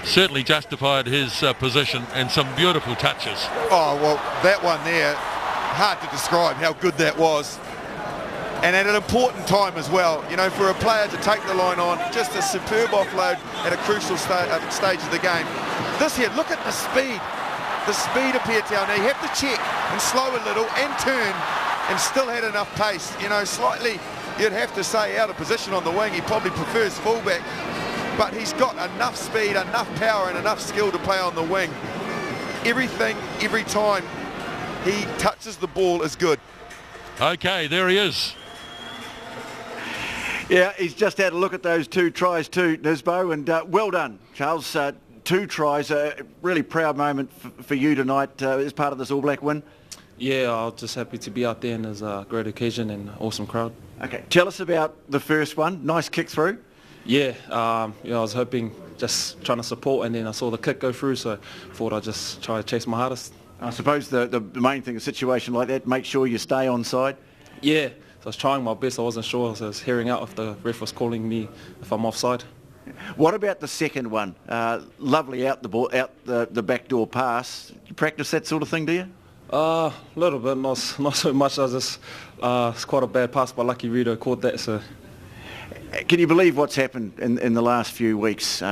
certainly justified his position, and some beautiful touches. Oh, well, that one there, hard to describe how good that was. And at an important time as well, for a player to take the line on, just a superb offload at a crucial stage of the game. This here, look at the speed of Piutau. Now you have to check and slow a little and turn, and still had enough pace. Slightly, you'd have to say, out of position on the wing. He probably prefers fullback. But he's got enough speed, enough power, and enough skill to play on the wing. Everything, every time he touches the ball is good. Okay, there he is. Yeah, he's just had a look at those 2 tries too, Nisbo, and well done, Charles. 2 tries, a really proud moment for you tonight as part of this All Black win. Yeah, I'm just happy to be out there, and it's a great occasion and awesome crowd. Okay, tell us about the first one. Nice kick through. Yeah, I was hoping, just trying to support, and then I saw the kick go through, so thought I'd just try to chase my hardest. I suppose the main thing, a situation like that, make sure you stay on side. Yeah, so I was trying my best. I wasn't sure, so I was hearing out if the ref was calling me if I'm offside. What about the second one? Lovely out the back door pass. You practice that sort of thing, do you? A little bit, not so much. It's quite a bad pass, but lucky Rito caught that, so. Can you believe what's happened in the last few weeks?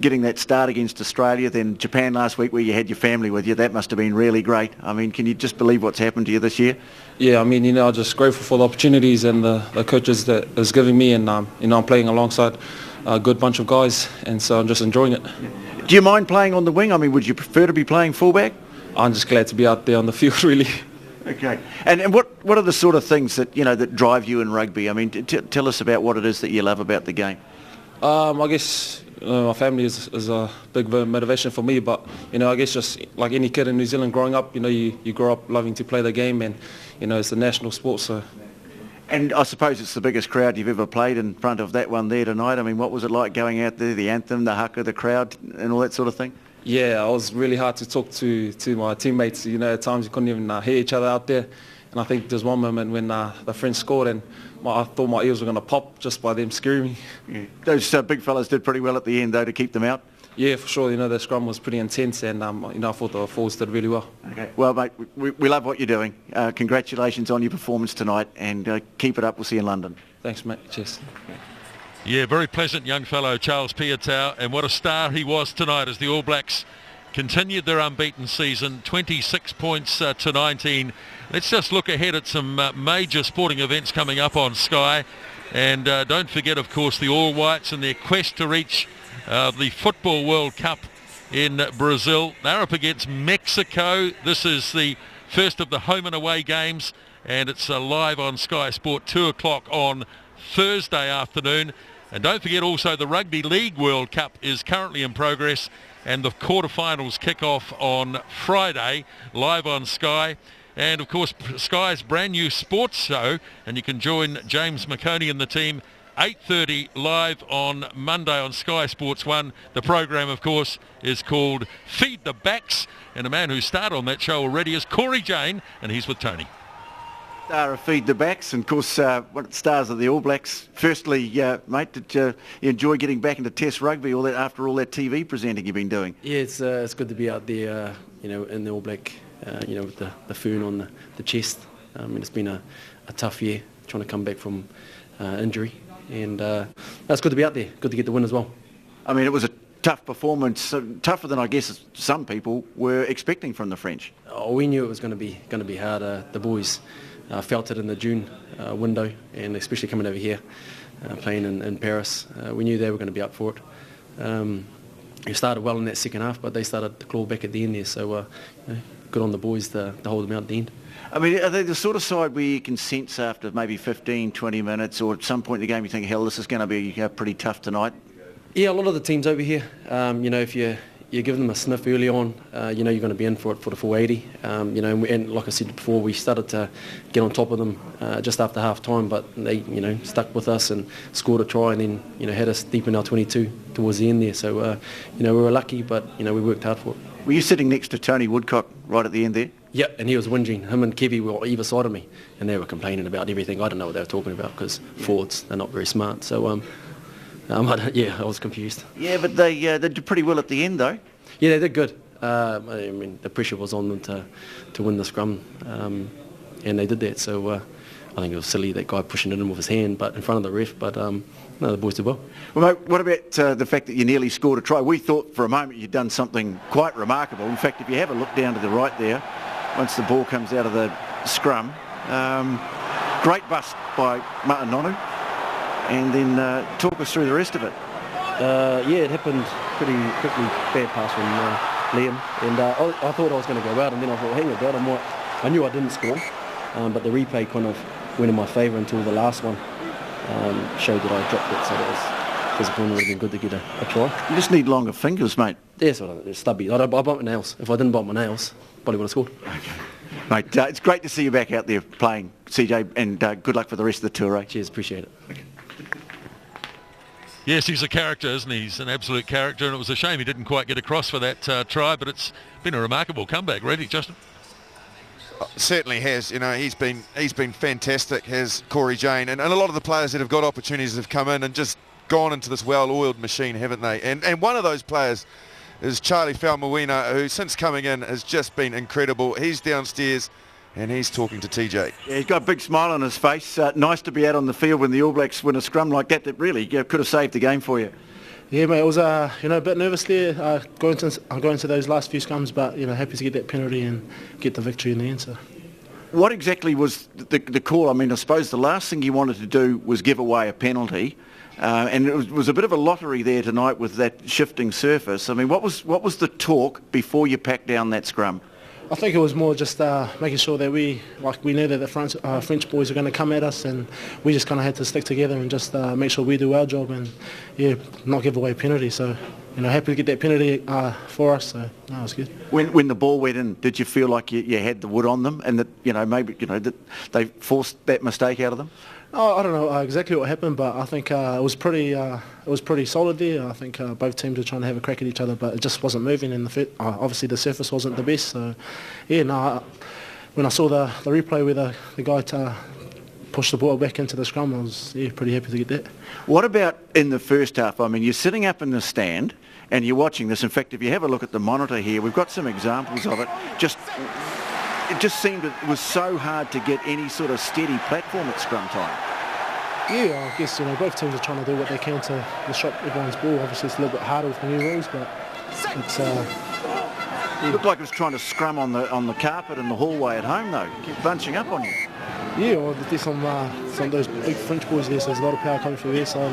Getting that start against Australia, then Japan last week where you had your family with you, that must have been really great. I mean, can you just believe what's happened to you this year? Yeah, I mean, I'm just grateful for the opportunities and the coaches that is giving me, and I'm playing alongside a good bunch of guys, and so I'm just enjoying it. Do you mind playing on the wing? I mean, would you prefer to be playing fullback? I'm just glad to be out there on the field, really. Okay. And what are the sort of things that that drive you in rugby? I mean, tell us about what it is that you love about the game. I guess my family is a big motivation for me, but I guess just like any kid in New Zealand growing up, you grow up loving to play the game, and it's a national sport. So. And I suppose it's the biggest crowd you've ever played in front of that one there tonight. I mean, what was it like going out there, the anthem, the haka, the crowd, and all that sort of thing? Yeah, it was really hard to talk to my teammates. At times you couldn't even hear each other out there. And I think there's one moment when the French scored, and I thought my ears were going to pop just by them screaming. Yeah. Those big fellas did pretty well at the end, though, to keep them out. Yeah, for sure. The scrum was pretty intense, and I thought the forwards did really well. Okay. Well, mate, we love what you're doing. Congratulations on your performance tonight, and keep it up. We'll see you in London. Thanks, mate. Cheers. Okay. Yeah, very pleasant young fellow, Charles Piutau, and what a star he was tonight as the All Blacks continued their unbeaten season, 26 points to 19. Let's just look ahead at some major sporting events coming up on Sky, and don't forget, of course, the All Whites and their quest to reach the Football World Cup in Brazil. They're up against Mexico. This is the first of the home and away games, and it's live on Sky Sport 2 o'clock on Thursday afternoon. And don't forget also the Rugby League World Cup is currently in progress, and the quarterfinals kick off on Friday live on Sky. And of course Sky's brand new sports show, and you can join James McConey and the team 8:30 live on Monday on Sky Sports 1. The program of course is called Feed the Backs, and a man who started on that show already is Corey Jane, and he's with Tony. Star of Feed the Backs, and of course one of the stars of the All Blacks. Firstly, mate, did you enjoy getting back into Test rugby all that after all that TV presenting you've been doing? Yeah, it's good to be out there, in the All Black, with the fern on the chest. It's been a tough year trying to come back from injury, and it's good to be out there. Good to get the win as well. I mean, it was a tough performance, tougher than I guess some people were expecting from the French. Oh, we knew it was going to be hard. The boys felt it in the June window, and especially coming over here, playing in Paris. We knew they were going to be up for it. We started well in that second half, but they started to claw back at the end there, so good on the boys to hold them out at the end. I mean, are they the sort of side where you can sense after maybe 15, 20 minutes, or at some point in the game you think, hell, this is going to be pretty tough tonight? Yeah, a lot of the teams over here, if you give them a sniff early on, you're going to be in for it for the 480. And like I said before, we started to get on top of them just after half time, but they, stuck with us and scored a try, and then, had us deep in our 22 towards the end there. So, we were lucky, but, we worked hard for it. Were you sitting next to Tony Woodcock right at the end there? Yeah, and he was whinging. Him and Kevy were either side of me, and they were complaining about everything. I don't know what they were talking about, because forwards, they're not very smart. So, I was confused. Yeah, but they did pretty well at the end, though. Yeah, they did good. The pressure was on them to win the scrum, and they did that. So I think it was silly, that guy pushing it in with his hand, but in front of the ref. But no, the boys did well. Well, mate, what about the fact that you nearly scored a try? We thought for a moment you'd done something quite remarkable. In fact, if you have a look down to the right there, once the ball comes out of the scrum, great bust by Martin Nonu. And then talk us through the rest of it. It happened pretty quickly. Bad pass from Liam, and I thought I was going to go out, and then I thought, hang about, I knew I didn't score, but the replay kind of went in my favour until the last one showed that I dropped it, so that was disappointing. It would have been good to get a try. You just need longer fingers, mate. Yes, stubby. I bumped my nails. If I didn't bump my nails, probably would have scored. Okay. Mate, it's great to see you back out there playing, CJ, and good luck for the rest of the tour, eh? Cheers, appreciate it. Okay. Yes, he's a character, isn't he? He's an absolute character, and it was a shame he didn't quite get across for that try, but it's been a remarkable comeback, really, Justin. Certainly has. He's been fantastic, has Corey Jane, and a lot of the players that have got opportunities have come in and just gone into this well-oiled machine, haven't they? And one of those players is Charlie Faumuina, who since coming in has just been incredible. He's downstairs and he's talking to TJ. Yeah, he's got a big smile on his face. Nice to be out on the field when the All Blacks win a scrum like that. That really could have saved the game for you. Yeah, mate, it was a bit nervous there going to those last few scrums, but happy to get that penalty and get the victory in the end. So. What exactly was the call? I mean, I suppose the last thing you wanted to do was give away a penalty, and it was a bit of a lottery there tonight with that shifting surface. I mean, what was the talk before you packed down that scrum? I think it was more just making sure that we knew that the French boys were going to come at us, and we just kind of had to stick together and just make sure we do our job and not give away a penalty. So happy to get that penalty for us. So no, it was good. When the ball went in, did you feel like you had the wood on them, and that maybe that they forced that mistake out of them? Oh, I don't know exactly what happened, but I think it was pretty solid there. I think both teams were trying to have a crack at each other, but it just wasn't moving, and obviously the surface wasn't the best. So, when I saw the replay where the guy pushed the ball back into the scrum, I was pretty happy to get that. What about in the first half? I mean, you're sitting up in the stand and you're watching this. In fact, if you have a look at the monitor here, we've got some examples of it. It just seemed it was so hard to get any sort of steady platform at scrum time. Yeah, I guess both teams are trying to do what they can to disrupt everyone's ball. Obviously, it's a little bit harder with the new rules, but it's. It looked like it was trying to scrum on the carpet in the hallway at home, though. Keep bunching up on you. Yeah, well, there's some of those big French boys there, so there's a lot of power coming through their side,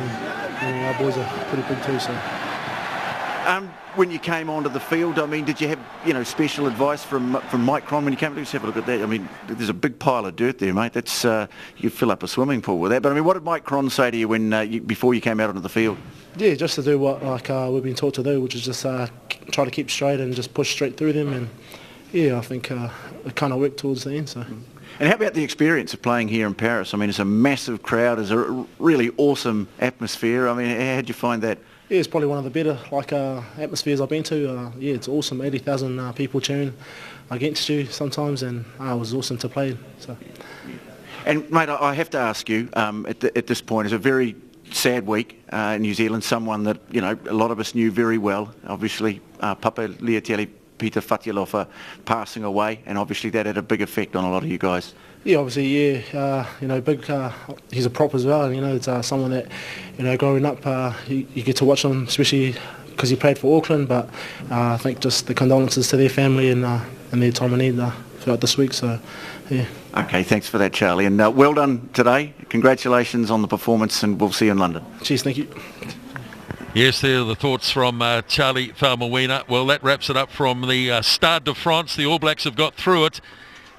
and our boys are pretty big too. So. when you came onto the field, I mean, did you have, special advice from Mike Cron when you came? Let's have a look at that. I mean, there's a big pile of dirt there, mate. That's you fill up a swimming pool with that. But I mean, what did Mike Cron say to you when before you came out onto the field? Yeah, just to do what we've been taught to do, which is just try to keep straight and just push straight through them. And yeah, I think it kind of worked towards the end. So. And how about the experience of playing here in Paris? I mean, it's a massive crowd. It's a really awesome atmosphere. I mean, how did you find that? Yeah, it's probably one of the better atmospheres I've been to. Yeah, it's awesome. 80,000 people cheering against you sometimes, and it was awesome to play. So. And mate, I have to ask you at this point, it's a very sad week in New Zealand. Someone that a lot of us knew very well. Obviously, Papa Leotelli, Peter Fatialofa passing away, and obviously that had a big effect on a lot of you guys. Yeah, obviously, big. He's a prop as well. It's someone that, growing up, you get to watch him, especially because he played for Auckland. But I think just the condolences to their family and their time of need throughout this week. So, yeah. Okay, thanks for that, Charlie, and well done today. Congratulations on the performance, and we'll see you in London. Cheers, thank you. Yes, there are the thoughts from Charlie Faumuina. Well, that wraps it up from the Stade de France. The All Blacks have got through it,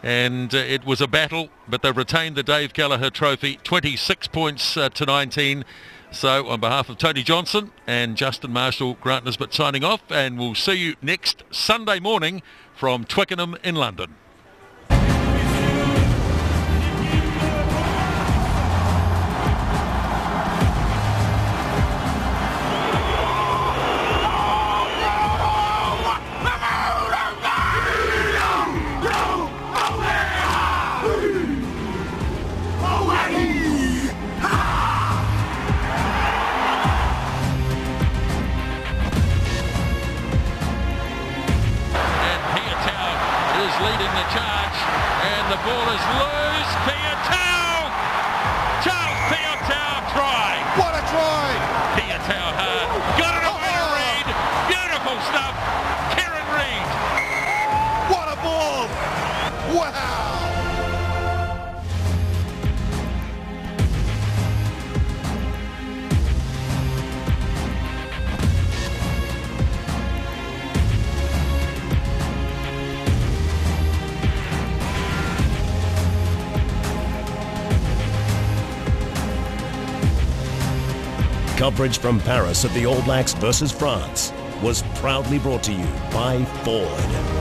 and it was a battle, but they've retained the Dave Gallagher Trophy, 26 points to 19. So on behalf of Tony Johnson and Justin Marshall, Grant Nisbet signing off, and we'll see you next Sunday morning from Twickenham in London. Leading the charge, and the ball is loose. Piutau! Charles Piutau try! What a try! Piutau hard. Got it away to Reid. Beautiful stuff. Kieran Reid. What a ball! Wow! Coverage from Paris of the All Blacks versus France was proudly brought to you by Ford.